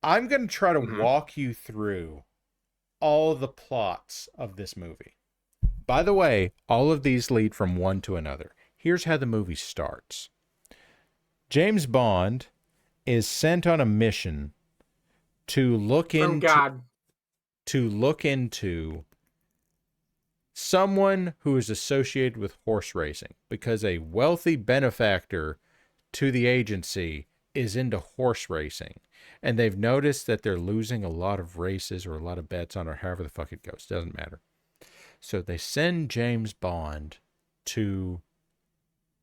I'm going to try to walk you through all the plots of this movie. By the way, all of these lead from one to another. Here's how the movie starts. James Bond is sent on a mission to look into someone who is associated with horse racing, because a wealthy benefactor to the agency is into horse racing, and they've noticed that they're losing a lot of races or a lot of bets on, or however the fuck it goes, doesn't matter. So they send James Bond to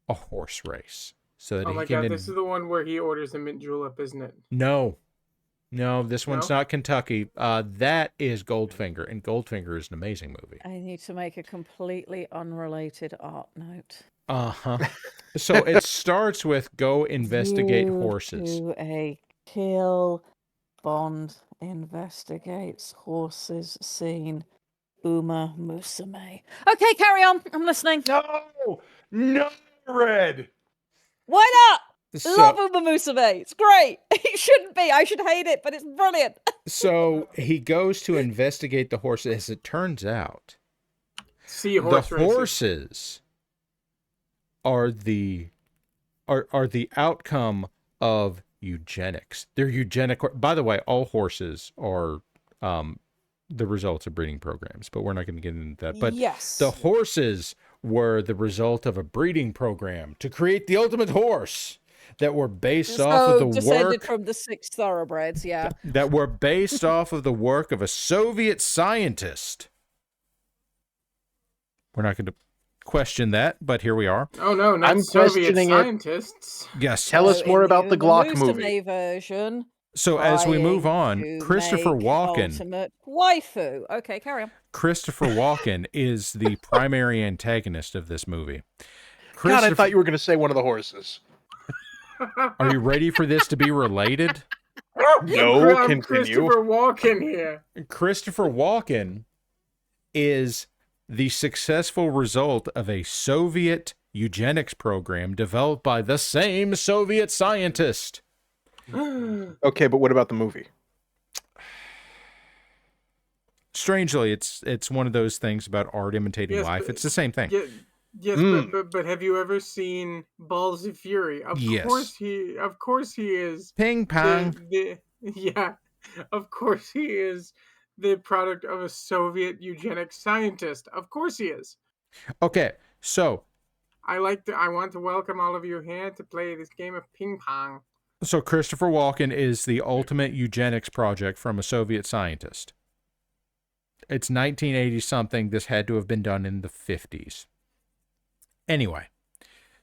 a horse race so that oh my god, this is the one where he orders a mint julep, isn't it? No, this one's not Kentucky. That is Goldfinger, and Goldfinger is an amazing movie. I need to make a completely unrelated art note. So it starts with go investigate horses. View to a Kill. Bond investigates horses scene. Uma Musume. Okay, carry on. I'm listening. No, Red. Why not? Love Uma Musume. It's great. It shouldn't be. I should hate it, but it's brilliant. So he goes to investigate the horses. As it turns out, the horses are the outcome of eugenics. They're eugenic. By the way, all horses are the results of breeding programs, but we're not going to get into that. But yes, the horses were the result of a breeding program to create the ultimate horse that were based off of the descended from the 6 thoroughbreds, yeah. That were based off of the work of a Soviet scientist. We're not going to question that, but here we are. Oh no, not I'm Soviet questioning scientists. Yes. Tell us more about the Glock Musume movie. Version. So as we move on, Christopher Walken. Ultimate waifu. Okay, carry on. Christopher Walken is the primary antagonist of this movie. God, I thought you were going to say one of the horses. Are you ready for this to be related? No, continue. Christopher Walken here. Christopher Walken is the successful result of a Soviet eugenics program developed by the same Soviet scientist. Okay, but what about the movie? Strangely, it's one of those things about art imitating life. It's the same thing. Yes, but have you ever seen Balls of Fury? Of course he is. Ping pong. Yeah, of course he is the product of a Soviet eugenics scientist. Of course he is. Okay, so I want to welcome all of you here to play this game of ping pong. So Christopher Walken is the ultimate eugenics project from a Soviet scientist. It's 1980 something. This had to have been done in the 50s. Anyway,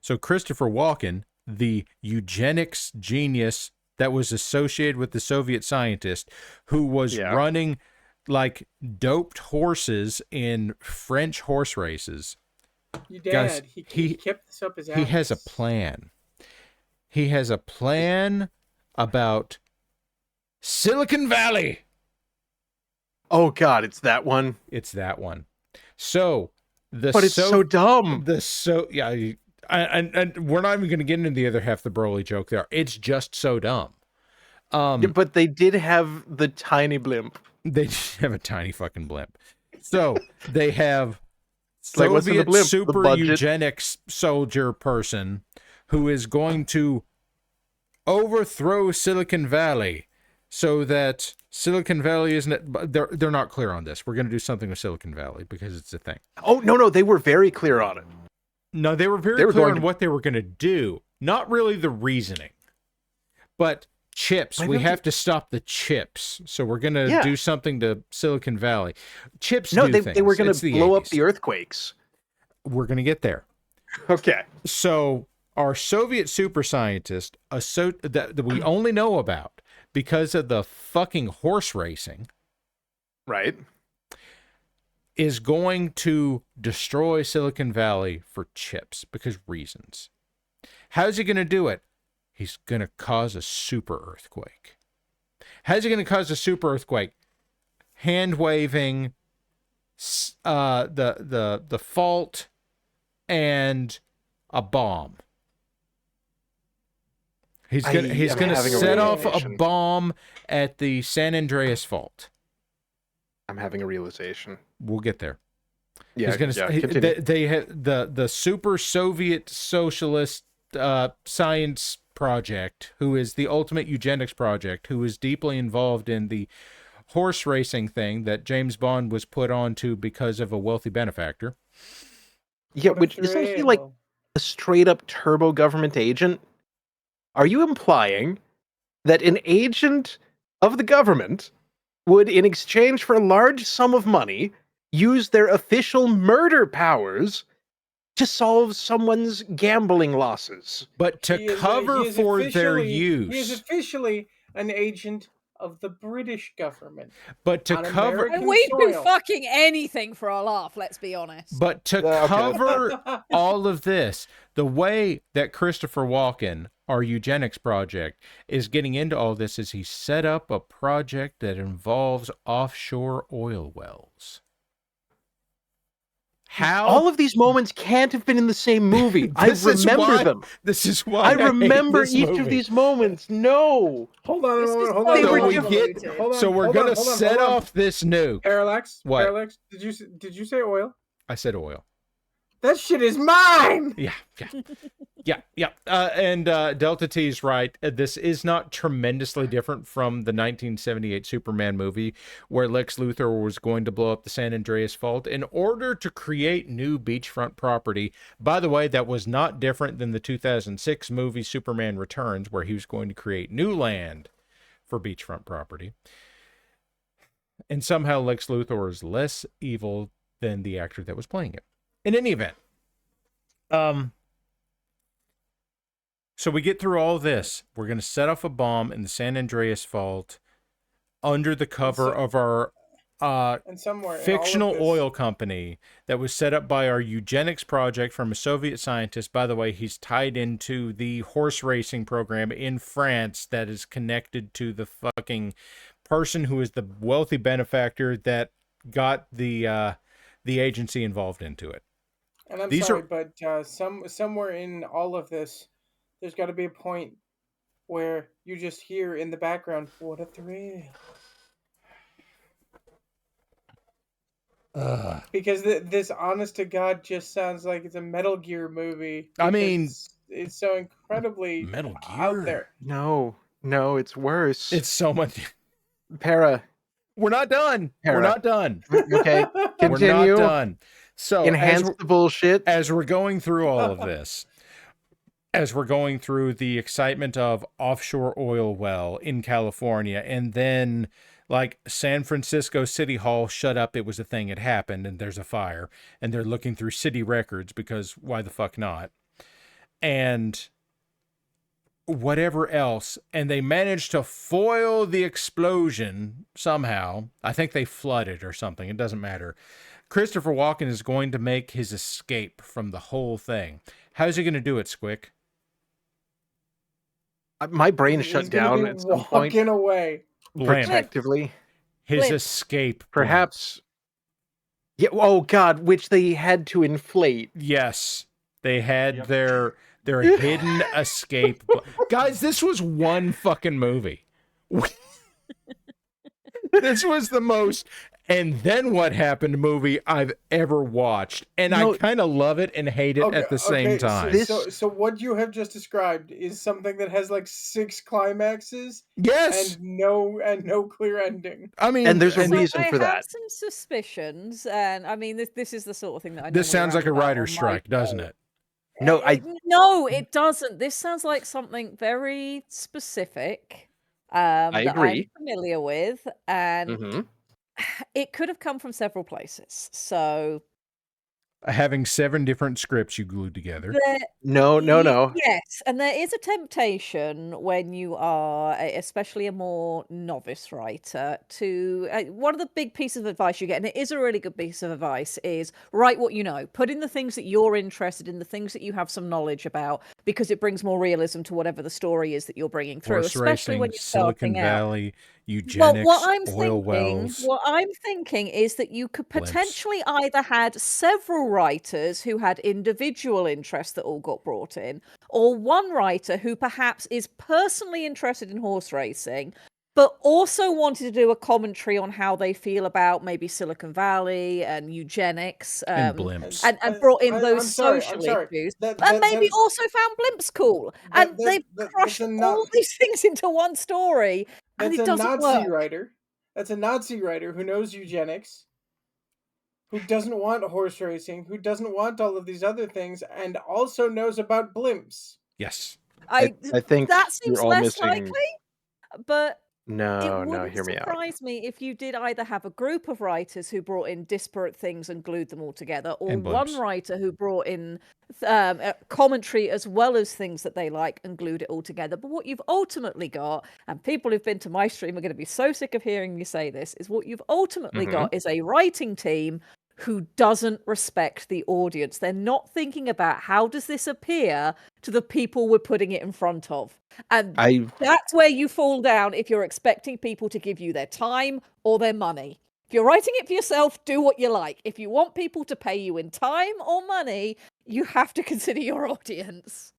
so Christopher Walken, the eugenics genius that was associated with the Soviet scientist who was running like doped horses in French horse races. You dad, guys, he kept this up his ass. He has a plan. He has a plan about Silicon Valley. Oh God, it's that one. It's that one. So but it's so dumb. And we're not even going to get into the other half of the Broly joke there. It's just so dumb. But they did have the tiny blimp. They have a tiny fucking blimp. So they have like, what's in the Soviet blimp? super eugenics soldier person who is going to overthrow Silicon Valley so that Silicon Valley isn't... They're not clear on this. We're going to do something with Silicon Valley because it's a thing. Oh, no, they were very clear on it. No, they were very clear on what they were going to do. Not really the reasoning. But chips. We have to stop the chips. So we're going to do something to Silicon Valley. Chips do things. They were going to blow up the earthquakes. We're going to get there. Okay. So our Soviet super scientist, that we only know about because of the fucking horse racing, right, is going to destroy Silicon Valley for chips because reasons. How's he going to do it? He's going to cause a super earthquake. How's he going to cause a super earthquake? Hand waving, the fault, and a bomb. He's gonna set off a bomb at the San Andreas Fault. I'm having a realization. We'll get there. Yeah, he's gonna. They have the super Soviet socialist science project, who is the ultimate eugenics project, who is deeply involved in the horse racing thing that James Bond was put onto because of a wealthy benefactor. Yeah, which isn't he like a straight up turbo government agent? Are you implying that an agent of the government would, in exchange for a large sum of money, use their official murder powers to solve someone's gambling losses? But to cover for their use. He is officially an agent of the British government. But to cover... And we'd do fucking anything for a laugh, let's be honest. But to cover all of this, the way that Christopher Walken, our eugenics project, is getting into all this is he set up a project that involves offshore oil wells. How? All of these moments can't have been in the same movie. I remember them. This is why I remember each of these moments. No. Hold on. So we're going to set off this nuke. Parallax? What? Parallax? Did you say oil? I said oil. That shit is mine! Yeah. And Delta T is right. This is not tremendously different from the 1978 Superman movie where Lex Luthor was going to blow up the San Andreas Fault in order to create new beachfront property. By the way, that was not different than the 2006 movie Superman Returns, where he was going to create new land for beachfront property. And somehow Lex Luthor is less evil than the actor that was playing it. In any event, so we get through all this. We're going to set off a bomb in the San Andreas Fault under the cover of our fictional oil company that was set up by our eugenics project from a Soviet scientist. By the way, he's tied into the horse racing program in France that is connected to the fucking person who is the wealthy benefactor that got the agency involved into it. And I'm These sorry, are- but somewhere in all of this, there's got to be a point where you just hear in the background, "What a thrill!" Because this, honest to God, just sounds like it's a Metal Gear movie. I mean, it's so incredibly Metal out Gear. there. No, it's worse. It's so much. Para. We're not done. Para. We're not done. Okay, We're continue. not done. So Enhance the bullshit. As we're going through all of this, as we're going through the excitement of offshore oil well in California, and then like San Francisco City Hall shut up, it was a thing, it happened, and there's a fire, and they're looking through city records because why the fuck not? And whatever else, and they managed to foil the explosion somehow. I think they flooded or something. It doesn't matter. Christopher Walken is going to make his escape from the whole thing. How's he going to do it, Squic? My brain He's shut gonna down be at some point. walking away. Protectively. His escape. Perhaps. Yeah. Oh God, which they had to inflate. Yes, they had their hidden escape. Guys, this was one fucking movie. This was the most "and then what happened" movie I've ever watched, and I kind of love it and hate it at the same time. So what you have just described is something that has like 6 climaxes. Yes. And no clear ending. I mean, and there's a reason I for that. have some suspicions, and I mean, this is the sort of thing that I. This sounds like a writer's on strike, doesn't it? No, No, it doesn't. This sounds like something very specific. I that agree. I'm familiar with, and Mhm. it could have come from several places. So Having 7 different scripts you glued together. No. Yes, and there is a temptation when you are, especially a more novice writer, to one of the big pieces of advice you get, and it is a really good piece of advice, is write what you know. Put in the things that you're interested in, the things that you have some knowledge about, because it brings more realism to whatever the story is that you're bringing through, Horse especially when racing, you're Silicon starting out. Valley, eugenics, What I'm thinking is that you could potentially either had several writers who had individual interests that all got brought in, or one writer who perhaps is personally interested in horse racing, but also wanted to do a commentary on how they feel about maybe Silicon Valley and eugenics, and blimps, and brought in those I'm sorry. social issues, and maybe also found blimps cool, and they've crushed all these things into one story, and That's it a doesn't Nazi work. writer. That's a Nazi writer who knows eugenics, who doesn't want horse racing, who doesn't want all of these other things, and also knows about blimps. Yes. I think that you're seems all less missing. likely, but No, it wouldn't hear me out. surprise me if you did either have a group of writers who brought in disparate things and glued them all together, or And one blimps. writer who brought in commentary as well as things that they like and glued it all together. But what you've ultimately got, and people who've been to my stream are going to be so sick of hearing me say this, is what you've ultimately got is a writing team who doesn't respect the audience. They're not thinking about how does this appear to the people we're putting it in front of. And that's where you fall down if you're expecting people to give you their time or their money. If you're writing it for yourself, do what you like. If you want people to pay you in time or money, you have to consider your audience.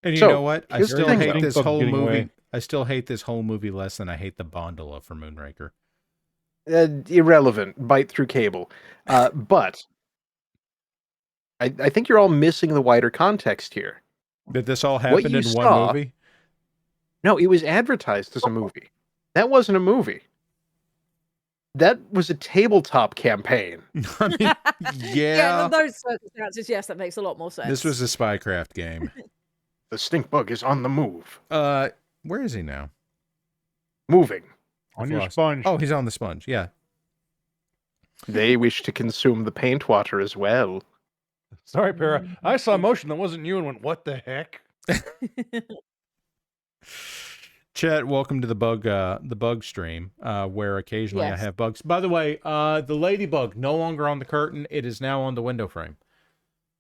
And you know what? I still hate this whole movie. I still hate this whole movie less than I hate the Bondola for Moonraker. Irrelevant. Bite through cable. But I think you're all missing the wider context here. Did this all happen in one movie? No, it was advertised as a movie. That wasn't a movie. That was a tabletop campaign. I mean, yeah. In those circumstances, yes, that makes a lot more sense. This was a Spycraft game. The stink bug is on the move. Where is he now? Moving. On your sponge. Oh, he's on the sponge. Yeah. They wish to consume the paint water as well. Sorry, Para. I saw motion that wasn't you and went, what the heck? Chet, welcome to the bug stream, where occasionally I have bugs. By the way, the ladybug no longer on the curtain. It is now on the window frame.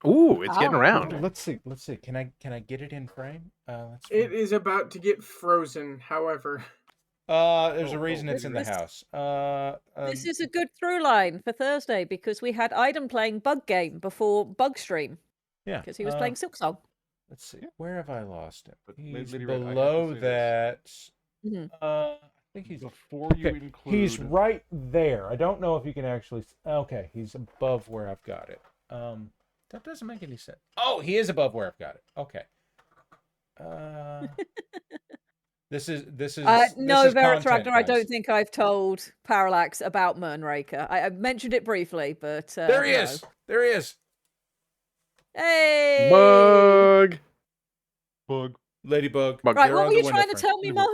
Ooh, it's getting around. Let's see. Can I get it in frame? It is about to get frozen, however. There's a reason it's in the This- house. This is a good through line for Thursday because we had Aiden playing Bug Game before Bug Stream yeah, because he was playing Silk Song. Let's see. Where have I lost it? But He's Lady Red, I have to below say that. Mhm. I think he's before you okay. include. He's right there. I don't know if you can actually. Okay, he's above where I've got it. That doesn't make any sense. Oh, he is above where I've got it. Okay. This is No, this is Verits content, Ragnar, I guys. don't think I've told Parallax about Moonraker. I mentioned it briefly, but There he no. is. There he is. Hey, Bug. Ladybug. Right, You're what on were the you window trying to frame. tell me, Mo?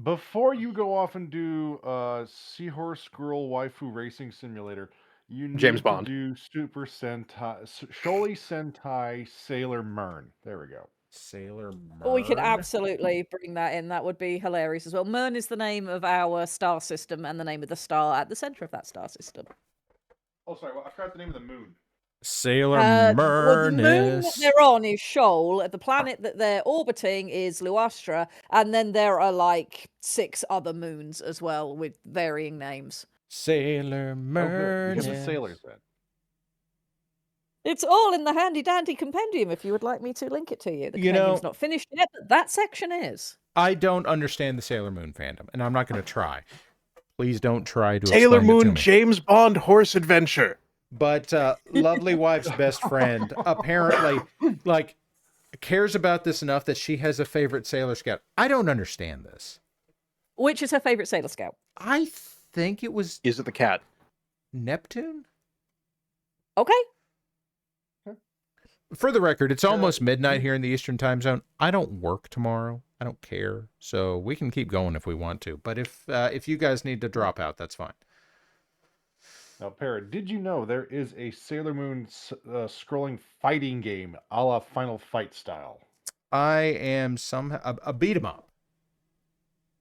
Before you go off and do Seahorse Girl Waifu Racing Simulator, you need James to Bond. do Super Sentai, Shoei Sentai Sailor Mern. There we go. Sailor Mern. Or we could absolutely bring that in. That would be hilarious as well. Mern is the name of our star system and the name of the star at the center of that star system. Oh, sorry. Well, I forgot the name of the moon. Sailor Well, the moon that Mernus. they're on is Shoal. The planet that they're orbiting is Luastra, and then there are like 6 other moons as well with varying names. Sailor Mernus. Because the sailors then. It's all in the handy dandy compendium if you would like me to link it to you. The You compendium's know- not finished yet, but that section is. I don't understand the Sailor Moon fandom, and I'm not going to try. Please don't try to Sailor explain it to Moon me. James Bond horse adventure. But lovely wife's best friend apparently like cares about this enough that she has a favorite Sailor Scout. I don't understand this. Which is her favorite Sailor Scout? I think it was Is it the cat? Neptune. Okay. For the record, it's almost midnight here in the Eastern Time Zone. I don't work tomorrow. I don't care, so we can keep going if we want to. But if you guys need to drop out, that's fine. Now, Parrot, did you know there is a Sailor Moon scrolling fighting game a la Final Fight style? I am a beat 'em up.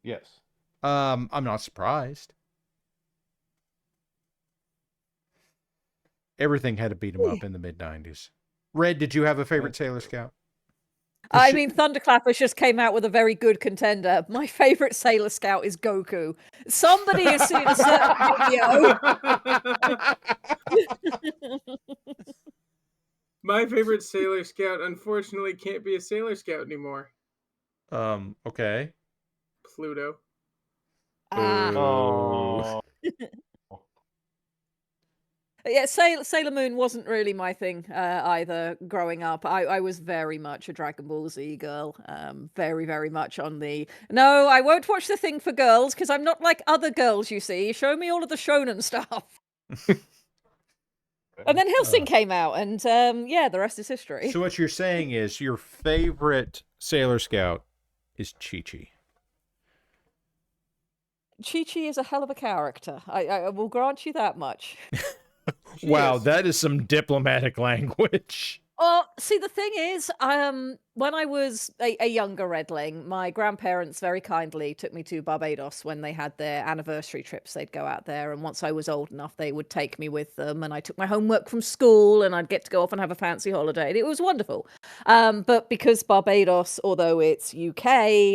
Yes. I'm not surprised. Everything had to beat 'em up in the mid-90s. Red, did you have a favorite Sailor Scout? I mean, Thunderclappers just came out with a very good contender. My favorite Sailor Scout is Goku. Somebody has seen a certain video. My favorite Sailor Scout, unfortunately, can't be a Sailor Scout anymore. Okay. Pluto. Oh. Yeah, Sailor Moon wasn't really my thing either growing up. I was very much a Dragon Ball Z girl. Very, very much on the... No, I won't watch the thing for girls because I'm not like other girls, you see. Show me all of the shonen stuff. And then Hellsing came out and yeah, the rest is history. So what you're saying is your favorite Sailor Scout is Chi-Chi. Chi-Chi is a hell of a character. I will grant you that much. Wow, that is some diplomatic language. Oh, see, the thing is, when I was a younger redling, my grandparents very kindly took me to Barbados when they had their anniversary trips. They'd go out there, and once I was old enough, they would take me with them, and I took my homework from school, and I'd get to go off and have a fancy holiday. And it was wonderful. But because Barbados, although it's UK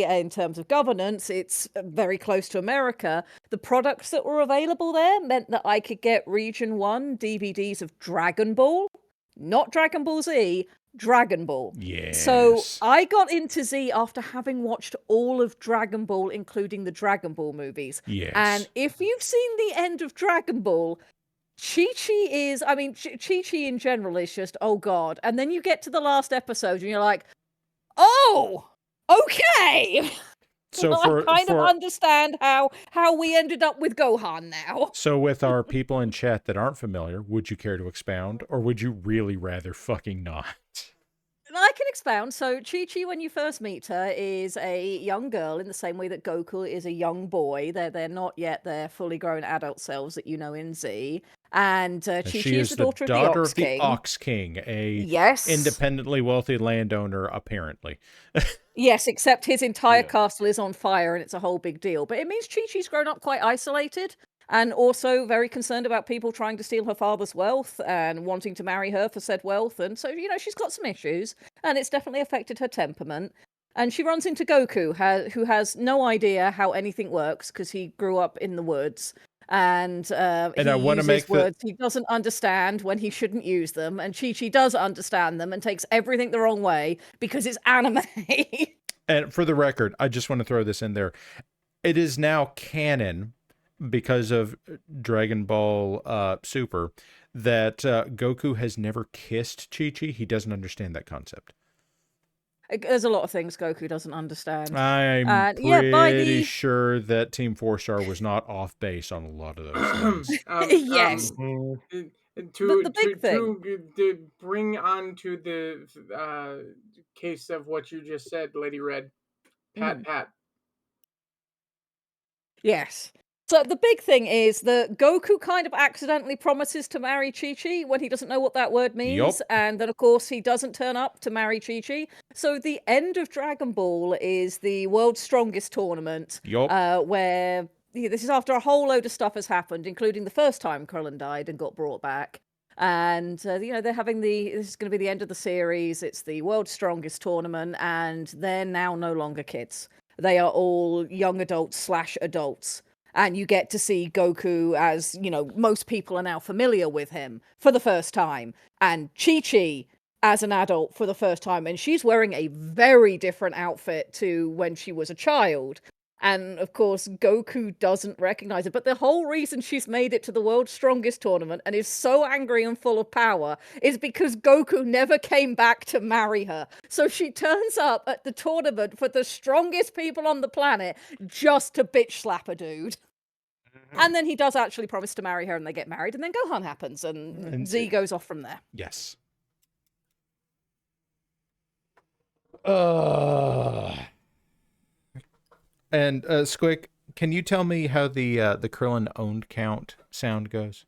in terms of governance, it's very close to America, the products that were available there meant that I could get Region 1 DVDs of Dragon Ball. Not Dragon Ball Z, Dragon Ball. Yes. So I got into Z after having watched all of Dragon Ball, including the Dragon Ball movies. Yes. And if you've seen the end of Dragon Ball, Chi-Chi is, I mean, Chi-Chi in general is just, oh God. And then you get to the last episode and you're like, oh, okay. So I kind of understand how we ended up with Gohan now. So with our people in chat that aren't familiar, would you care to expound, or would you really rather fucking not? I can expound. So Chi-Chi, when you first meet her, is a young girl in the same way that Goku is a young boy. They're not yet their fully grown adult selves that you know in Z. And Chi-Chi She is the daughter of the Ox King, a yes, independently wealthy landowner, apparently. Yes, except his entire castle is on fire and it's a whole big deal. But it means Chi-Chi's grown up quite isolated and also very concerned about people trying to steal her father's wealth and wanting to marry her for said wealth. And so, you know, she's got some issues and it's definitely affected her temperament. And she runs into Goku, who has no idea how anything works because he grew up in the woods. And he I want to uses make words he doesn't understand when he shouldn't use them. And Chi-Chi does understand them and takes everything the wrong way because it's anime. And for the record, I just want to throw this in there. It is now canon because of Dragon Ball Super that Goku has never kissed Chi-Chi. He doesn't understand that concept. There's a lot of things Goku doesn't understand. I'm pretty sure that Team 4-Star was not off base on a lot of those things. Yes. To bring on to the case of what you just said, Lady Red, Pat. Yes. So the big thing is that Goku kind of accidentally promises to marry Chi-Chi when he doesn't know what that word means. Yup. And then, of course, he doesn't turn up to marry Chi-Chi. So the end of Dragon Ball is the World's Strongest Tournament. Yup. Where this is after a whole load of stuff has happened, including the first time Krillin died and got brought back. And, they're having this is going to be the end of the series. It's the World's Strongest Tournament. And they're now no longer kids. They are all young adults/adults. And you get to see Goku as, most people are now familiar with him for the first time. And Chi-Chi as an adult for the first time. And she's wearing a very different outfit to when she was a child. And, of course, Goku doesn't recognize it. But the whole reason she's made it to the World's Strongest Tournament and is so angry and full of power is because Goku never came back to marry her. So she turns up at the tournament for the strongest people on the planet just to bitch slap a dude. And then he does actually promise to marry her and they get married. And then Gohan happens and Z goes off from there. Yes. And Squic, can you tell me how the Krillin owned count sound goes?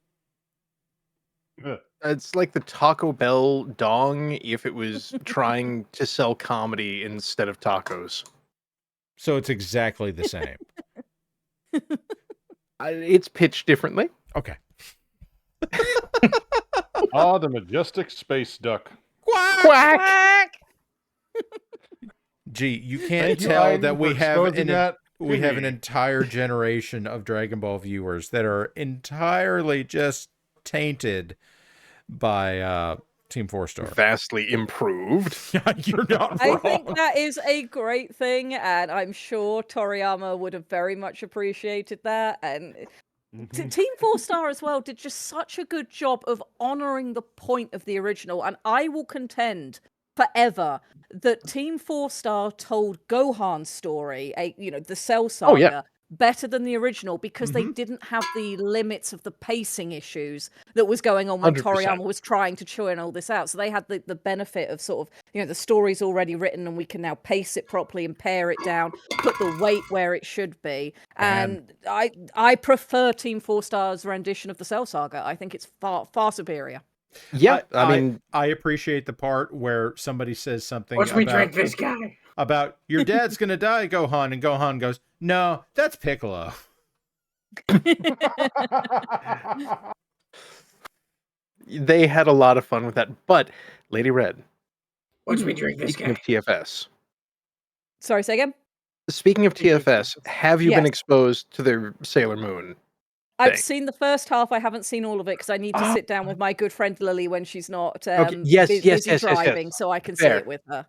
It's like the Taco Bell dong if it was trying to sell comedy instead of tacos. So it's exactly the same. It's pitched differently. Okay. The majestic space duck. Quack! Quack! Gee, you can't Thank you, tell Aiden, that we for have exposing that we to have an me. entire generation of Dragon Ball viewers that are entirely just tainted by Team 4-Star. Vastly improved. You're not I wrong. think that is a great thing, and I'm sure Toriyama would have very much appreciated that. And Team 4-Star as well did just such a good job of honoring the point of the original. And I will contend forever that Team 4-Star told Gohan's story, the Cell Saga, better than the original because they didn't have the limits of the pacing issues that was going on when 100%. Toriyama was trying to churn all this out. So they had the benefit of sort of, the story's already written and we can now pace it properly and pare it down, put the weight where it should be. And I prefer Team 4-Star's rendition of the Cell Saga. I think it's far superior. Yeah, I mean, I appreciate the part where somebody says something Watch me drink this guy. about your dad's gonna die, Gohan, and Gohan goes, "No, that's Piccolo." They had a lot of fun with that. But Lady Red, Watch me drink this speaking guy. of TFS, Sorry, say again? speaking of TFS, have you been Yes. exposed to the Sailor Moon? I've thing? seen the first half. I haven't seen all of it because I need to sit down with my good friend Lily when she's not Yes, busy yes. driving, so I can see Fair. it with her.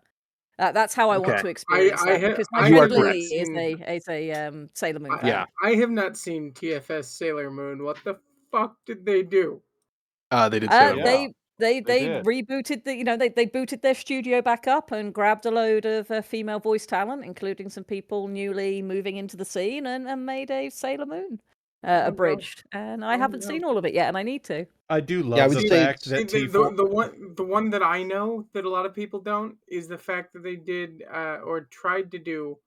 That's how I want Okay. to experience that because my You friend are Lily correct. is a Sailor Moon fan. Yeah. I have not seen TFS Sailor Moon. What the fuck did they do? They did Sailor Moon. They did. rebooted they booted their studio back up and grabbed a load of female voice talent, including some people newly moving into the scene, and made a Sailor Moon abridged. And I haven't seen all of it yet, and I need to. I do love the fact that the one that I know that a lot of people don't is the fact that they did or tried to do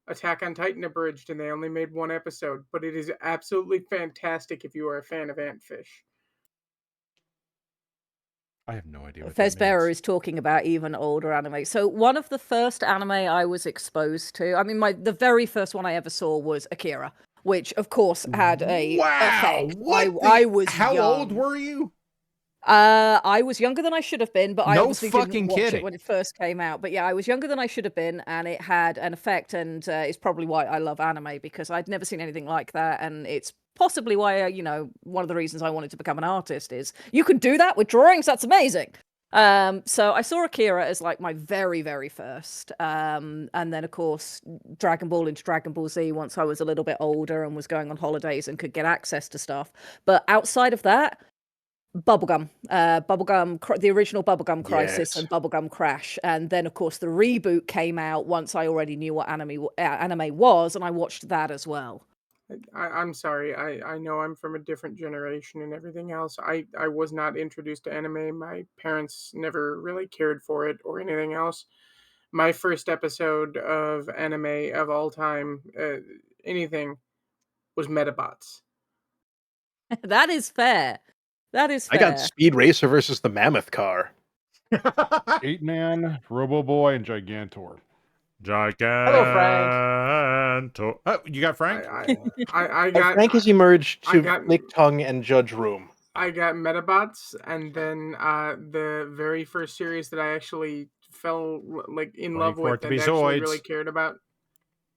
Attack on Titan abridged, and they only made one episode. But it is absolutely fantastic if you are a fan of Antfish. I have no idea what Fezbearer is talking about even older anime. So one of the first anime I was exposed to, I mean, the very first one I ever saw was Akira, which of course had a effect. I was how young. old were you? I was younger than I should have been, but I No obviously fucking didn't watch kidding. it when it first came out. But yeah, I was younger than I should have been, and it had an effect, and it's probably why I love anime, because I'd never seen anything like that, and it's possibly why, one of the reasons I wanted to become an artist is you can do that with drawings. That's amazing. So I saw Akira as like my very, very first. And then of course Dragon Ball into Dragon Ball Z once I was a little bit older and was going on holidays and could get access to stuff. But outside of that, Bubblegum, the original Bubblegum Crisis Yes. and Bubblegum Crash, and then of course the reboot came out once I already knew what anime was, and I watched that as well. I'm sorry. I know I'm from a different generation and everything else. I was not introduced to anime. My parents never really cared for it or anything else. My first episode of anime of all time, anything, was Metabots. That is fair. That is I fair. got Speed Racer versus the Mammoth Car. 8-Man, Robo Boy, and Gigantor. Gigantor. Frank. Oh, you got Frank? I got Frank has emerged I to got- Lick Tongue and Judge Room. I got Metabots, and then the very first series that I actually fell in Waiting love for it with to and be actually Zoids. really cared about.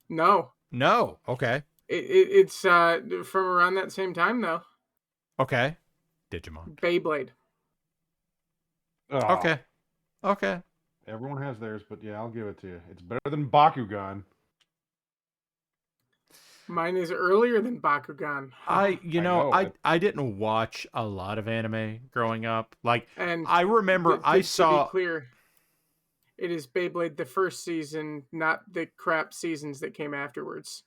No, No. Okay. it's from around that same time though. Okay. Digimon. Beyblade. Oh, Okay. Okay. Everyone has theirs, but yeah, I'll give it to you. It's better than Bakugan. Mine is earlier than Bakugan. I know. didn't watch a lot of anime growing up. Like, And I remember to I be saw clear, it is Beyblade the first season, not the crap seasons that came afterwards.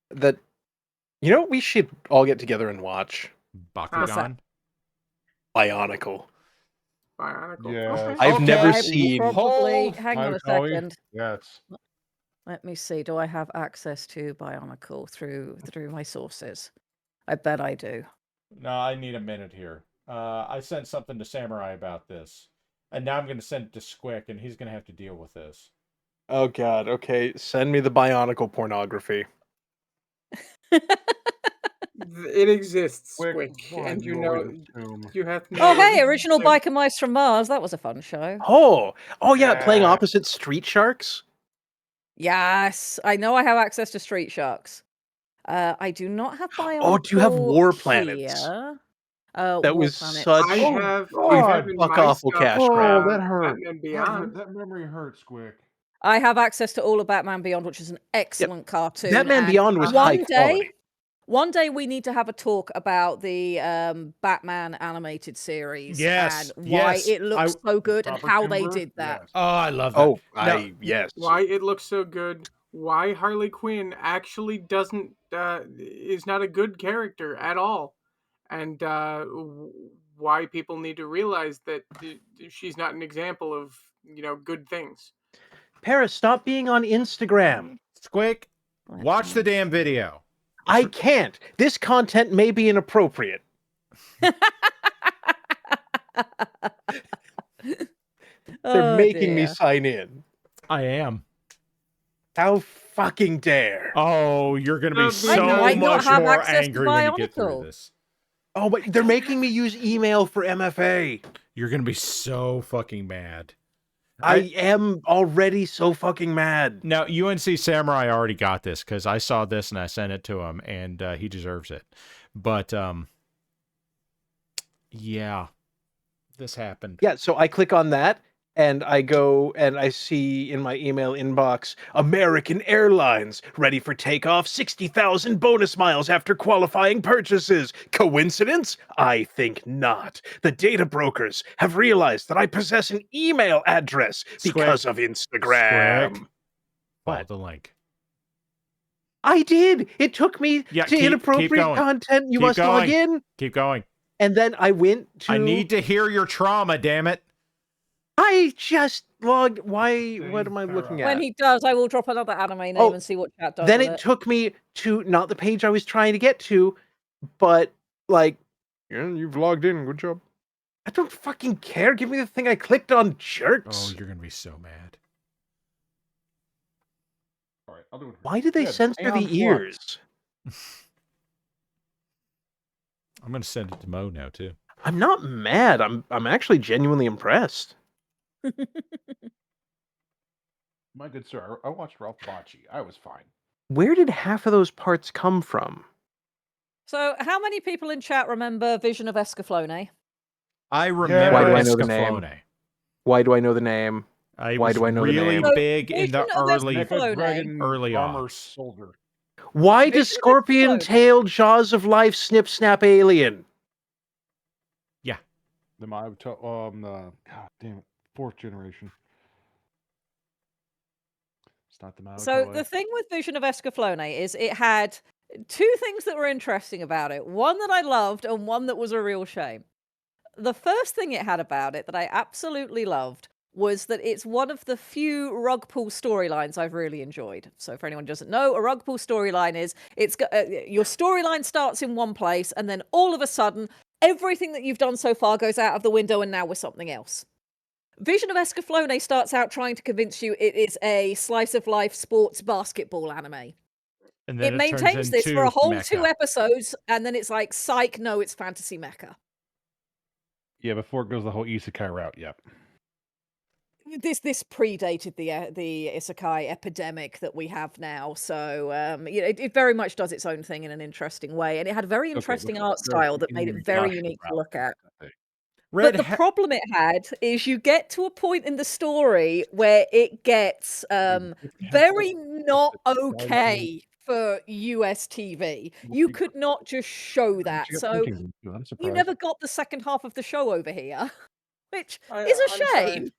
That, we should all get together and watch Bakugan. Bionicle. Bionicle. Yes. Okay. I've never I seen. probably Hold. hang on a Chloe? second. Yes. Let me see. Do I have access to Bionicle through my sources? I bet I do. No, I need a minute here. I sent something to Samurai about this, and now I'm going to send it to Squic, and he's going to have to deal with this. Oh God. Okay, send me the Bionicle pornography. It exists, Quick, Squic, and you joy know this tomb. you have to. Oh, hey, original Biker Mice from Mars. That was a fun show. Oh yeah, playing Yeah. opposite Street Sharks. Yes, I know I have access to Street Sharks. I do not have Bionicle. Oh, do you have War Planets? Here. That War was Planet. such. I have. God. I have in Fuck my awful stuff, cash Oh, grab. that hurt. Batman Beyond. That memory hurts, Squick. I have access to all of Batman Beyond, which is an excellent cartoon. Batman and Beyond was high quality. One day we need to have a talk about the Batman animated series. Yes, and why yes, it looks so good and Proper how they timber? did that. Yes. Oh, I love that. Oh, No. yes. Why it looks so good. Why Harley Quinn actually doesn't is not a good character at all, and why people need to realize that she's not an example of good things. Paris, stop being on Instagram. Squick, watch the damn video. I can't. This content may be inappropriate. They're making me sign in. I am. How fucking dare! Oh, you're going to be I so might not much have more access to angry when you get through Bionicle. this. Oh, but they're making me use email for MFA. You're going to be so fucking mad. I am already so fucking mad. Now, UNC Samurai already got this because I saw this and I sent it to him, and he deserves it. But, yeah, this happened. Yeah, so I click on that, and I go and I see in my email inbox, American Airlines, ready for takeoff, 60,000 bonus miles after qualifying purchases. Coincidence? I think not. The data brokers have realized that I possess an email address because of Instagram. Squick. Follow the link. I did. It took me Yeah, to keep inappropriate going. content. You Keep must log going. in. Keep going. And then I went to... I need to hear your trauma, damn it. I just logged... Why? What am I looking at? When he does, I will drop another anime name Oh, and see what chat does. Then with it took me to not the page I was trying to get to, but like, Yeah, you've logged in. Good job. I don't fucking care. Give me the thing I clicked on, jerks. Oh, you're going to be so mad. All right, I'll do it. Why did they Good. censor Aeon the Flux. ears? I'm going to send it to Mo now, too. I'm not mad. I'm actually genuinely impressed. My good sir, I watched Ralph Bakshi. I was fine. Where did half of those parts come from? So, how many people in chat remember Vision of Escaflowne? I remember Why do I know the name? Escaflowne. Why do I know the name? It Why was do I know the really name? big in the Vision of early Escaflowne. Dragon early armor odds. soldier. Why does Vision of Scorpion Escaflowne. Tail Jaws of Life Snip Snap Alien? Yeah. The God damn it, 4th generation. It's not the Mao So Toei. the thing with Vision of Escaflowne is it had two things that were interesting about it. One that I loved and one that was a real shame. The first thing it had about it that I absolutely loved was that it's one of the few rug pull storylines I've really enjoyed. So for anyone who doesn't know, a rug pull storyline is your storyline starts in one place and then all of a sudden everything that you've done so far goes out of the window and now we're something else. Vision of Escaflowne starts out trying to convince you it is a slice of life sports basketball anime. And It then it turns maintains this for a into whole mecha. 2 episodes, and then it's like, psych, no, it's fantasy mecha. Yeah, before it goes the whole isekai route. Yep. This predated the isekai epidemic that we have now, so it very much does its own thing in an interesting way, and it had a very interesting art style that made it very unique to look at. But the problem it had is you get to a point in the story where it gets very not okay for US TV. You could not just show that. So you never got the second half of the show over here, which is a shame.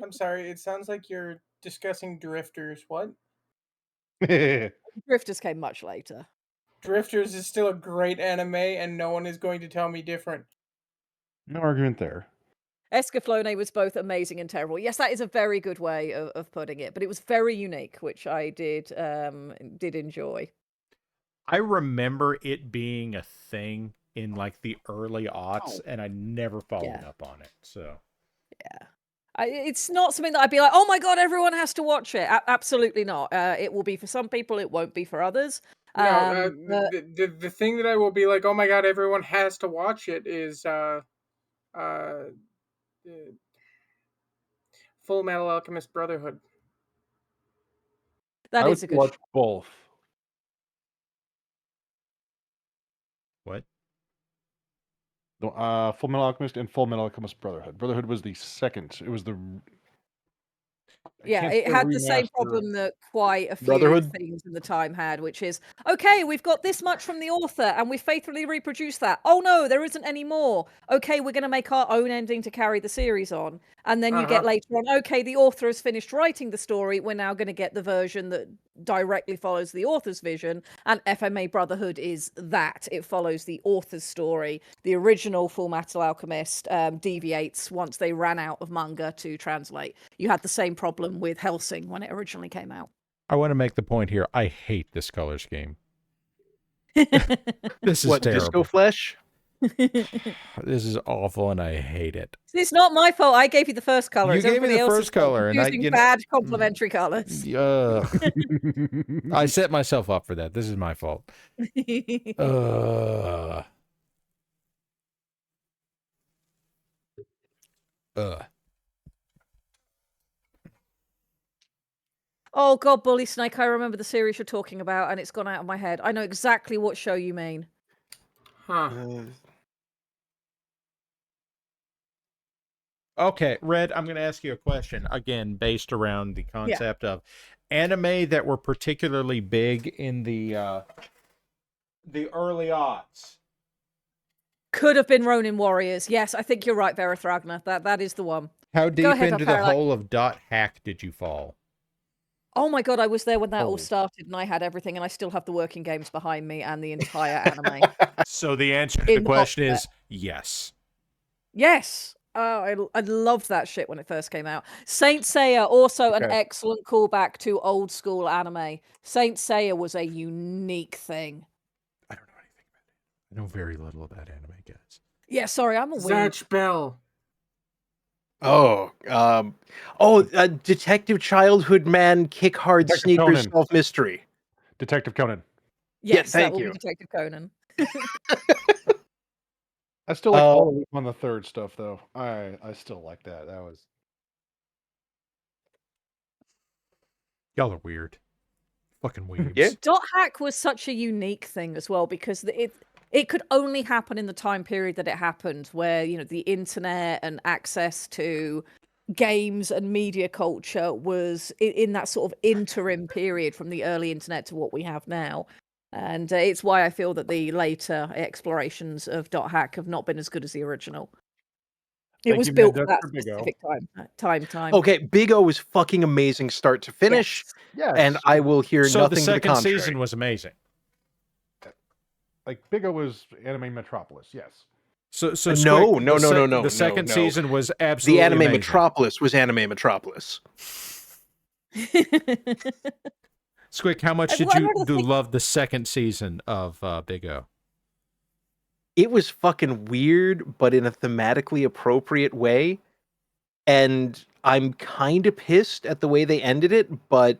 I'm sorry. It sounds like you're discussing Drifters. What? Drifters came much later. Drifters is still a great anime, and no one is going to tell me different. No argument there. Escaflowne was both amazing and terrible. Yes, that is a very good way of putting it, but it was very unique, which I did enjoy. I remember it being a thing in like the early aughts, and I never followed up on it. So yeah. It's not something that I'd be like, oh my god, everyone has to watch it. Absolutely not. It will be for some people, it won't be for others. No, the thing that I will be like, oh my god, everyone has to watch it is Full Metal Alchemist Brotherhood. I would watch both. What? Full Metal Alchemist and Full Metal Alchemist Brotherhood. Brotherhood was the second. It was the Yeah, it had the same problem that quite a few Brotherhood? things in the time had, which is, okay, we've got this much from the author and we faithfully reproduced that. Oh no, there isn't any more. Okay, we're going to make our own ending to carry the series on. And then you get later on, okay, the author has finished writing the story. We're now going to get the version that directly follows the author's vision. And FMA Brotherhood is that. It follows the author's story. The original Full Metal Alchemist deviates once they ran out of manga to translate. You had the same problem with Hellsing when it originally came out. I want to make the point here. I hate this color scheme. This is what, terrible. Disco Flesh? This is awful, and I hate it. It's not my fault. I gave you the first color. You gave me the first color, and using bad complementary colors. I set myself up for that. This is my fault. Oh god, Bully Snake! I remember the series you're talking about, and it's gone out of my head. I know exactly what show you mean. Huh. Okay, Red, I'm going to ask you a question, again, based around the concept of anime that were particularly big in the early aughts. Could have been Ronin Warriors. Yes, I think you're right, Verithragna. That is the one. How deep into the hole of dot hack did you fall? Oh my god, I was there when that all started, and I had everything, and I still have the working games behind me and the entire anime. So the answer to the question is yes. Yes. Oh, I loved that shit when it first came out. Saint Seiya, also an excellent callback to old school anime. Saint Seiya was a unique thing. I don't know anything about it. I know very little about anime, guys. Yeah, sorry, I'm a weird. Zatch Bell. Detective Childhood Man, Kick Hard Detective Sneakers, Conan. Solve Mystery. Detective Conan. Yes, thank that will you. be Detective Conan. I still like all of on the third stuff though. I still like that. That was Y'all are weird. Fucking weebs. Yeah. Dot hack was such a unique thing as well because it could only happen in the time period that it happened, where the internet and access to games and media culture was in that sort of interim period from the early internet to what we have now. And it's why I feel that the later explorations of dot hack have not been as good as the original. It Thank was you, built Mad for Duck, that for Big O. specific time. Okay, Big O was fucking amazing start to finish, Yes. and I will hear So nothing the to the second contrary. season was amazing. Like Big O was Anime Metropolis, yes. So No, Squic, no, the no, sec- no, no, The second no. season was The absolutely Anime amazing. Metropolis was Anime Metropolis. Squick, how much did I'd you rather think- love the second season of Big O? It was fucking weird, but in a thematically appropriate way. And I'm kind of pissed at the way they ended it, but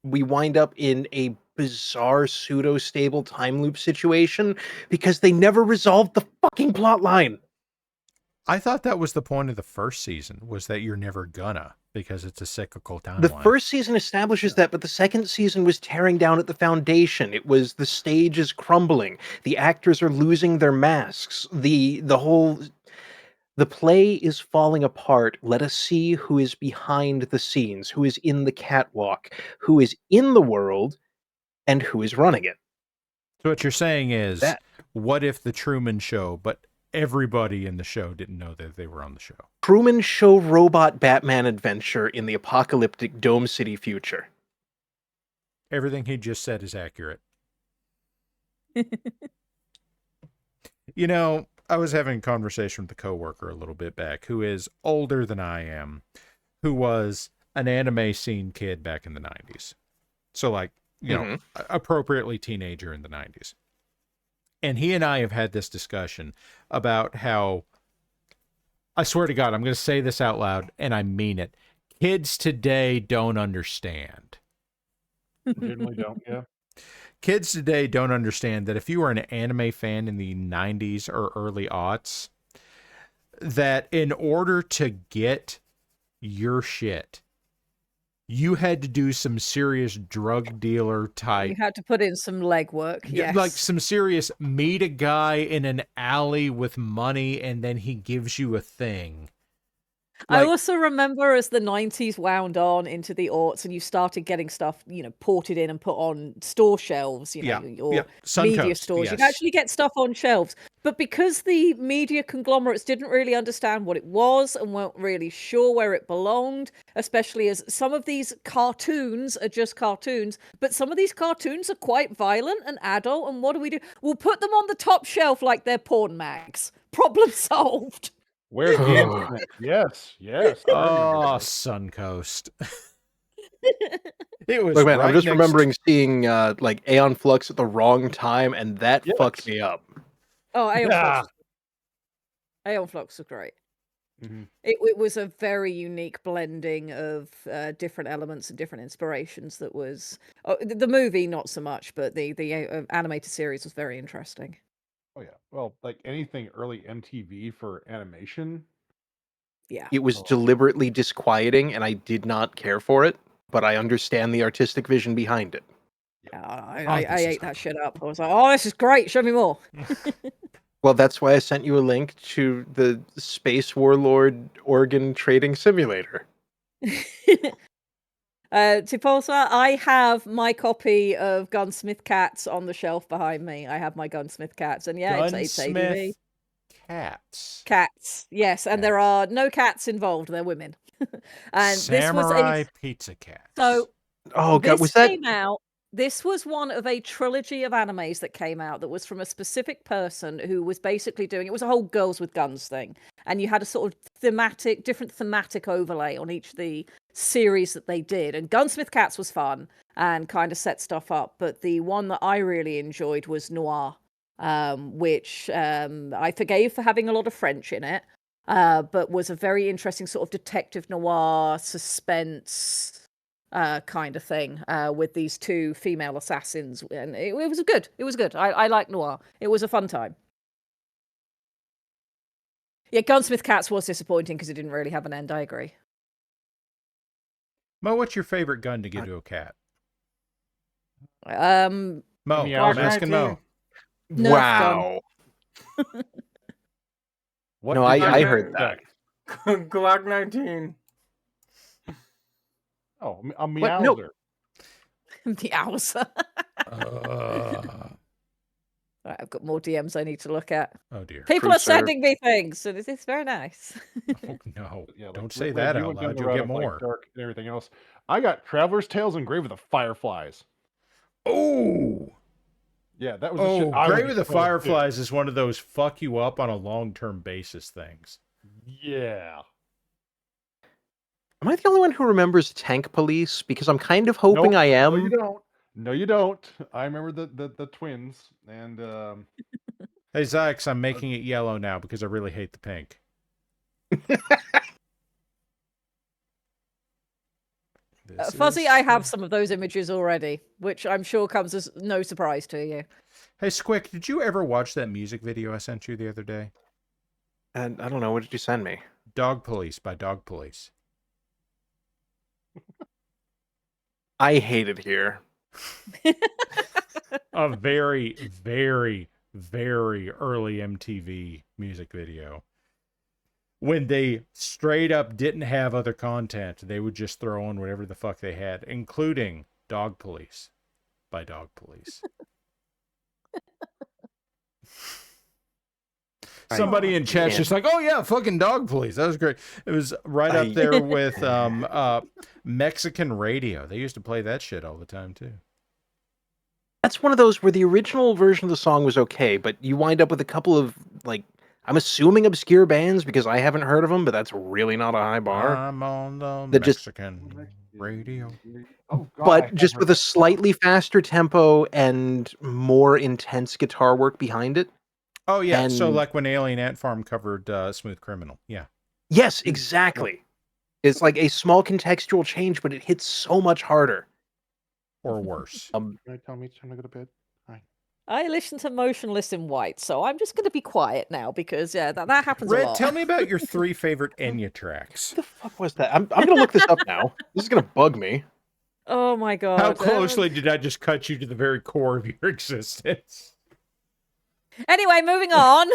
we wind up in a bizarre pseudo-stable time loop situation because they never resolved the fucking plot line. I thought that was the point of the first season, was that you're never gonna, because it's a cyclical timeline. The first season establishes that, but the second season was tearing down at the foundation. It was the stage is crumbling. The actors are losing their masks. The play is falling apart. Let us see who is behind the scenes, who is in the catwalk, who is in the world, and who is running it. So what you're saying is, That- what if the Truman Show, but everybody in the show didn't know that they were on the show? Truman Show robot Batman adventure in the apocalyptic Dome City future. Everything he just said is accurate. I was having a conversation with a coworker a little bit back who is older than I am, who was an anime scene kid back in the 90s. So like, appropriately teenager in the 90s. And he and I have had this discussion about how, I swear to God, I'm going to say this out loud, and I mean it. Kids today don't understand. Generally don't, yeah. Kids today don't understand that if you were an anime fan in the 90s or early aughts, that in order to get your shit, you had to do some serious drug dealer type. You had to put in some legwork, yes. Like some serious meet a guy in an alley with money and then he gives you a thing. I also remember as the 90s wound on into the aughts and you started getting stuff, ported in and put on store shelves, or media Suncoast, stores. yes. You'd actually get stuff on shelves. But because the media conglomerates didn't really understand what it was and weren't really sure where it belonged, especially as some of these cartoons are just cartoons, but some of these cartoons are quite violent and adult, and what do? We'll put them on the top shelf like they're porn mags. Problem solved. Where's the internet? Yes. Oh, Suncoast. It was. Look, man, right I'm just next- remembering seeing like Aeon Flux at the wrong time, and that fucked me up. Oh, Aeon Flux was great. Mm-hmm. It was a very unique blending of different elements and different inspirations. That was the movie, not so much, but the animated series was very interesting. Oh yeah. Well, like anything early MTV for animation. Yeah. It was deliberately disquieting, and I did not care for it, but I understand the artistic vision behind it. I ate that shit up. I was like, oh, this is great. Show me more. Well, that's why I sent you a link to the Space Warlord Organ Trading Simulator. Tipulsa, I have my copy of Gunsmith Cats on the shelf behind me. I have my Gunsmith Cats, and yeah, it's ADV. Gunsmith Cats. Cats, yes, and there are no cats involved. They're women. And Samurai this was Pizza Cat. so. Oh god, This was that? came out. This was one of a trilogy of animes that came out that was from a specific person who was basically doing it was a whole girls with guns thing, and you had a sort of different thematic overlay on each of the series that they did. And Gunsmith Cats was fun and kind of set stuff up, but the one that I really enjoyed was Noir, which I forgave for having a lot of French in it, but was a very interesting sort of detective noir suspense kind of thing with these two female assassins, and it was good. It was good. I like Noir. It was a fun time. Yeah, Gunsmith Cats was disappointing because it didn't really have an end. I agree. Mo, what's your favorite gun to give to a cat? Um, Mo, Meow. I'm asking Mo. Nerf Wow. What No, did you I heard that. expect? Glock 19. Oh, a What? No. meowser. Meowser. Right, I've got more DMs I need to look at. Oh dear. People are sending me things, and it's very nice. Oh, no, Yeah, don't like, say Red, that you out went down loud. the You'll route get of, like, more. dark and everything else. I got Traveler's Tales engraved with the Fireflies. Oh, Yeah, that was the shit. Grave with the Fireflies is one of those fuck you up on a long-term basis things. Yeah. Am I the only one who remembers Tank Police? Because I'm kind of hoping Nope. I am. No, you don't. No, you don't. I remember the twins and Hey, Zyx, I'm making it yellow now because I really hate the pink. Fuzzy, I have some of those images already, which I'm sure comes as no surprise to you. Hey, Squic, did you ever watch that music video I sent you the other day? And I don't know, what did you send me? Dog Police by Dog Police. I hate it here. A very, very, very early MTV music video. When they straight up didn't have other content, they would just throw in whatever the fuck they had, including Dog Police by Dog Police. Somebody in chat's just like, oh yeah, fucking Dog Police. That was great. It was right up there with Mexican radio. They used to play that shit all the time too. That's one of those where the original version of the song was okay, but you wind up with a couple of, like, I'm assuming obscure bands because I haven't heard of them, but that's really not a high bar. I'm on the That just- Mexican radio. oh god. I But have just heard with a that song. slightly faster tempo and more intense guitar work behind it. Oh yeah, so And- like when Alien Ant Farm covered Smooth Criminal. Yeah. Yes, exactly. It's like a small contextual change, but it hits so much harder. Or worse. Can I tell me it's time to go to bed? Hi. I listen to Motionless in White, so I'm just going to be quiet now because that happens a Red, lot. tell me about your 3 favorite Enya tracks. What the fuck was that? I'm gonna look this up now. This is gonna bug me. Oh my god. How closely did I just cut you to the very core of your existence? Anyway, moving on.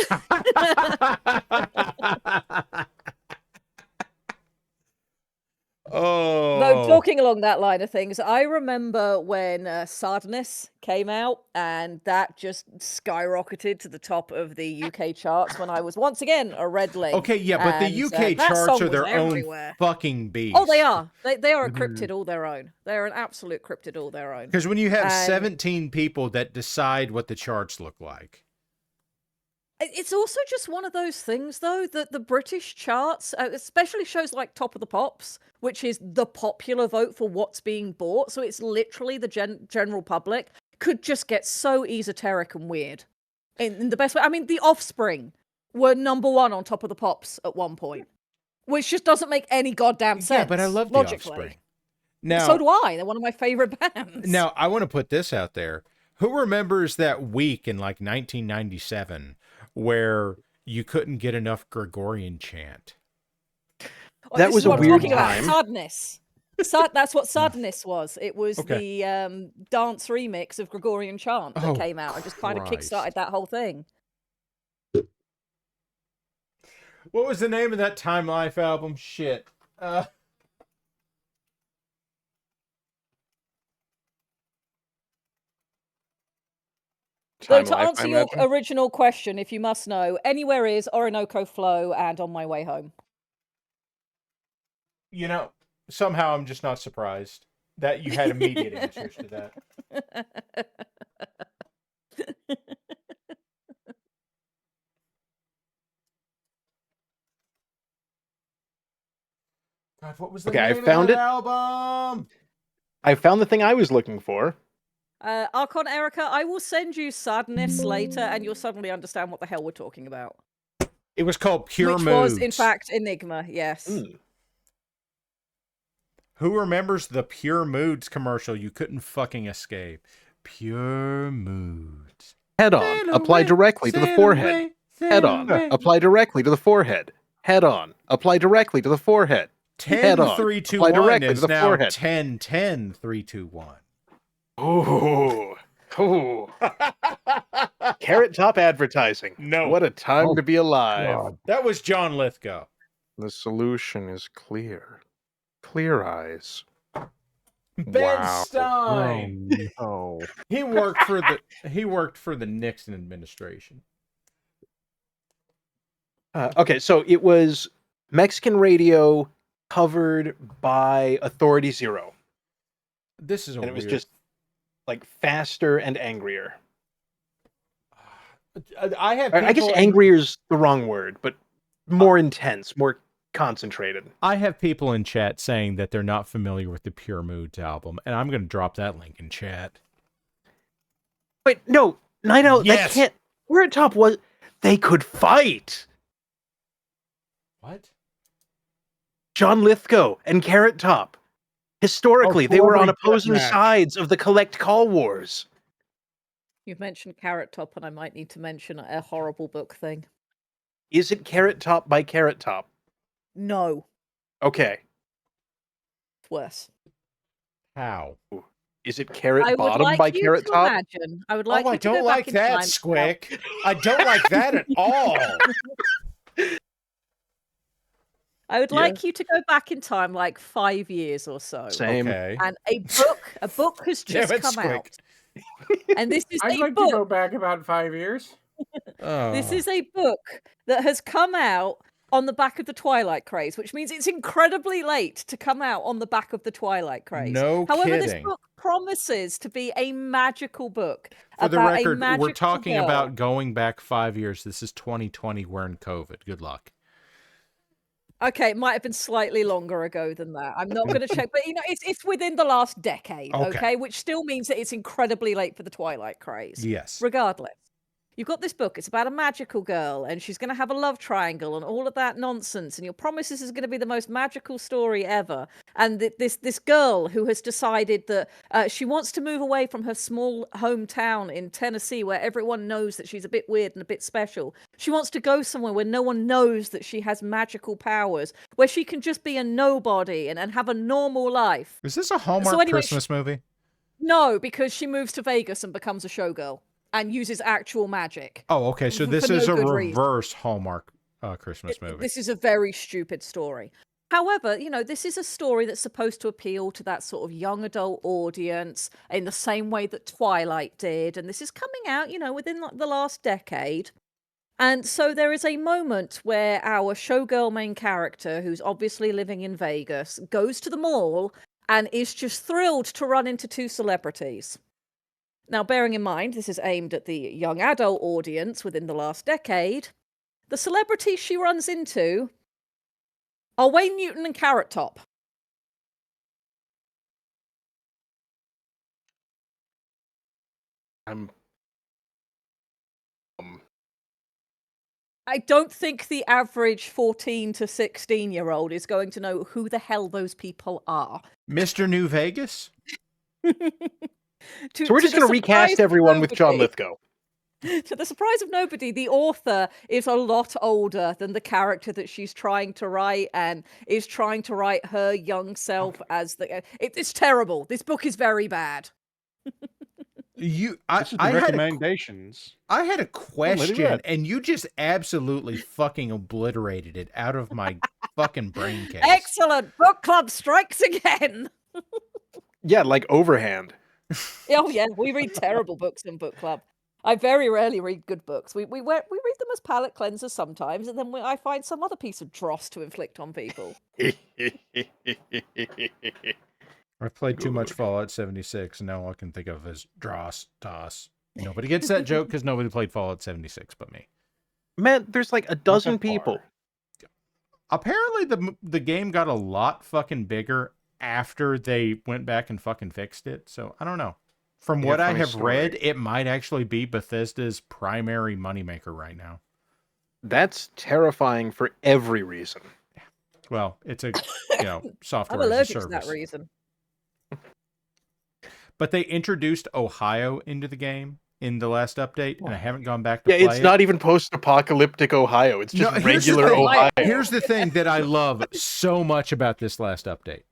Oh. No, talking along that line of things, I remember when Sadness came out, and that just skyrocketed to the top of the UK charts when I was once again a Redling. Okay, yeah, but the And, UK that charts song are was their everywhere. own fucking beast. Oh, they are. They are a cryptid all their own. They're an absolute cryptid all their own. Because when you have And- 17 people that decide what the charts look like. It's also just one of those things, though, that the British charts, especially shows like Top of the Pops, which is the popular vote for what's being bought, so it's literally the general public, could just get so esoteric and weird. In the best way. I mean, The Offspring were #1 on Top of the Pops at one point, which just doesn't make any goddamn sense. Yeah, but I love The logically. Offspring. Now, So do I. They're one of my favorite bands. Now, I want to put this out there. Who remembers that week in like 1997 where you couldn't get enough Gregorian chant? Oh, That this was is a what I'm weird talking about. time. Sadness. That's what Sadness was. It was Okay. the dance remix of Gregorian chant that Oh, came out and just kind of Christ. kickstarted that whole thing. What was the name of that Time Life album? Shit. So Time to Life, answer I your imagine. original question, if you must know, Anywhere is Orinoco Flow and On My Way Home. You know, somehow I'm just not surprised that you had immediate answers to that. God, what was the Okay, I name found of it. that album? I found the thing I was looking for. Archon Erica, I will send you Sadness later and you'll suddenly understand what the hell we're talking about. It was called Pure Which Moods. was, in fact, Enigma, yes. Who remembers the Pure Moods commercial you couldn't fucking escape? Pure Moods. Head on. Apply directly to the forehead. Head on. Apply directly to the forehead. Head on. Apply directly to the forehead. 10, 3, 2, Apply 1 directly is to the now forehead. 10, 10, 3, 2, 1. Ooh. Ooh. Carrot Top advertising. No. What a time Oh, to be alive. God. That was John Lithgow. The solution is clear. Clear eyes. Ben Wow. Stein. Oh, no. He worked for the Nixon administration. Okay, so it was Mexican radio covered by Authority Zero. This is a And it was weird... just like faster and angrier. I have I guess people angrier is the wrong word, but more intense, more concentrated. I have people in chat saying that they're not familiar with the Pure Moods album, and I'm going to drop that link in chat. Wait, no, Night Owl, Yes. that can't... Where Top was... They could fight! What? John Lithgow and Carrot Top. Historically, they were on celebrity opposing deathmatch. sides of the Collect Call Wars. You've mentioned Carrot Top, and I might need to mention a horrible book thing. Is it Carrot Top by Carrot Top? No, Okay. it's worse. How? Is it Carrot I would Bottom like by you Carrot to Top? imagine. I would like Oh, you I to go don't back like in that, time. Squic. I don't like that at all. I would Yeah. like you to go back in time like 5 years or so. Same. Okay. And a book has Damn just it, come Squic. out. And this is I'd a like book. to go back about 5 years. This is a book that has come out on the back of the Twilight craze, which means it's incredibly late to come out on the back of the Twilight craze. No However, this kidding. book promises to be a magical book. For the about a record, we're magical talking girl. about going back 5 years. This is 2020. We're in COVID. Good luck. Okay, it might have been slightly longer ago than that. I'm not going to check, but it's within the last decade, Okay. okay? Which still means that it's incredibly late for the Twilight craze. Yes. Regardless, you've got this book. It's about a magical girl, and she's going to have a love triangle and all of that nonsense. And your promise this is going to be the most magical story ever. And this girl who has decided that she wants to move away from her small hometown in Tennessee, where everyone knows that she's a bit weird and a bit special. She wants to go somewhere where no one knows that she has magical powers, where she can just be a nobody and have a normal life. Is this a Hallmark anyway, Christmas movie? No, because she moves to Vegas and becomes a showgirl and uses actual magic. Oh, okay. So For this no is a good reason. reverse Hallmark Christmas movie. This is a very stupid story. However, this is a story that's supposed to appeal to that sort of young adult audience in the same way that Twilight did. And this is coming out, within the last decade. And so there is a moment where our showgirl main character, who's obviously living in Vegas, goes to the mall and is just thrilled to run into two celebrities. Now, bearing in mind, this is aimed at the young adult audience within the last decade, the celebrities she runs into are Wayne Newton and Carrot Top. I don't think the average 14 to 16-year-old is going to know who the hell those people are. Mr. New Vegas? So we're just going to recast everyone with John Lithgow. To the surprise of nobody, the author is a lot older than the character that she's trying to write, and is trying to write her young self as the... It's terrible. This book is very bad. This is the recommendations. I had a let it question, rip. and you just absolutely fucking obliterated it out of my fucking brain case. Excellent! Book club strikes again! Yeah, like overhand. Oh yeah, we read terrible books in book club. I very rarely read good books. We read them as palate cleansers sometimes, and then I find some other piece of dross to inflict on people. I played too much Fallout 76, and now all I can think of is Dross, Toss. Nobody gets that joke because nobody played Fallout 76 but me. Man, there's like a dozen people. Apparently the game got a lot fucking bigger after they went back and fucking fixed it, so I don't know. From what I have read, it might actually be Bethesda's primary moneymaker right now. That's terrifying for every reason. Well, it's a software I'm as a allergic to service. that reason. But they introduced Ohio into the game in the last update, and I haven't gone back to Yeah, play it's not even post-apocalyptic Ohio. It's just here's the regular thing. Ohio. Here's the thing that I love so much about this last update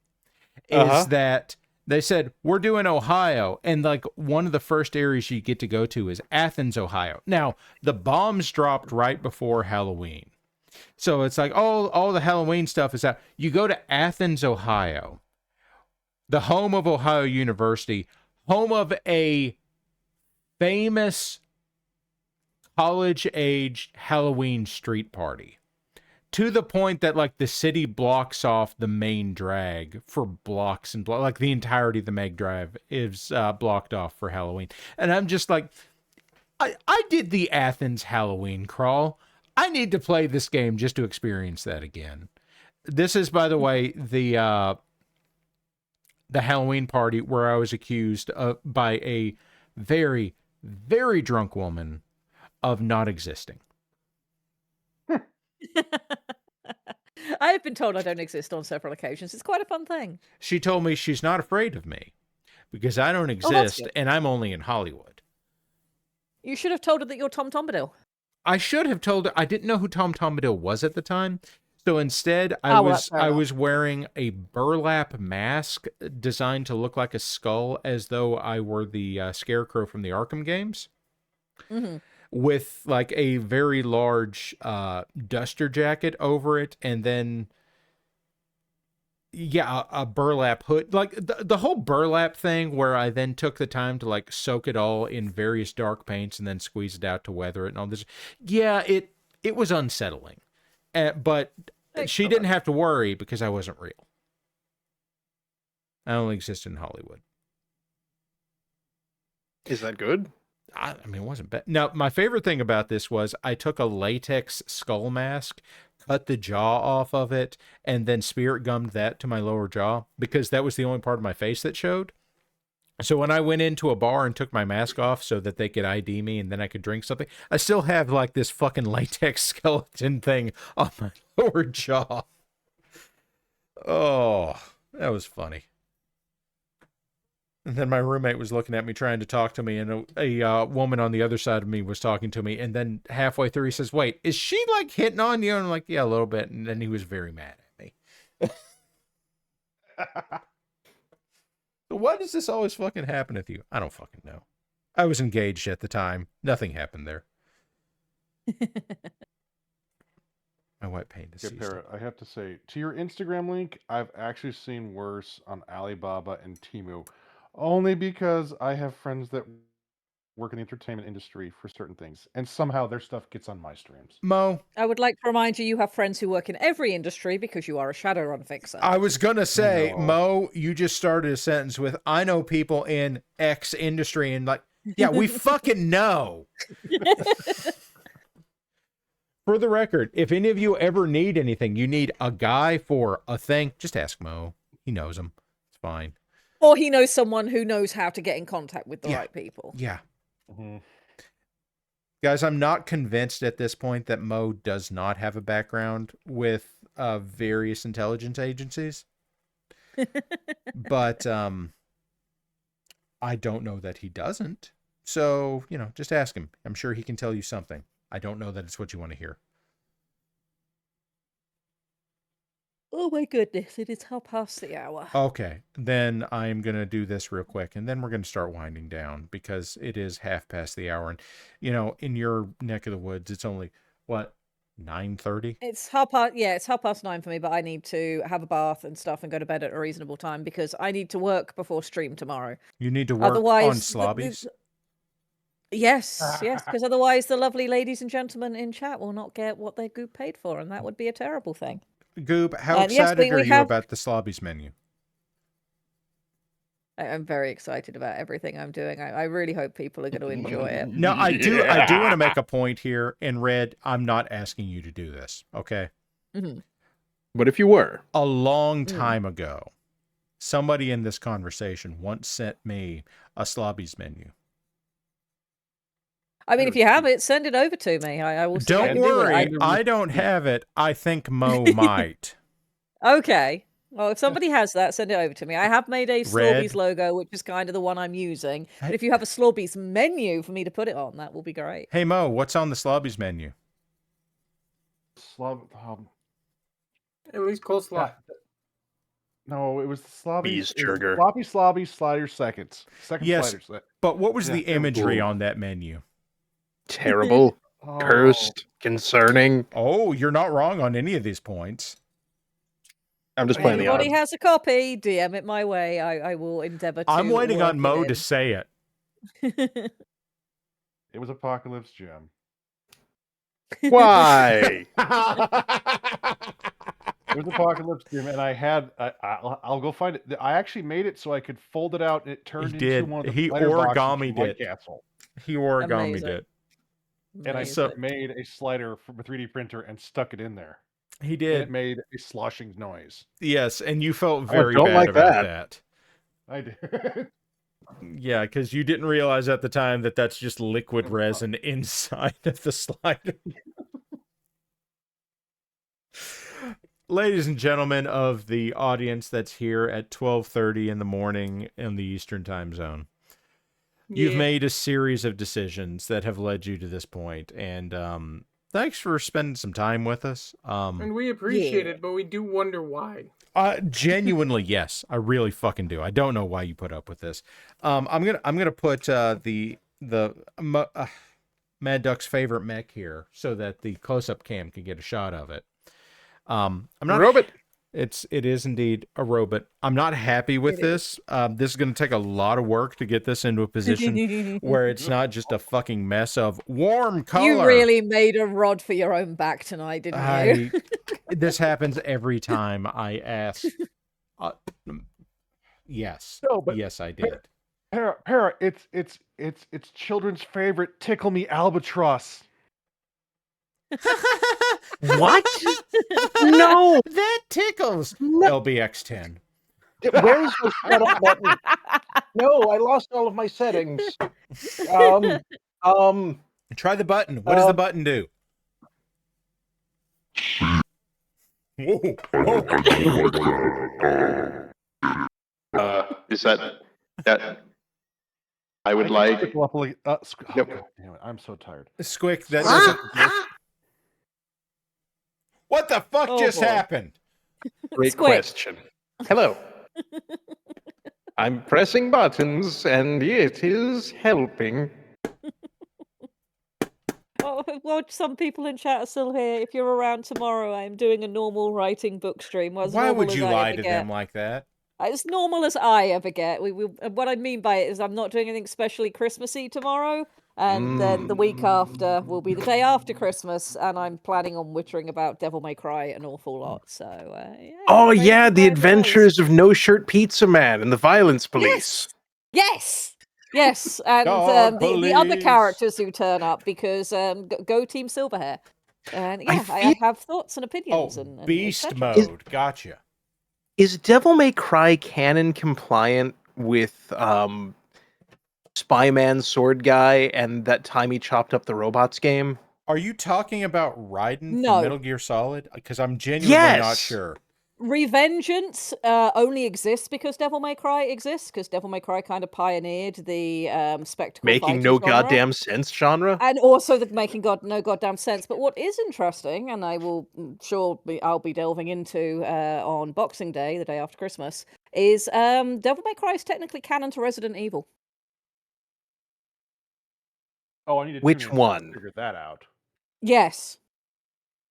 is that they said, we're doing Ohio, and like one of the first areas you get to go to is Athens, Ohio. Now, the bombs dropped right before Halloween. So it's like all the Halloween stuff is out. You go to Athens, Ohio, the home of Ohio University, home of a famous college-age Halloween street party, to the point that like the city blocks off the main drag for blocks and like the entirety of the Meg Drive is blocked off for Halloween. And I'm just like, I did the Athens Halloween crawl. I need to play this game just to experience that again. This is, by the way, the Halloween party where I was accused by a very, very drunk woman of not existing. I have been told I don't exist on several occasions. It's quite a fun thing. She told me she's not afraid of me because I don't exist and I'm only in Hollywood. You should have told her that you're Tom Bombadil. I should have told her. I didn't know who Tom Bombadil was at the time. So instead, I was wearing a burlap mask designed to look like a skull, as though I were the Scarecrow from the Arkham games. Mm-hmm. With like a very large duster jacket over it, and then a burlap hood, like the whole burlap thing, where I then took the time to like soak it all in various dark paints and then squeeze it out to weather it and all this. Yeah, it was unsettling, but she didn't have to worry because I wasn't real. I only exist in Hollywood. Is that good? I mean, it wasn't bad. Now, my favorite thing about this was I took a latex skull mask, cut the jaw off of it, and then spirit gummed that to my lower jaw because that was the only part of my face that showed. So when I went into a bar and took my mask off so that they could ID me and then I could drink something, I still have like this fucking latex skeleton thing on my lower jaw. Oh, that was funny. And then my roommate was looking at me trying to talk to me, and a woman on the other side of me was talking to me, and then halfway through he says, "Wait, is she like hitting on you?" And I'm like, "Yeah, a little bit." And then he was very mad at me. So why does this always fucking happen with you? I don't fucking know. I was engaged at the time. Nothing happened there. My white paint is Parrot, I have to say, to your Instagram link, I've actually seen worse on Alibaba and Temu. Only because I have friends that work in the entertainment industry for certain things, and somehow their stuff gets on my streams. Mo, I would like to remind you have friends who work in every industry because you are a Shadowrun fixer. I was going to say, Mo, you just started a sentence with, I know people in X industry, and like, yeah, we fucking know. For the record, if any of you ever need anything, you need a guy for a thing, just ask Mo. He knows them. It's fine. Or he knows someone who knows how to get in contact with the right people. Yeah. Mm-hmm. Guys, I'm not convinced at this point that Mo does not have a background with various intelligence agencies. But I don't know that he doesn't. So, just ask him. I'm sure he can tell you something. I don't know that it's what you want to hear. Oh my goodness, it is 1:30. Okay, then I'm going to do this real quick, and then we're going to start winding down, because it is 1:30. And, in your neck of the woods, it's only, 9:30? It's 9:30 for me, but I need to have a bath and stuff and go to bed at a reasonable time, because I need to work before stream tomorrow. You need to work on slobbies? Yes, because otherwise the lovely ladies and gentlemen in chat will not get what they Goop paid for, and that would be a terrible thing. Goob, how excited are you about the Slobbies menu? I'm very excited about everything I'm doing. I really hope people are going to enjoy it. No, I do want to make a point here. In Red, I'm not asking you to do this, okay? Mm-hmm. But if you were. A long time ago, somebody in this conversation once sent me a Slobbies menu. I mean, if you have it, send it over to me. I will. Don't worry, I don't have it. I think Mo might. Okay. Well, if somebody has that, send it over to me. I have made a Red. Slorby's logo, which is kind of the one I'm using. But if you have a Slorby's menu for me to put it on, that will be great. Hey Mo, what's on the Slobbies menu? At least coleslaw. No, it was the sloppy. Bees it was sugar. Sloppy slobby sliders seconds. Second Yes, sliders. but what was Yeah, the they were imagery cool. on that menu? Terrible, cursed, concerning. Oh, you're not wrong on any of these points. I'm just If playing the anybody odds. has a copy, DM it my way. I will endeavor to. I'm waiting work on Mo it to say it. in. It was Apocalypse Jim. Why? It was Apocalypse Jim, and I had. I'll go find it. I actually made it so I could fold it out, and it turned into one of the He spider boxes from origamied White it. Castle. He origamied Amazing. it. And I Amazing. made a slider from a 3D printer and stuck it in there. He And did. it made a sloshing noise. Yes, and you felt very don't bad like about that. that. I did. Yeah, because you didn't realize at the time that that's just liquid resin inside of the slider. Ladies and gentlemen of the audience that's here at 12:30 in the morning in the Eastern Time Zone, you've made a series of decisions that have led you to this point, and thanks for spending some time with us. And we appreciate it, but we do wonder why. Genuinely, yes, I really fucking do. I don't know why you put up with this. I'm gonna put the Mad Duck's favorite mech here so that the close-up cam can get a shot of it. I'm not Robot. It is indeed a robot. I'm not happy with this. This is going to take a lot of work to get this into a position where it's not just a fucking mess of warm color. You really made a rod for your own back tonight, didn't you? This happens every time I ask. Yes. No, but yes, I did. Para, it's children's favorite Tickle Me Albatross. What? No. That tickles. LBX10. Where's the setup button? No, I lost all of my settings. Try the button. What does the button do? Whoa. Is that I would like. God damn it, I'm so tired. Squic, that doesn't. What the fuck just happened? Great question. Hello. I'm pressing buttons, and it is helping. Well, some people in chat are still here. If you're around tomorrow, I'm doing a normal writing book stream. Why would you lie to them like that? As normal as I ever get. What I mean by it is I'm not doing anything especially Christmassy tomorrow, and then the week after will be the day after Christmas, and I'm planning on wittering about Devil May Cry an awful lot. So, Oh yeah, the adventures of No Shirt Pizza Man and the Violence Police. Yes, and the other characters who turn up because go Team Silverhair, and I have thoughts and opinions. and Beast mode, gotcha. Is Devil May Cry canon compliant with Spy-Man Sword Guy and that time he chopped up the robots game? Are you talking about Raiden No. from Metal Gear Solid? Because I'm genuinely not sure. Revengeance only exists because Devil May Cry exists, because Devil May Cry kind of pioneered the spectacle Making fighting no genre. goddamn sense genre? And also the making no goddamn sense. But what is interesting, and I'll be delving into on Boxing Day, the day after Christmas, is Devil May Cry is technically canon to Resident Evil. Oh, I need to Which tune in one? to figure that out. Yes.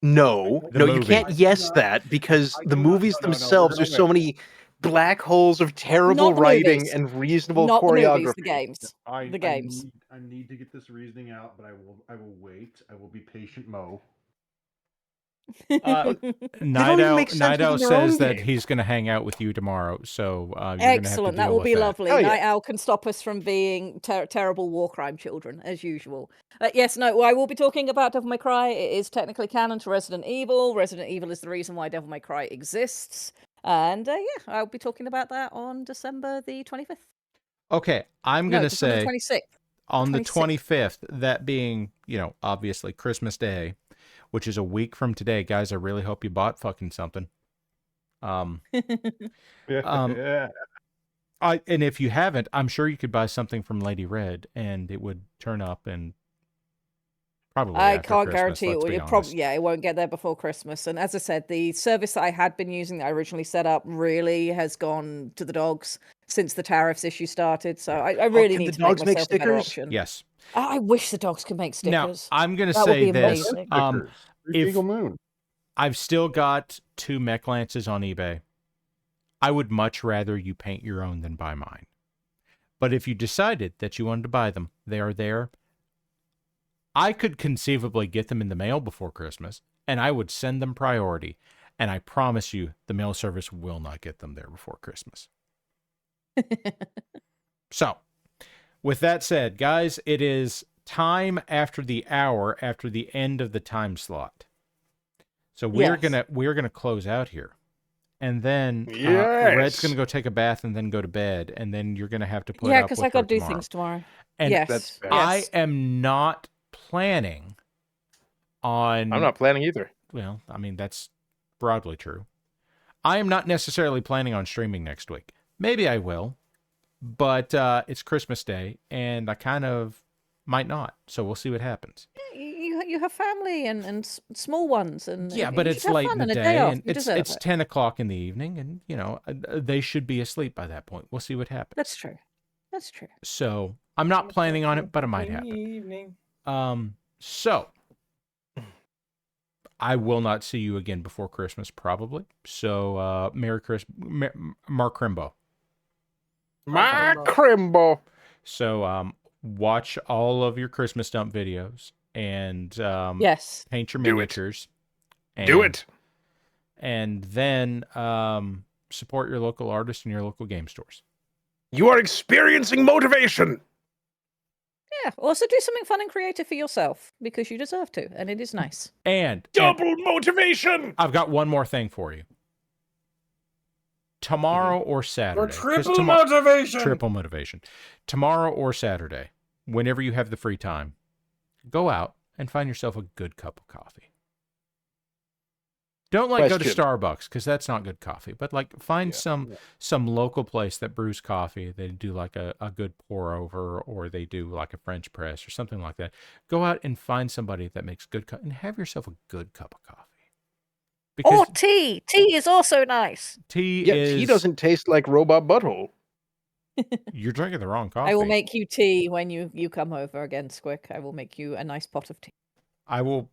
No, The you movie. can't yes that because the movies themselves are so many black holes of terrible Not the writing movies. and reasonable Not the choreography. movies, the games. The games. I need to get this reasoning out, but I will wait. I will be patient, Mo. Night Owl says that he's going to hang out with you tomorrow, so you're Excellent. That will be lovely. Night Owl can stop us from being terrible war crime children, as usual. Yes, no, I will be talking about Devil May Cry. It is technically canon to Resident Evil. Resident Evil is the reason why Devil May Cry exists. And I'll be talking about that on December the 25th. Okay, I'm going to say 26th. on the 25th, that being, obviously Christmas Day, which is a week from today, guys, I really hope you bought fucking something. Yeah. And if you haven't, I'm sure you could buy something from Lady Red, and it would turn up and probably I after can't Christmas, guarantee let's it. be It honest. probably it won't get there before Christmas. And as I said, the service that I had been using that I originally set up really has gone to the dogs since the tariffs issue started. So I really can need the to make dogs make myself a better stickers? option. Yes. I wish the dogs could make Now, stickers. I'm going to That would say be this. amazing. Three If Eagle Moon. I've still got 2 mech lances on eBay, I would much rather you paint your own than buy mine. But if you decided that you wanted to buy them, they are there. I could conceivably get them in the mail before Christmas, and I would send them priority. And I promise you, the mail service will not get them there before Christmas. So, with that said, guys, it is time after the hour after the end of the time slot. So we're gonna close out here. And then Red's going to go take a bath and then go to bed. And then you're going to have to put up with because I got to do tomorrow. things tomorrow. And Yes. I am not planning on... I'm not planning either. Well, I mean, that's broadly true. I am not necessarily planning on streaming next week. Maybe I will. But it's Christmas Day, and I kind of might not. So we'll see what happens. You have family and small ones, and Yeah, but it's late in the day, and it's 10 o'clock in the evening, and you know they should be asleep by that point. We'll see what happens. That's true. That's true. So I'm not planning on it, but it might happen. Evening. So I will not see you again before Christmas, probably. So Merry Christmas, Mark Crimbo. Mark Crimbo. So watch all of your Christmas dump videos. And yes, paint your miniatures. Do it. And then support your local artists and your local game stores. You are experiencing motivation. Yeah. Also, do something fun and creative for yourself because you deserve to, and it is nice. And double motivation. I've got one more thing for you. Tomorrow or Saturday. For triple motivation. Triple motivation. Tomorrow or Saturday, whenever you have the free time, go out and find yourself a good cup of coffee. Don't go to Starbucks because that's not good coffee. But find some local place that brews coffee. They do like a good pour over, or they do like a French press or something like that. Go out and find somebody that makes good coffee and have yourself a good cup of coffee. Or tea. Tea is also nice. Tea doesn't taste like robot butthole. You're drinking the wrong coffee. I will make you tea when you come over again, Squic. I will make you a nice pot of tea. I will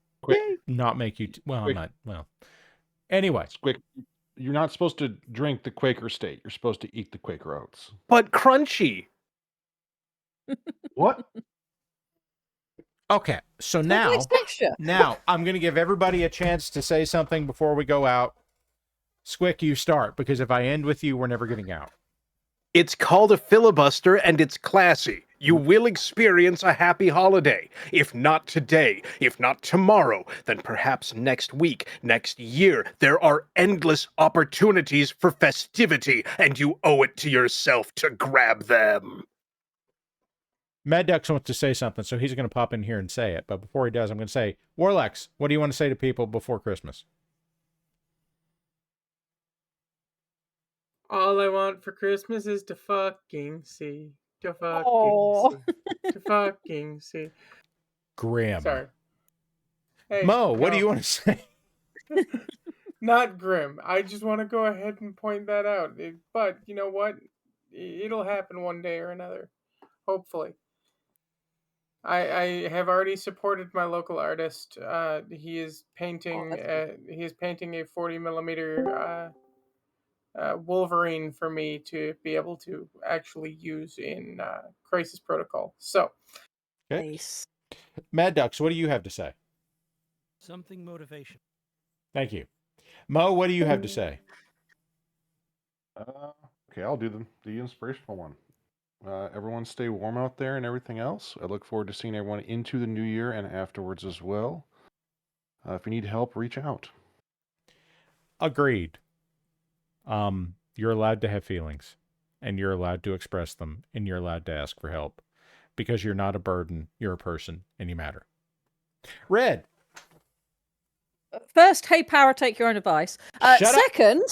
not make you... I'm not... Well, anyway. Squic, you're not supposed to drink the Quaker state. You're supposed to eat the Quaker oats. But crunchy. What? Okay, so now I'm going to give everybody a chance to say something before we go out. Squic, you start, because if I end with you, we're never getting out. It's called a filibuster, and it's classy. You will experience a happy holiday. If not today, if not tomorrow, then perhaps next week, next year. There are endless opportunities for festivity, and you owe it to yourself to grab them. Mad Ducks wants to say something, so he's going to pop in here and say it. But before he does, I'm going to say, Warlex, what do you want to say to people before Christmas? All I want for Christmas is to fucking see. To fucking see. To fucking see. Grim. Sorry. Hey, Mo, what do you want to say? Not grim. I just want to go ahead and point that out. But you know what? It'll happen one day or another. Hopefully. I have already supported my local artist. He is painting. He is painting a 40 millimeter Wolverine for me to be able to actually use in Crisis Protocol. So, nice. Mad Ducks, what do you have to say? Something motivation. Thank you, Mo. What do you have to say? Okay, I'll do the inspirational one. Everyone stay warm out there and everything else. I look forward to seeing everyone into the new year and afterwards as well. If you need help, reach out. Agreed. You're allowed to have feelings, and you're allowed to express them, and you're allowed to ask for help, because you're not a burden. You're a person, and you matter. Red. first, hey, Power, take your own advice. Shut up. Second,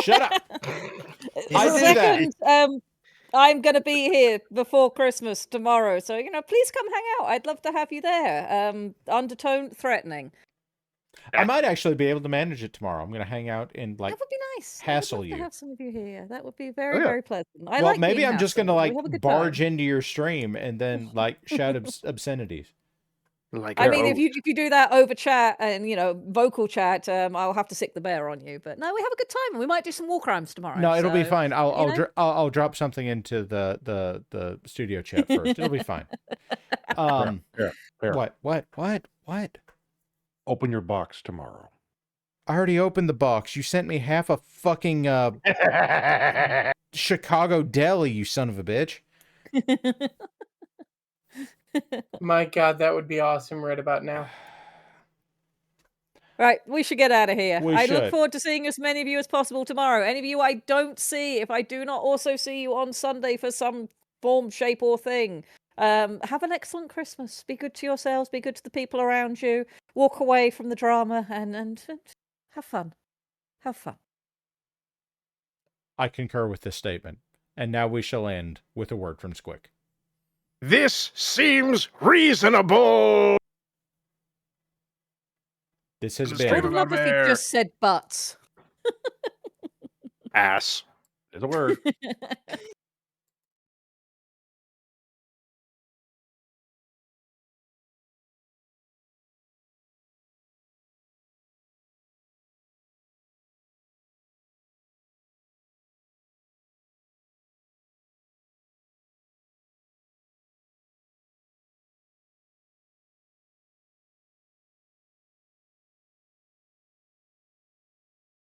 Shut up. I do that. second, I'm going to be here before Christmas tomorrow. So, please come hang out. I'd love to have you there. Undertone threatening. I might actually be able to manage it tomorrow. I'm going to hang out and That would be nice. hassle I would love you. to have some of you here. That would be very, yeah. very pleasant. I Well, like maybe being I'm just going to hassled. We have a good barge time. into your stream and then shout obscenities. Like, I mean, if you do that over chat and vocal chat, I'll have to sick the bear on you. But no, we have a good time, and we might do some war crimes tomorrow. No, it'll be so, fine. I'll drop something into the studio chat first. It'll be fine. Fair. What? Open your box tomorrow. I already opened the box. You sent me half a fucking Chicago deli, you son of a bitch. My God, that would be awesome right about now. Right, we should get out of here. We I should. look forward to seeing as many of you as possible tomorrow. Any of you I don't see, if I do not also see you on Sunday for some form, shape, or thing, have an excellent Christmas. Be good to yourselves. Be good to the people around you. Walk away from the drama and have fun. Have fun. I concur with this statement. And now we shall end with a word from Squic. This seems reasonable. This has The been... I would have loved if you just said butts. Ass. There's a word.